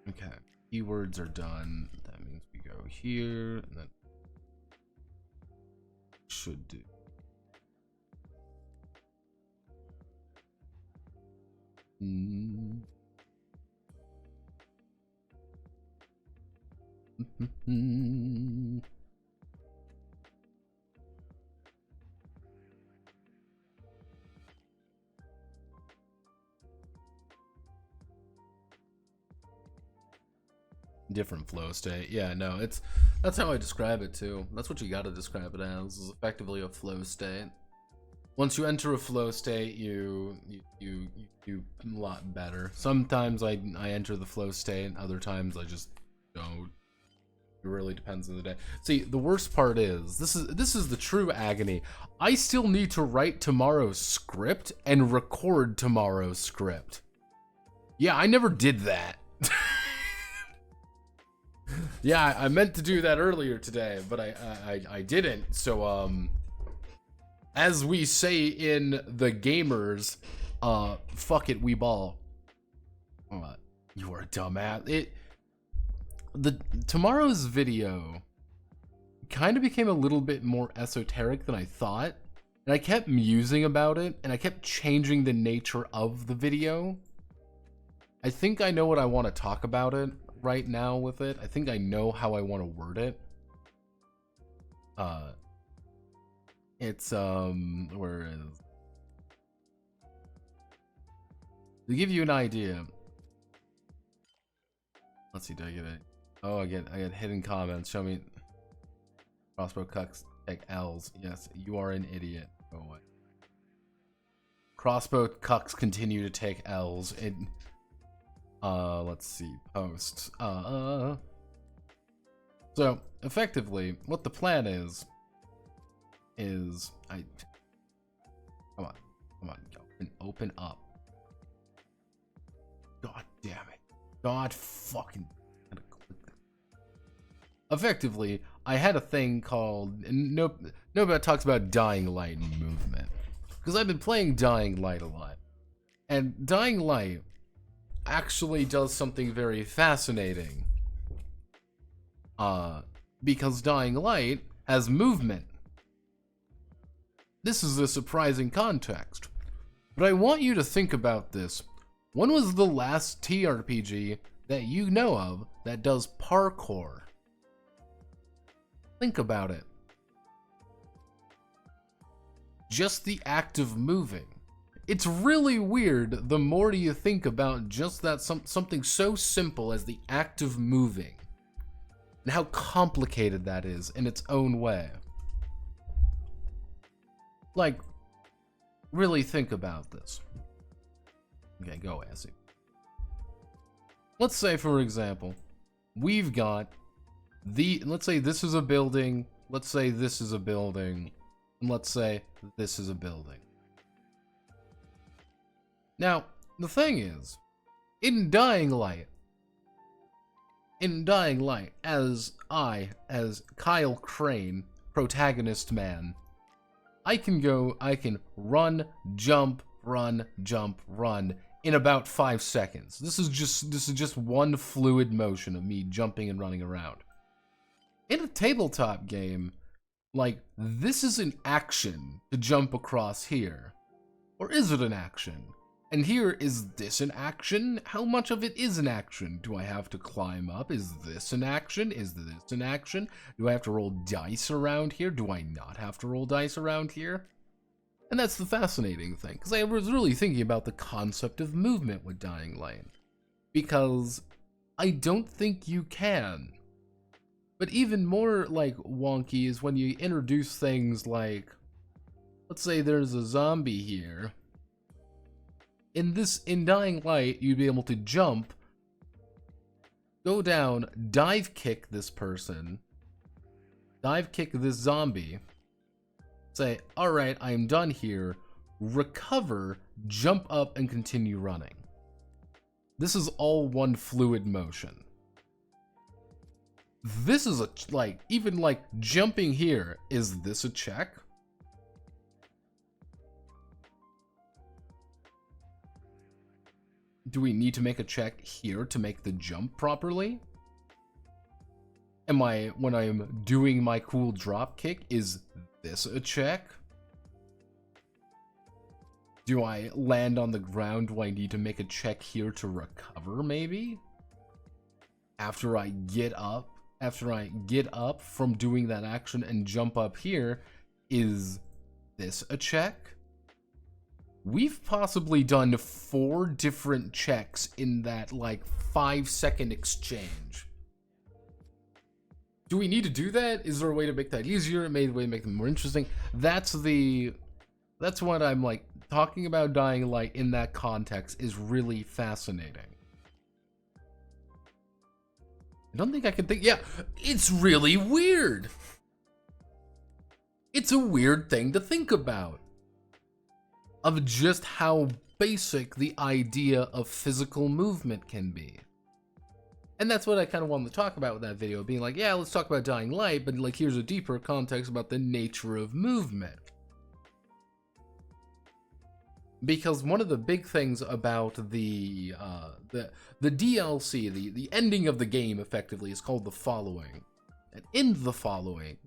okay, keywords are done. That means we go here, and then should do. Mm. Different flow state. Yeah, no, that's how I describe it too. That's what you gotta describe it as, is effectively a flow state. Once you enter a flow state, you do a lot better. Sometimes I enter the flow state, other times I just don't. It really depends on the day. See, the worst part is this is the true agony. I still need to write tomorrow's script and record tomorrow's script. Yeah, I never did that. Yeah, I meant to do that earlier today, but I didn't. So as we say in the gamers, fuck it, we ball. You are a dumbass. Tomorrow's video kind of became a little bit more esoteric than I thought, and I kept musing about it, and I kept changing the nature of the video. I think I know what I want to talk about it right now with it. I think I know how I want to word it. It's where is, to give you an idea. Let's see, do I get it? Oh, I get hidden comments. Show me. Crossbow cucks take L's. Yes, you are an idiot. Go away. Crossbow cucks continue to take L's. Let's see. Posts. So effectively, what the plan is come on, open up. God damn it. God fucking. Effectively, I had a thing called, nobody talks about Dying Light and movement, because I've been playing Dying Light a lot, and Dying Light actually does something very fascinating, because Dying Light has movement. This is a surprising context, but I want you to think about this. When was the last TRPG that you know of that does parkour? Think about it. Just the act of moving. It's really weird the more you think about just that something so simple as the act of moving, and how complicated that is in its own way. Like, really think about this. Okay, go Assy. Let's say, for example, we've got let's say this is a building, let's say this is a building, and let's say this is a building. Now, the thing is, in Dying Light, as Kyle Crane, protagonist man, I can run, jump, run, in about 5 seconds. This is just one fluid motion of me jumping and running around. In a tabletop game, like, this is an action to jump across here. Or is it an action? And here, is this an action? How much of it is an action? Do I have to climb up? Is this an action? Is this an action? Do I have to roll dice around here? Do I not have to roll dice around here? And that's the fascinating thing, because I was really thinking about the concept of movement with Dying Light. Because I don't think you can. But even more, like, wonky is when you introduce things like, let's say there's a zombie here. In Dying Light, you'd be able to jump, go down, dive kick this person, dive kick this zombie, say, alright, I'm done here, recover, jump up, and continue running. This is all one fluid motion. This is a, like, even like jumping here, is this a check? Do we need to make a check here to make the jump properly? When I'm doing my cool drop kick, is this a check? Do I land on the ground? Do I need to make a check here to recover, maybe? After I get up from doing that action and jump up here, is this a check? We've possibly done 4 different checks in that, like, 5-second exchange. Do we need to do that? Is there a way to make that easier? Maybe a way to make them more interesting? That's what I'm, like, talking about Dying Light in that context is really fascinating. I don't think I can think. Yeah, it's really weird. It's a weird thing to think about. Of just how basic the idea of physical movement can be. And that's what I kind of wanted to talk about with that video, being like, yeah, let's talk about Dying Light, but like, here's a deeper context about the nature of movement. Because one of the big things about the DLC, the ending of the game, effectively, is called the Following. And in the Following,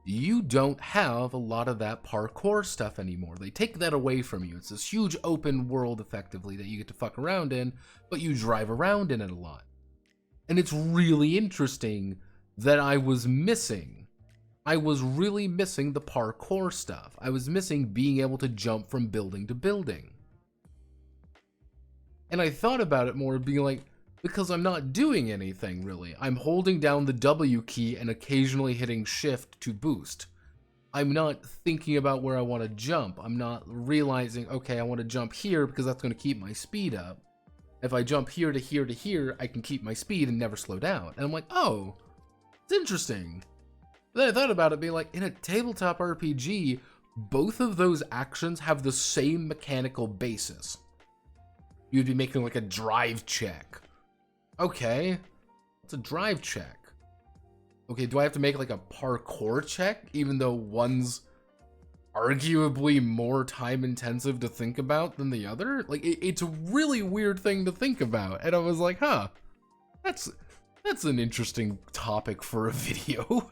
you don't have a lot of that parkour stuff anymore. They take that away from you. It's this huge open world, effectively, that you get to fuck around in, but you drive around in it a lot. And it's really interesting that I was missing. I was really missing the parkour stuff. I was missing being able to jump from building to building. And I thought about it more, being like, because I'm not doing anything, really. I'm holding down the W key and occasionally hitting shift to boost. I'm not thinking about where I want to jump. I'm not realizing, okay, I want to jump here because that's going to keep my speed up. If I jump here to here to here, I can keep my speed and never slow down. And I'm like, oh, it's interesting. But then I thought about it being like, in a tabletop RPG, both of those actions have the same mechanical basis. You'd be making like a drive check. Okay, what's a drive check? Okay, do I have to make like a parkour check, even though one's arguably more time intensive to think about than the other? Like, it's a really weird thing to think about. And I was like, huh, that's an interesting topic for a video.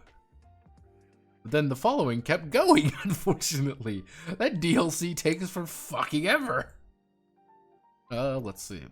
But then the Following kept going, unfortunately. That DLC takes for fucking ever. Let's see.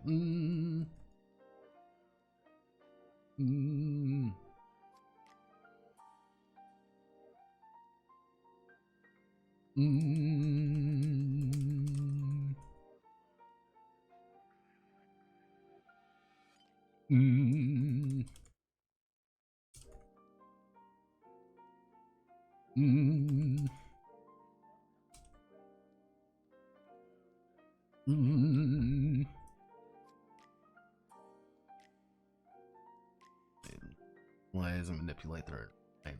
Why does it manipulate their right?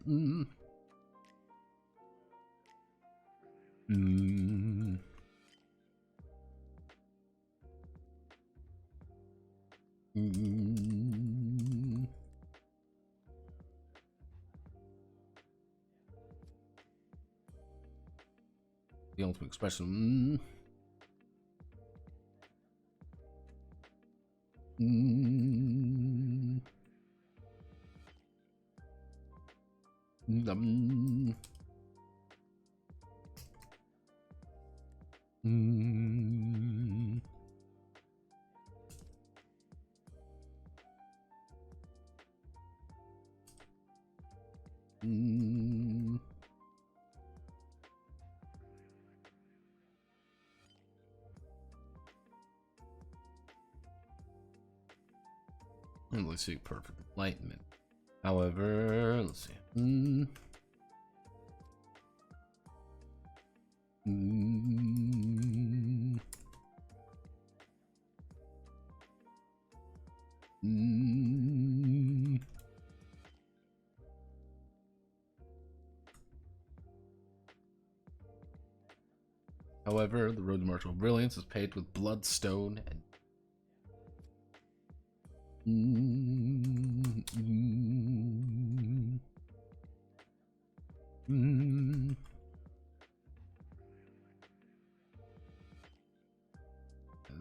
The ultimate expression. Let's see, perfect enlightenment. However, let's see. However, the road to martial brilliance is paved with bloodstone and and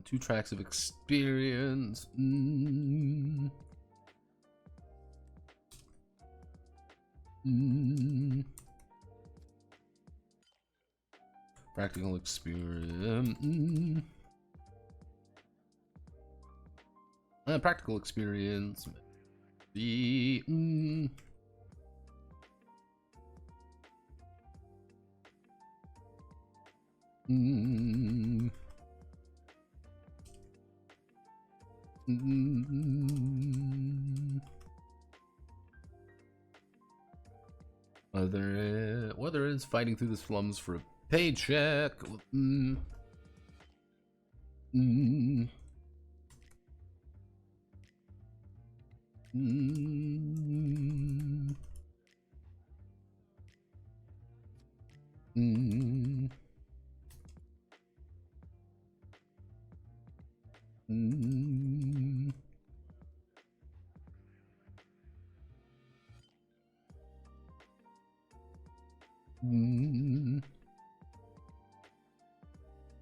2 tracks of experience. Practical experience. Practical experience. The whether it's fighting through the slums for a paycheck.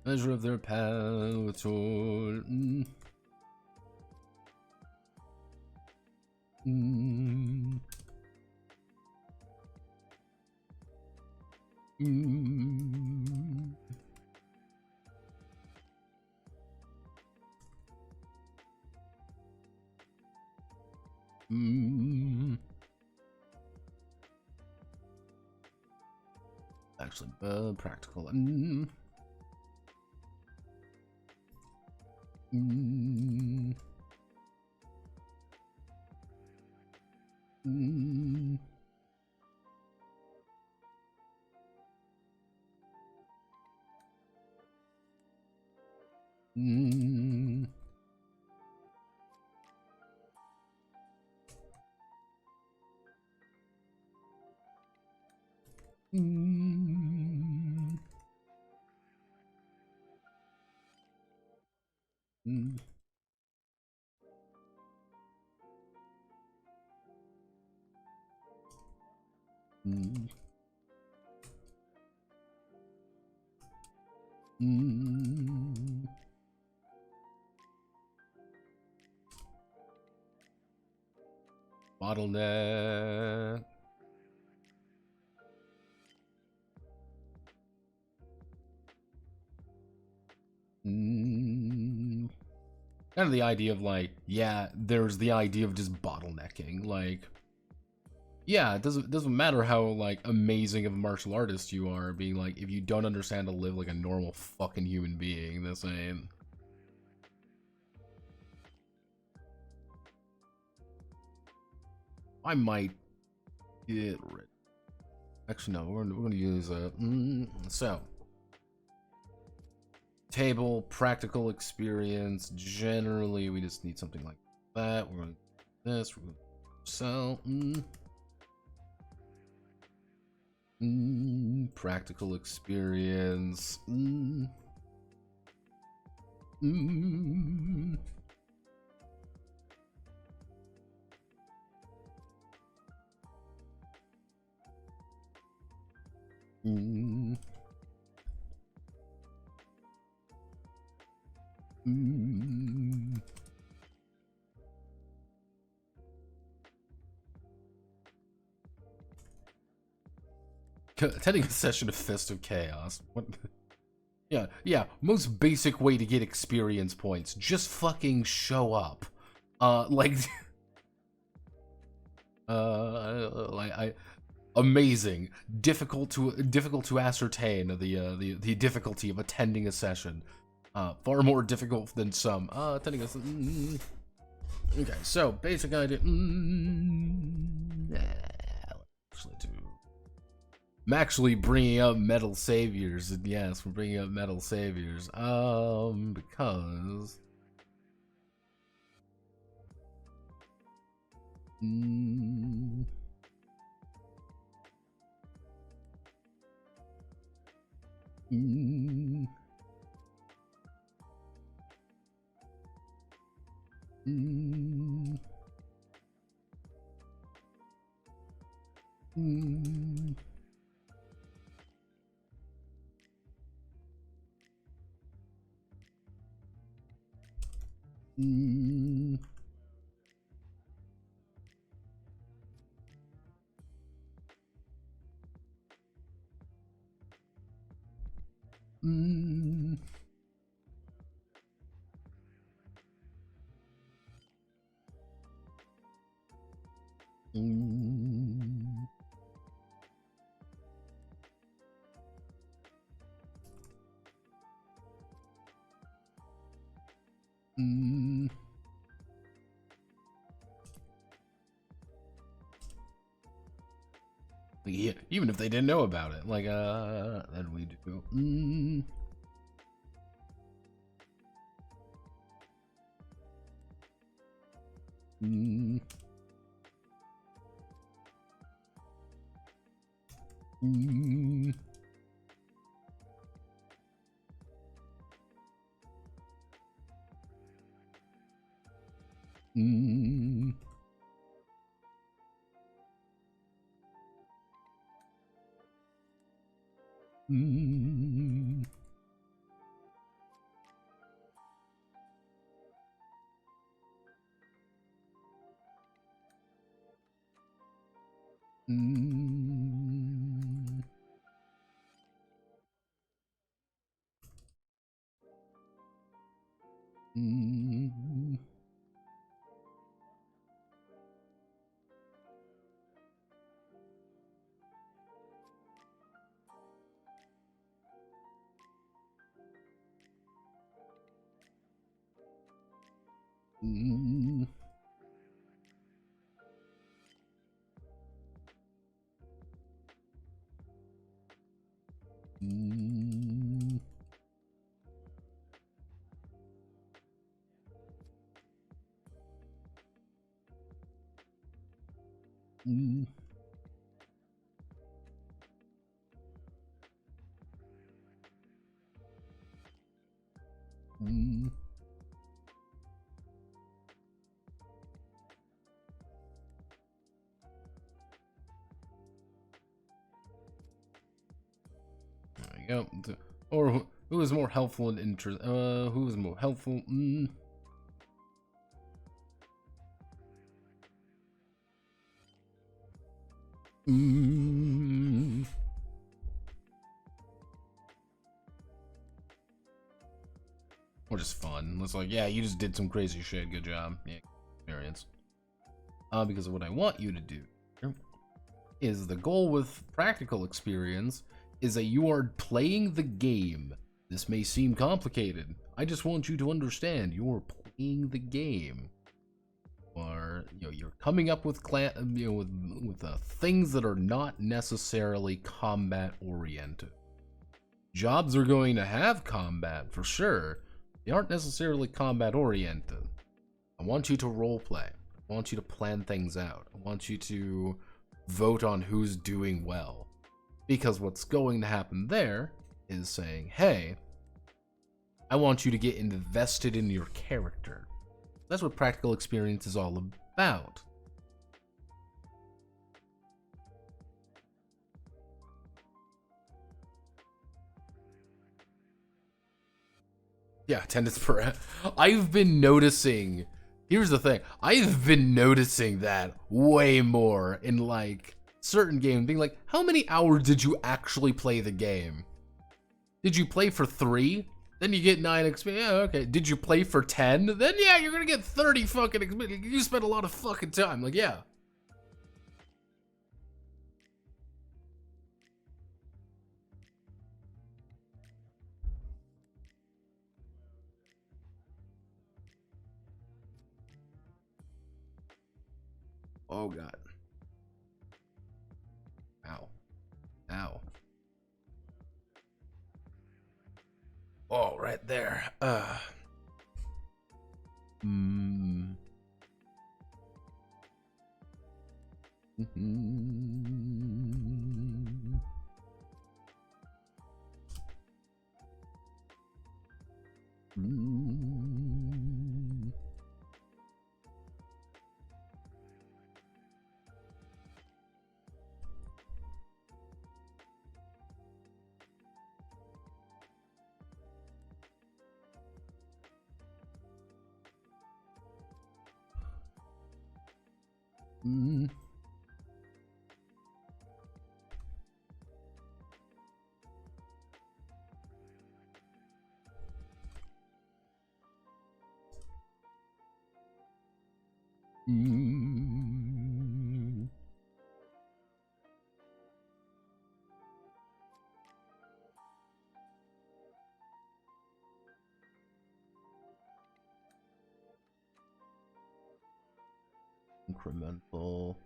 Measure of their power toward. Actually, practical. Bottleneck. Kind of the idea of like, yeah, there's the idea of just bottlenecking. Like, yeah, it doesn't matter how like amazing of a martial artist you are, being like, if you don't understand to live like a normal fucking human being, this ain't. I might get rid. Actually, no, we're gonna use a so table practical experience. Generally, we just need something like that. We're gonna do this. We're gonna sell. Practical experience. Attending a session of Festive Chaos. What? Yeah. Most basic way to get experience points. Just fucking show up. Like, amazing. Difficult to ascertain the difficulty of attending a session. Far more difficult than some. Attending a. Okay, so basic idea. Actually, do. I'm actually bringing up Metal Saviors, and yes, we're bringing up Metal Saviors, because... Yeah, even if they didn't know about it, like, then we do. Mm. Mm. Mm. Mm. Mm. Mm. There you go. Or who is more helpful and interest? Who is more helpful? Mm. Mm. Or just fun. It's like, yeah, you just did some crazy shit. Good job. Yeah, experience. Because what I want you to do is the goal with practical experience is that you are playing the game. This may seem complicated. I just want you to understand you're playing the game. Or you're coming up with things that are not necessarily combat oriented. Jobs are going to have combat for sure. They aren't necessarily combat oriented. I want you to role play. I want you to plan things out. I want you to vote on who's doing well. Because what's going to happen there is saying, hey, I want you to get invested in your character. That's what practical experience is all about. Yeah, attendance per. I've been noticing. Here's the thing. I've been noticing that way more in like certain games. Being like, how many hours did you actually play the game? Did you play for 3? Then you get 9 experience. Yeah, okay. Did you play for 10? Then yeah, you're gonna get 30 fucking experience. You spent a lot of fucking time. Like, yeah. Oh god. Ow. Ow. Oh, right there. Mm. Mm. Mm. Mm. Mm. Incremental.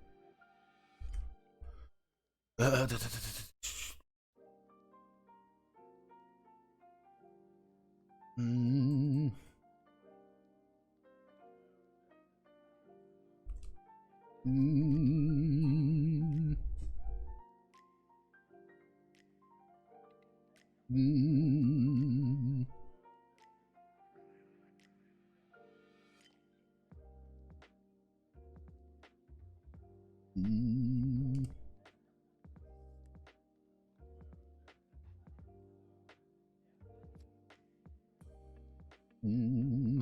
Mm. Mm. Mm. Mm. Mm.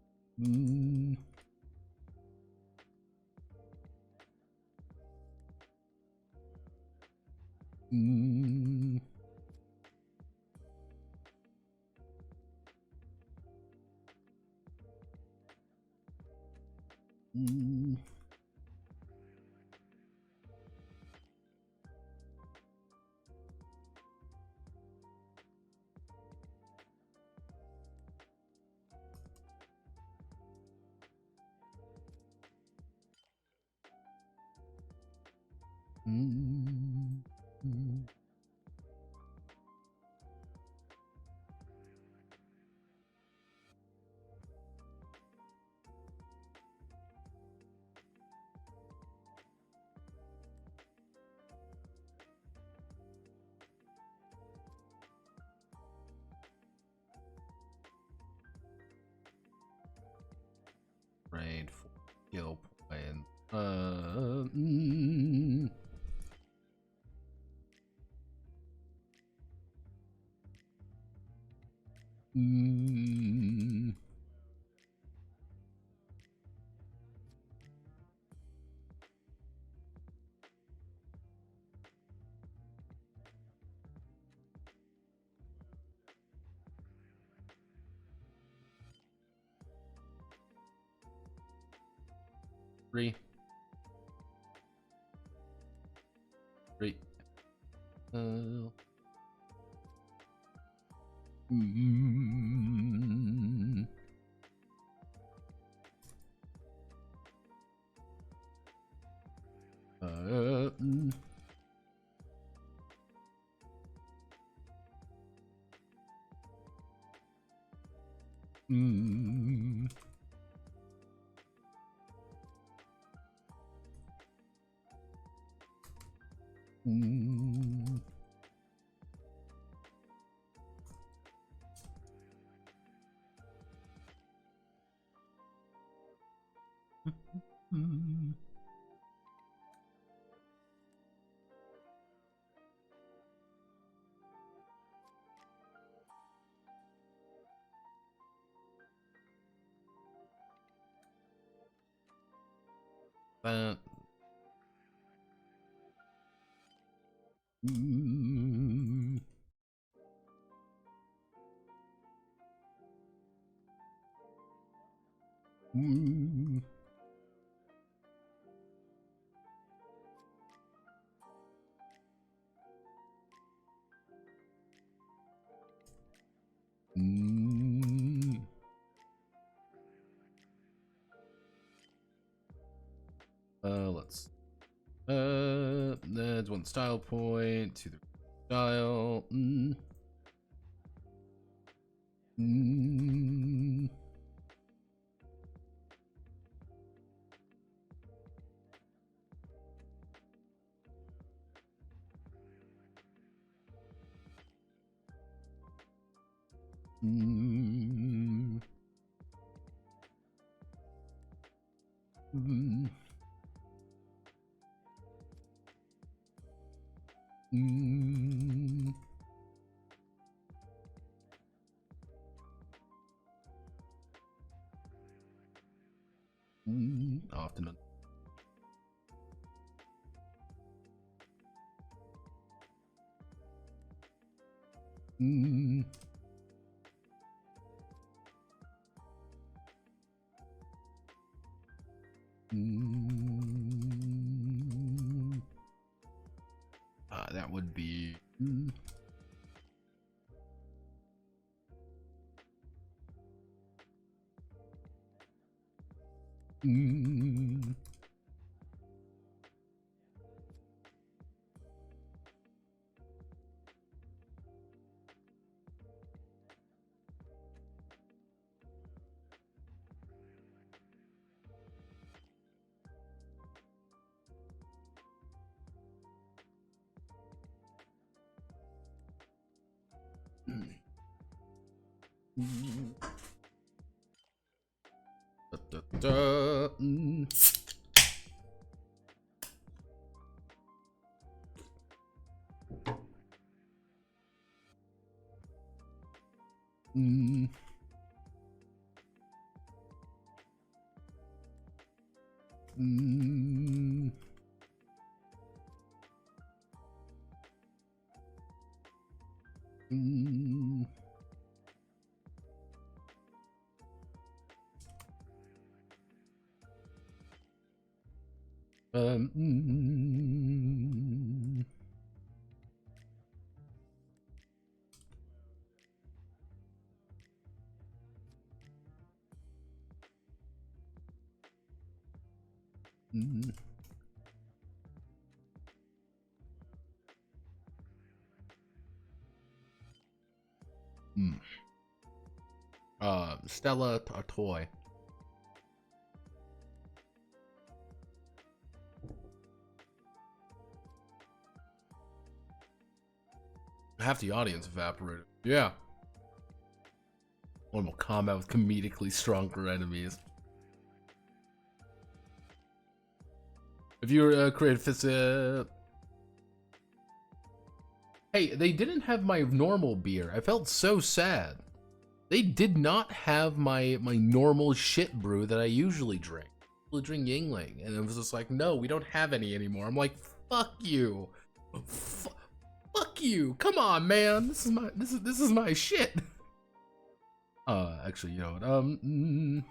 Mm. Mm. Mm. Mm. Mm. Trade for skill points. Mm. Mm. 3. 3. Mm. Mm. Mm. Mm. Mm. That. Mm. Mm. Mm. Let's. That's 1 style point to the style. Mm. Mm. Mm. Mm. Mm. Mm. Often. Mm. Mm. That would be. Mm. Mm. Mm. Da, da, da. Mm. Mm. Mm. Mm. Mm. Mm. Mm. Stella, a toy. Half the audience evaporated. Yeah. One will combat with comedically stronger enemies. If you were creative, hey, they didn't have my normal beer. I felt so sad. They did not have my normal shit brew that I usually drink. I usually drink Yingling, and it was just like, no, we don't have any anymore. I'm like, fuck you, fuck you. Come on, man. This is my shit. Actually, you know what?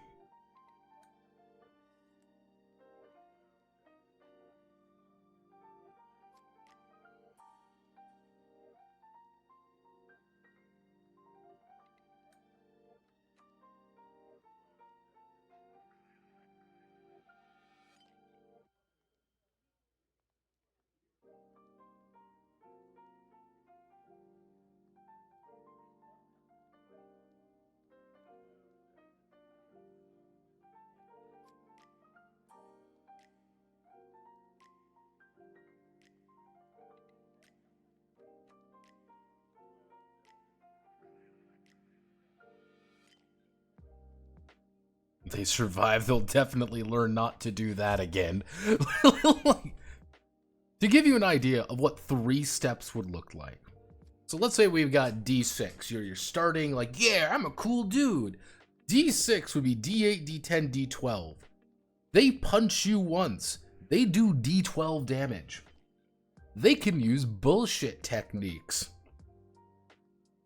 They survive, they'll definitely learn not to do that again. Like, to give you an idea of what 3 steps would look like. So let's say we've got D6. You're starting like, yeah, I'm a cool dude. D6 would be D8, D10, D12. They punch you once. They do D12 damage. They can use bullshit techniques.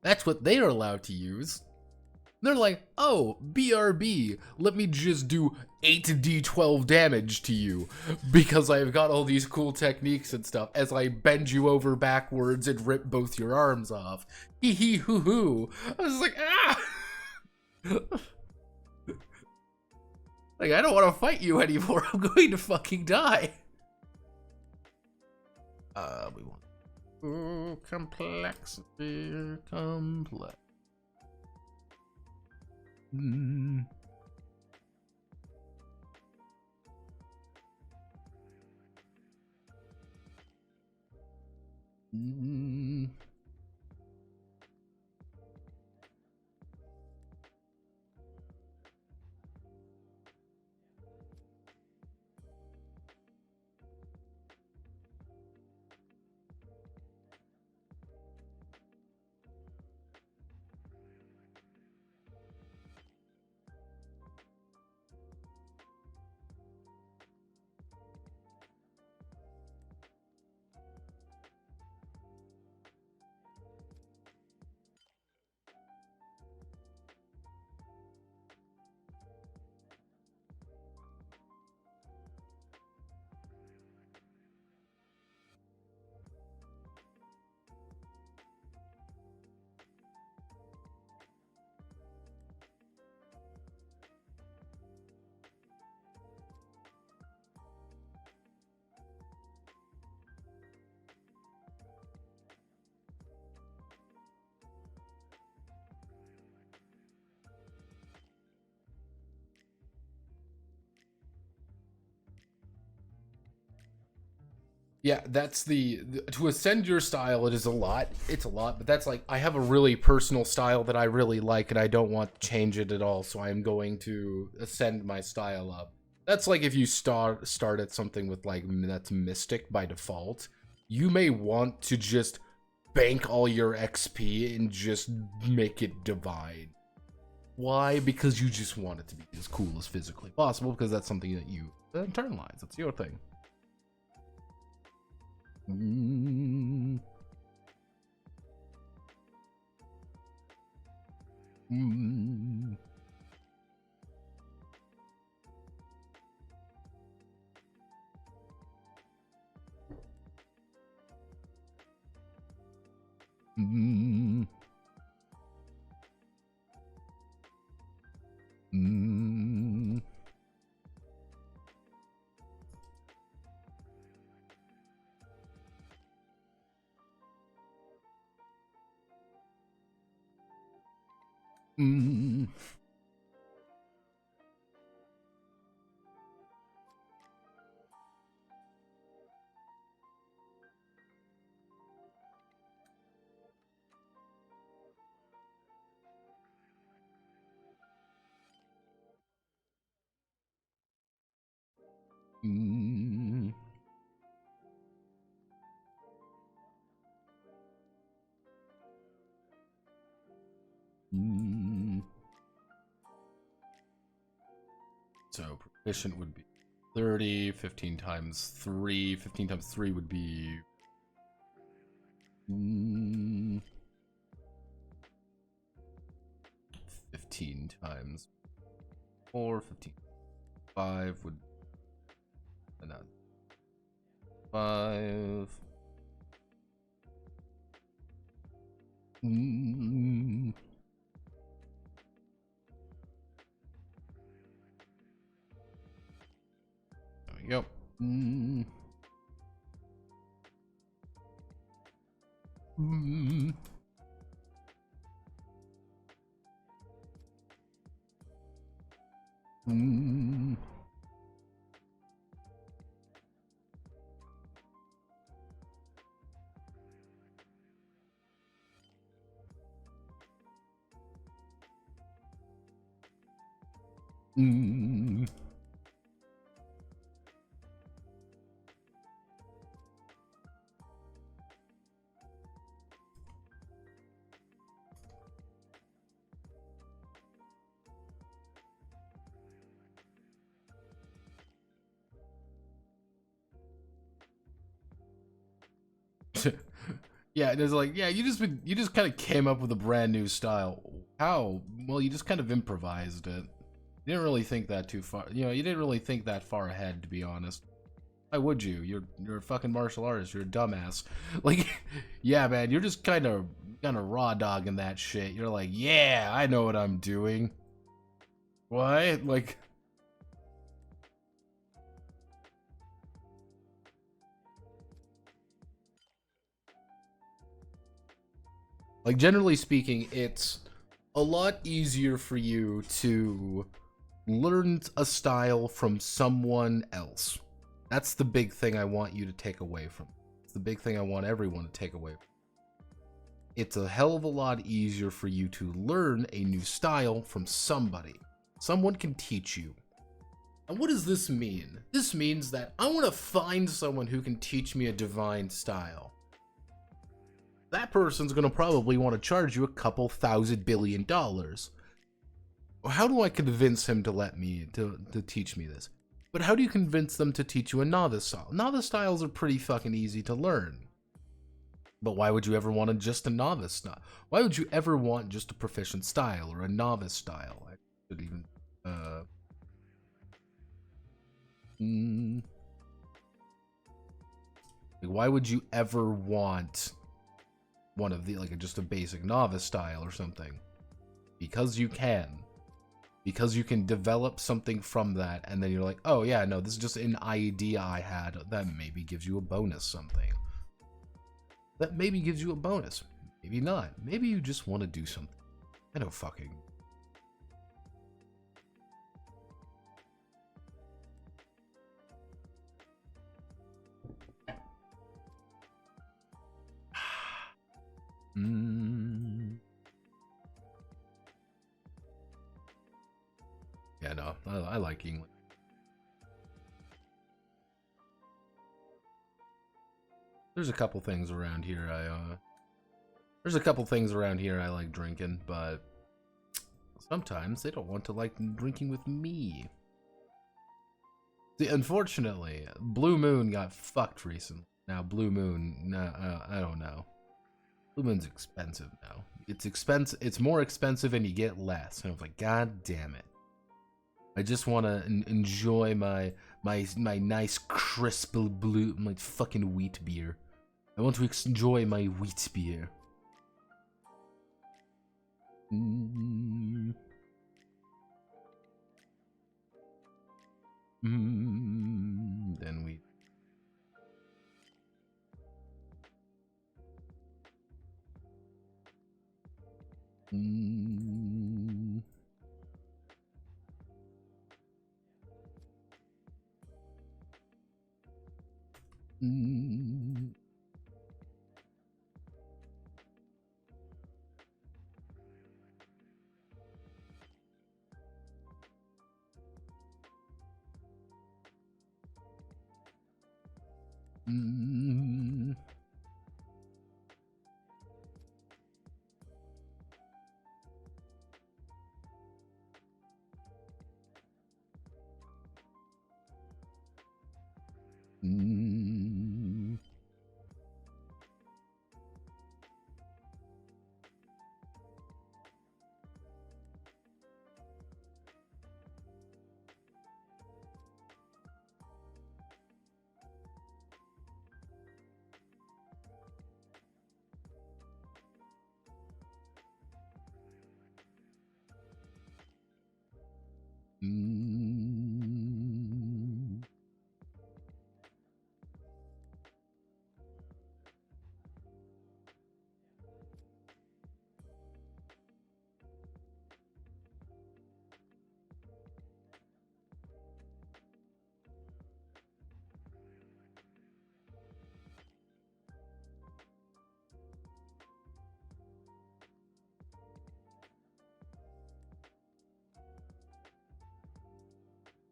That's what they are allowed to use. They're like, oh, BRB, let me just do 8d12 damage to you because I've got all these cool techniques and stuff as I bend you over backwards and rip both your arms off. Hee hee hoo hoo. I was like, ah! Like, I don't want to fight you anymore. I'm going to fucking die. We want... Ooh, complexity, complex. Mm. Mm. Yeah, that's to ascend your style, it is a lot. It's a lot, but that's like, I have a really personal style that I really like and I don't want to change it at all, so I'm going to ascend my style up. That's like if you start at something with like, that's Mystic by default, you may want to just bank all your XP and just make it Divine. Why? Because you just want it to be as cool as physically possible, because that's something that you internalize. That's your thing. Mm. Mm. Mm. Mm. Mm. Mm. Mm. So proficient would be 30, 15 times 3. 15 times 3 would be 15 times 4, 15. 5 would not 5. Mm. There we go. Mm. Mm. Mm. Mm. Yeah, it is like, yeah, you just kind of came up with a brand new style. How? Well, you just kind of improvised it. You didn't really think that too far. You know, you didn't really think that far ahead, to be honest. Why would you? You're a fucking martial artist. You're a dumbass. Like, yeah, man, you're just kind of raw dogging that shit. You're like, yeah, I know what I'm doing. What? Like generally speaking, it's a lot easier for you to learn a style from someone else. That's the big thing I want you to take away from. It's the big thing I want everyone to take away from. It's a hell of a lot easier for you to learn a new style from somebody. Someone can teach you. And what does this mean? This means that I want to find someone who can teach me a divine style. That person's going to probably want to charge you a couple $1,000 billion. How do I convince him to let me to teach me this? But how do you convince them to teach you a novice style? Novice styles are pretty fucking easy to learn. But why would you ever want just a novice style? Why would you ever want just a proficient style or a novice style? I should even like, why would you ever want one of the just a basic novice style or something? Because you can. Because you can develop something from that, and then you're like, oh yeah, no, this is just an idea I had that maybe gives you a bonus something. That maybe gives you a bonus. Maybe not. Maybe you just want to do something. I don't fucking... Yeah, no, I like English. There's a couple things around here I like drinking, but Sometimes they don't want to like drinking with me. See, unfortunately, Blue Moon got fucked recently. Now, Blue Moon, I don't know. Blue Moon's expensive now. It's expensive. It's more expensive, and you get less. And I was like, God damn it! I just want to enjoy my nice crisp blue, my fucking wheat beer. I want to enjoy my wheat beer. Then we.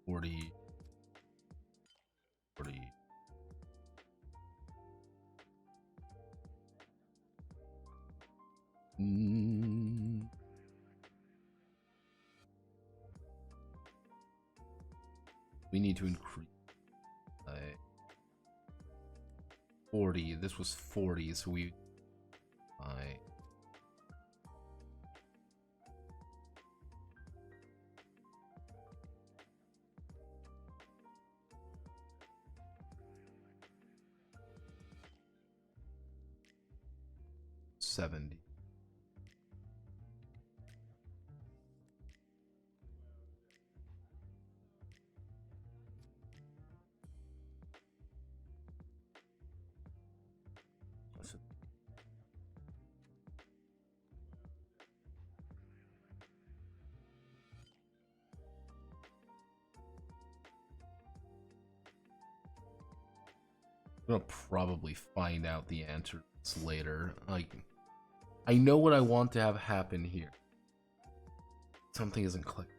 Forty. We need to increase 40. This was 40, so we 70. I'm gonna probably find out the answers later. Like, I know what I want to have happen here. Something isn't clicking.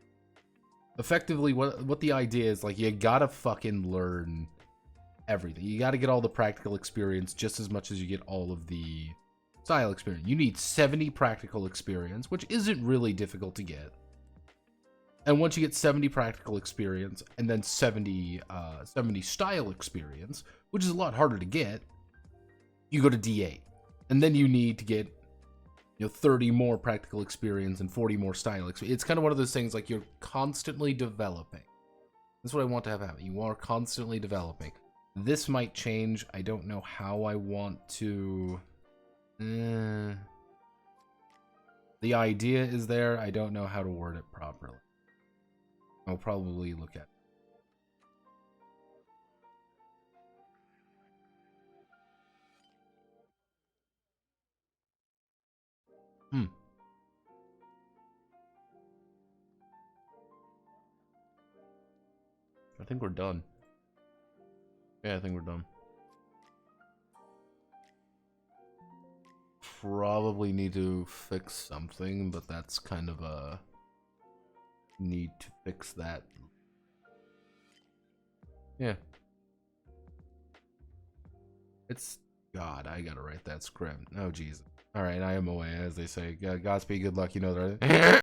Effectively, what the idea is, like, you gotta fucking learn everything. You gotta get all the practical experience just as much as you get all of the style experience. You need 70 practical experience, which isn't really difficult to get. And once you get 70 practical experience and then 70 style experience, which is a lot harder to get, you go to D8. And then you need to get 30 more practical experience and 40 more style experience. It's kind of one of those things, like, you're constantly developing. That's what I want to have happen. You are constantly developing. This might change. I don't know how I want to... The idea is there. I don't know how to word it properly. I'll probably look at it. I think we're done. Yeah, I think we're done. Probably need to fix something, but that's kind of a need to fix that. Yeah. It's... God, I gotta write that script. Oh, Jesus. Alright, I am away, as they say. Godspeed, good luck, you know that.